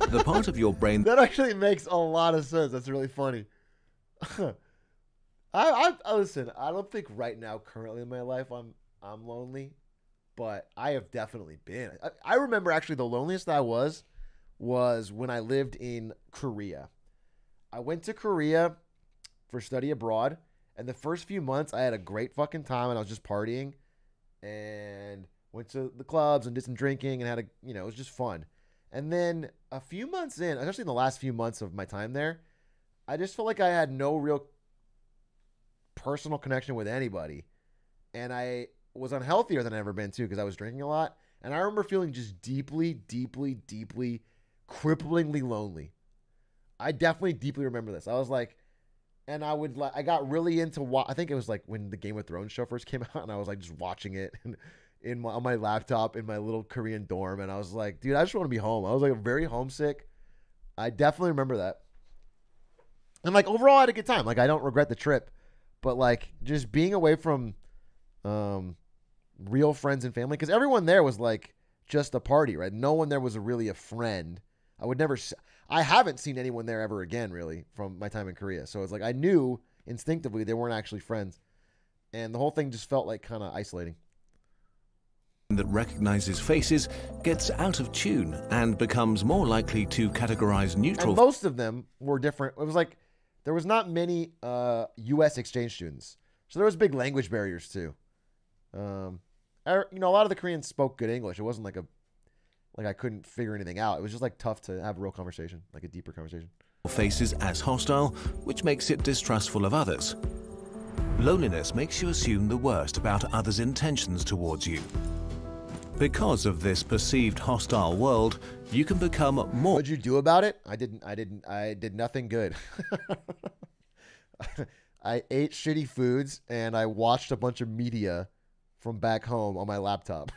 The part of your brain... That actually makes a lot of sense. That's really funny. Listen, I don't think right now, currently in my life, I'm lonely, but I have definitely been. I remember actually the loneliest I was when I lived in Korea. I went to Korea for study abroad, and the first few months I had a great fucking time, and I was just partying and went to the clubs and did some drinking and it was just fun. And then a few months in, especially in the last few months of my time there, I just felt like I had no real personal connection with anybody. And I was unhealthier than I've ever been too, because I was drinking a lot. And I remember feeling just deeply, deeply, deeply, cripplingly lonely. I definitely deeply remember this. I was like, and I got really into I think it was like when the Game of Thrones show first came out, and I was like just watching it on my laptop in my little Korean dorm, and I was like, dude, I just want to be home. I was like very homesick. I definitely remember that. And like overall I had a good time. Like I don't regret the trip, but like just being away from real friends and family, because everyone there was like just a party, right? No one there was really a friend. I haven't seen anyone there ever again, really, from my time in Korea. So it's like I knew instinctively they weren't actually friends. And the whole thing just felt like kind of isolating. That recognizes faces gets out of tune and becomes more likely to categorize neutral. And most of them were different. It was like there was not many U.S. exchange students. So there was big language barriers too. A lot of the Koreans spoke good English. It wasn't like I couldn't figure anything out. It was just like tough to have a real conversation, like a deeper conversation. Faces as hostile, which makes it distrustful of others. Loneliness makes you assume the worst about others' intentions towards you. Because of this perceived hostile world, you can become more... What'd you do about it? I did nothing good. I ate shitty foods and I watched a bunch of media from back home on my laptop.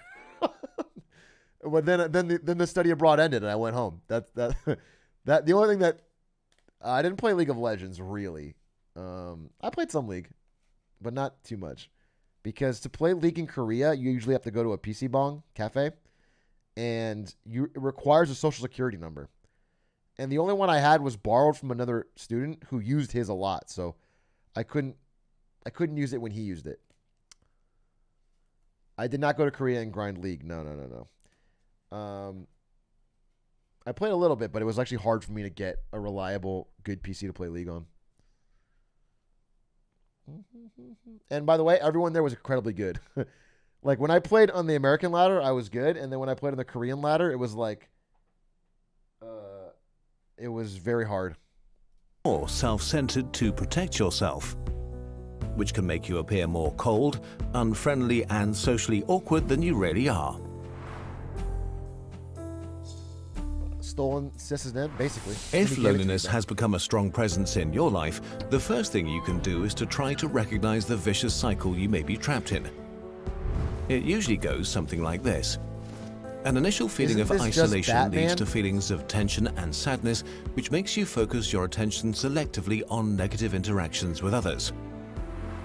But then the study abroad ended and I went home. That the only thing that I didn't play League of Legends really. I played some League, but not too much, because to play League in Korea you usually have to go to a PC bong cafe, and it requires a social security number. And the only one I had was borrowed from another student who used his a lot, so I couldn't use it when he used it. I did not go to Korea and grind League. No. I played a little bit, but it was actually hard for me to get a reliable, good PC to play League on. And by the way, everyone there was incredibly good. Like when I played on the American ladder, I was good, and then when I played on the Korean ladder, it was like, it was very hard. Or self-centered to protect yourself, which can make you appear more cold, unfriendly, and socially awkward than you really are. Stolen sis's name, basically. If loneliness has become a strong presence in your life, the first thing you can do is to try to recognize the vicious cycle you may be trapped in. It usually goes something like this. An initial feeling of isolation leads to feelings of tension and sadness, which makes you focus your attention selectively on negative interactions with others.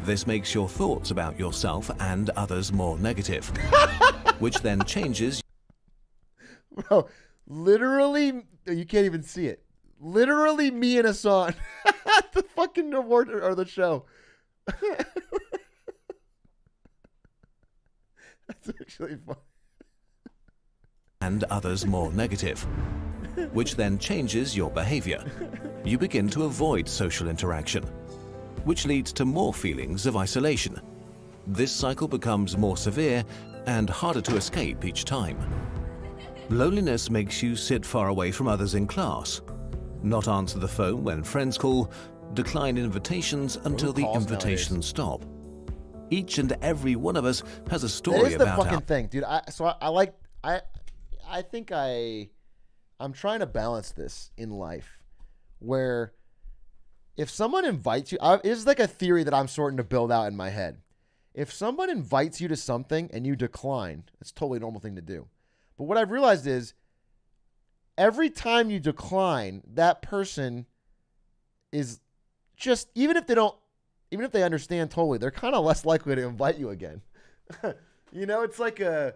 This makes your thoughts about yourself and others more negative, which then changes. Bro, literally, you can't even see it. Literally me and Hassan at the fucking award or the show. That's actually fun. And others more negative, which then changes your behavior. You begin to avoid social interaction, which leads to more feelings of isolation. This cycle becomes more severe and harder to escape each time. Loneliness makes you sit far away from others in class, not answer the phone when friends call, decline invitations until the invitations stop. Each and every one of us has a story about That is the fucking thing, dude. I think I'm trying to balance this in life, where if someone invites you, it's like a theory that I'm starting to build out in my head. If someone invites you to something and you decline, it's a totally normal thing to do. But what I've realized is every time you decline, that person is just, even if they understand totally, they're kind of less likely to invite you again. You know, it's like a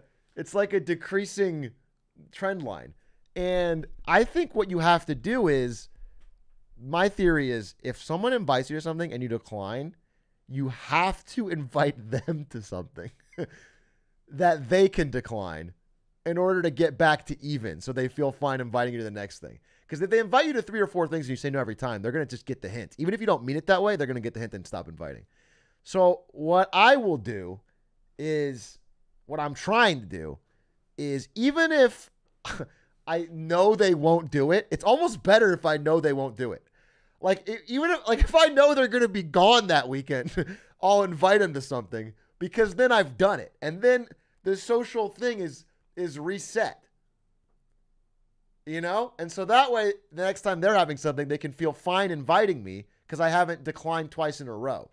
decreasing trend line. And I think what you have to do is, my theory is, if someone invites you to something and you decline, you have to invite them to something that they can decline in order to get back to even, so they feel fine inviting you to the next thing. Because if they invite you to 3 or 4 things and you say no every time, they're going to just get the hint. Even if you don't mean it that way, they're going to get the hint and stop inviting. So what I will do is, what I'm trying to do is, even if I know they won't do it, it's almost better if I know they won't do it. Like, if I know they're going to be gone that weekend, I'll invite them to something, because then I've done it. And then the social thing is reset. You know? And so that way, the next time they're having something, they can feel fine inviting me because I haven't declined twice in a row.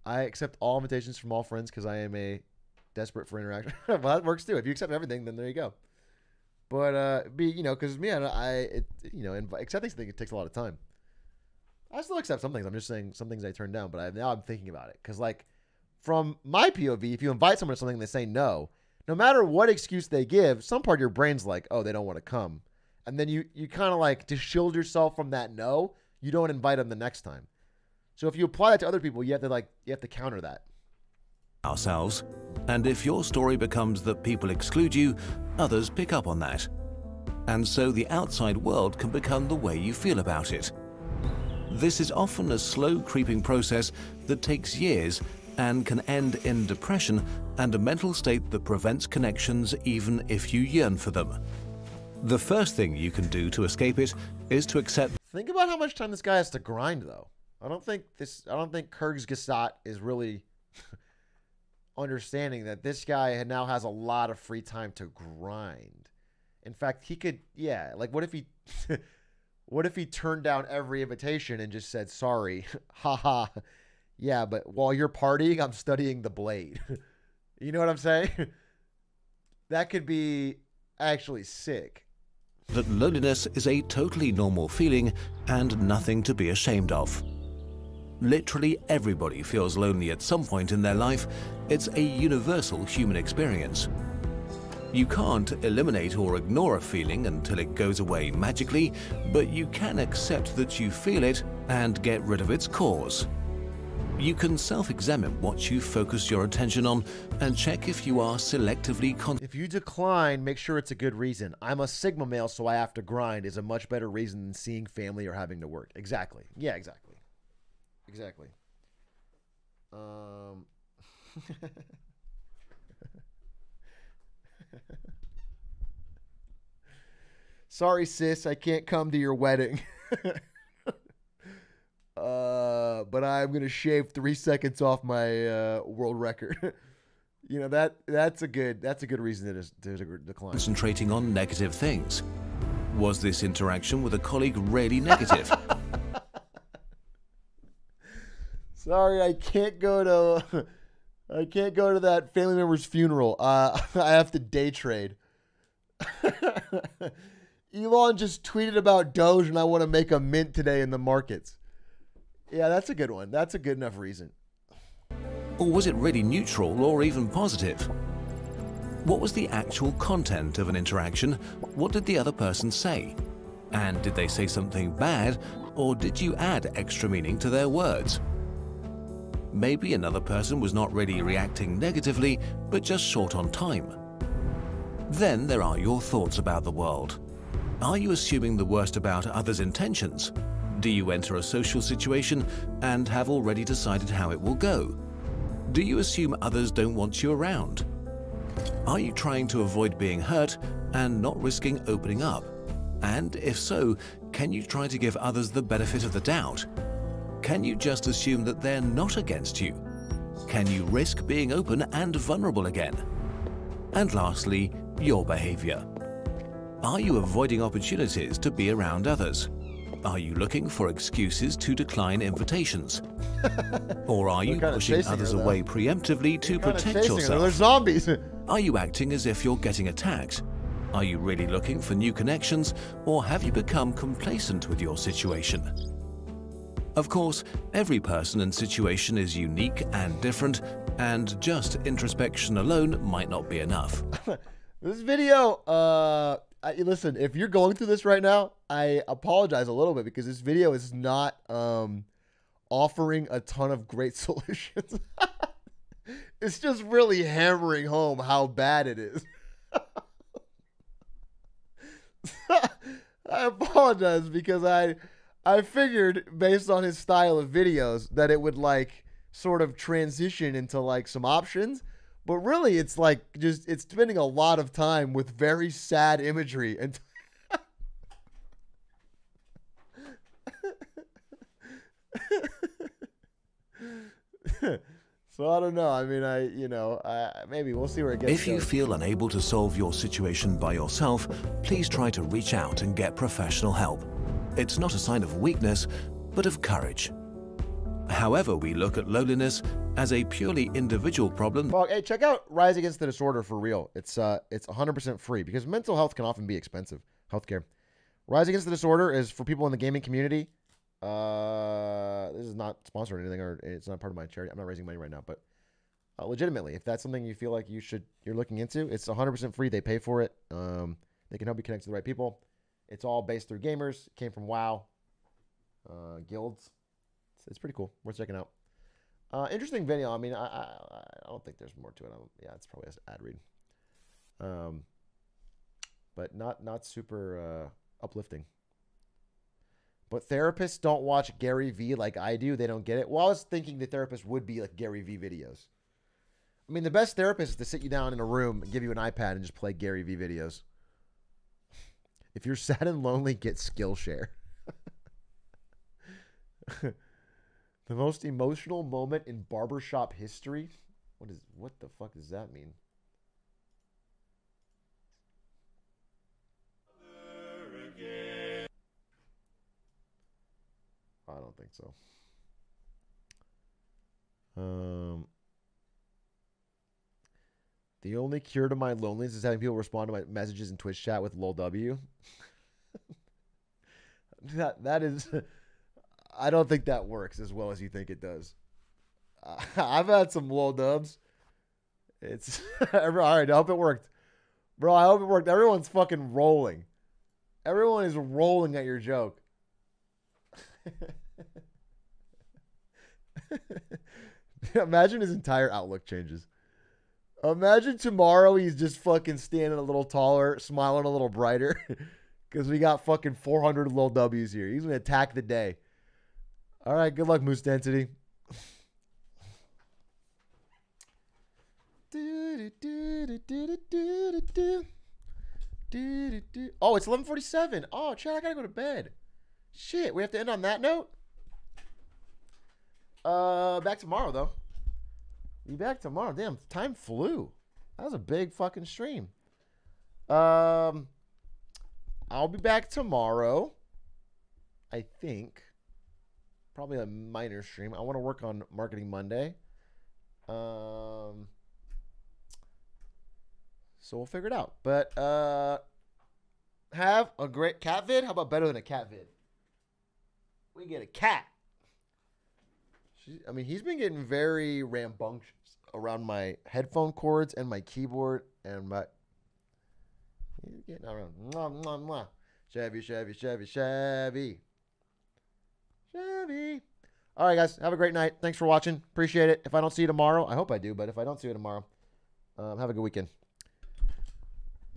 I accept all invitations from all friends because I am a desperate for interaction. Well, that works too. If you accept everything, then there you go. But because me, accepting something, it takes a lot of time. I still accept some things. I'm just saying some things I turn down, but now I'm thinking about it. Because, like, from my POV, if you invite someone to something and they say no matter what excuse they give, some part of your brain's like, oh, they don't want to come. And then you kind of like, to shield yourself from that no, you don't invite them the next time. So if you apply that to other people, you have to counter that. Ourselves. And if your story becomes that people exclude you, others pick up on that. And so the outside world can become the way you feel about it. This is often a slow creeping process that takes years and can end in depression and a mental state that prevents connections even if you yearn for them. The first thing you can do to escape it is to accept. Think about how much time this guy has to grind, though. I don't think Kyrgyzstan is really understanding that this guy now has a lot of free time to grind. In fact, he could, yeah, like what if he what if he turned down every invitation and just said, "Sorry." Haha. Yeah, but while you're partying, I'm studying the blade. You know what I'm saying? That could be actually sick. That loneliness is a totally normal feeling and nothing to be ashamed of. Literally everybody feels lonely at some point in their life. It's a universal human experience. You can't eliminate or ignore a feeling until it goes away magically, but you can accept that you feel it and get rid of its cause. You can self-examine what you focus your attention on and check if you are selectively If you decline, make sure it's a good reason. I'm a Sigma male, so I have to grind is a much better reason than seeing family or having to work. Exactly. Yeah, exactly. Exactly. Sorry, sis, I can't come to your wedding. But I'm gonna shave 3 seconds off my world record. You know, that's a good reason to decline. Concentrating on negative things. Was this interaction with a colleague really negative? Sorry, I can't go to that family member's funeral. I have to day trade. Elon just tweeted about Doge and I want to make a mint today in the markets. Yeah, that's a good one. That's a good enough reason. Or was it really neutral or even positive? What was the actual content of an interaction? What did the other person say? And did they say something bad, or did you add extra meaning to their words? Maybe another person was not really reacting negatively, but just short on time. Then there are your thoughts about the world. Are you assuming the worst about others' intentions? Do you enter a social situation and have already decided how it will go? Do you assume others don't want you around? Are you trying to avoid being hurt and not risking opening up? And if so, can you try to give others the benefit of the doubt? Can you just assume that they're not against you? Can you risk being open and vulnerable again? And lastly, your behavior. Are you avoiding opportunities to be around others? Are you looking for excuses to decline invitations? Or are you pushing others away preemptively to protect yourself? They're zombies. Are you acting as if you're getting attacked? Are you really looking for new connections, or have you become complacent with your situation? Of course, every person and situation is unique and different, and just introspection alone might not be enough. This video, listen, if you're going through this right now, I apologize a little bit because this video is not offering a ton of great solutions. It's just really hammering home how bad it is. I apologize because I figured based on his style of videos that it would like sort of transition into like some options, but really it's like just it's spending a lot of time with very sad imagery and so I don't know. I mean, maybe we'll see where it gets. If you feel unable to solve your situation by yourself, please try to reach out and get professional help. It's not a sign of weakness, but of courage. However, we look at loneliness as a purely individual problem. Well, hey, check out Rise Against the Disorder for real. It's 100% free because mental health can often be expensive. Healthcare. Rise Against the Disorder is for people in the gaming community. This is not sponsored or anything, or it's not part of my charity. I'm not raising money right now, but legitimately, if that's something you feel like you're looking into, it's 100% free. They pay for it. They can help you connect to the right people. It's all based through gamers. It came from WoW guilds. It's pretty cool. Worth checking out. Interesting video. I mean, I don't think there's more to it. Yeah, it's probably an ad read. But not super uplifting. But therapists don't watch Gary V like I do. They don't get it. Well, I was thinking the therapist would be like Gary V videos. I mean, the best therapist is to sit you down in a room and give you an iPad and just play Gary V videos. If you're sad and lonely, get Skillshare. The most emotional moment in barbershop history? What the fuck does that mean? don't think so. The only cure to my loneliness is having people respond to my messages in Twitch chat with lol W. that is, I don't think that works as well as you think it does. I've had some lol dubs. It's all right. I hope it worked, bro. I hope it worked. Everyone's fucking rolling. Everyone is rolling at your joke. Imagine his entire outlook changes. Imagine tomorrow he's just fucking standing a little taller, smiling a little brighter, because we got fucking 400 little W's here. He's gonna attack the day. All right, good luck, Moose Density. Oh, it's 11:47. Oh, Chad, I gotta go to bed. Shit, we have to end on that note. Back tomorrow though. Be back tomorrow. Damn, time flew. That was a big fucking stream. I'll be back tomorrow. I think. Probably a minor stream. I want to work on Marketing Monday. So we'll figure it out. But have a great cat vid. How about better than a cat vid? We get a cat. I mean, he's been getting very rambunctious around my headphone cords and my keyboard and my. He's getting around. Mwah, mwah, mwah. Chevy, Chevy, Chevy, Chevy. Chevy. All right, guys. Have a great night. Thanks for watching. Appreciate it. If I don't see you tomorrow, I hope I do, but if I don't see you tomorrow, have a good weekend.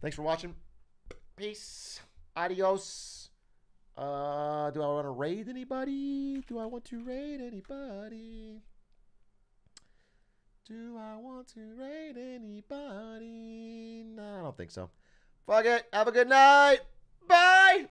Thanks for watching. Peace. Adios. Do I want to raid anybody? Do I want to raid anybody? Do I want to raid anybody? No, I don't think so. Fuck it. Have a good night. Bye.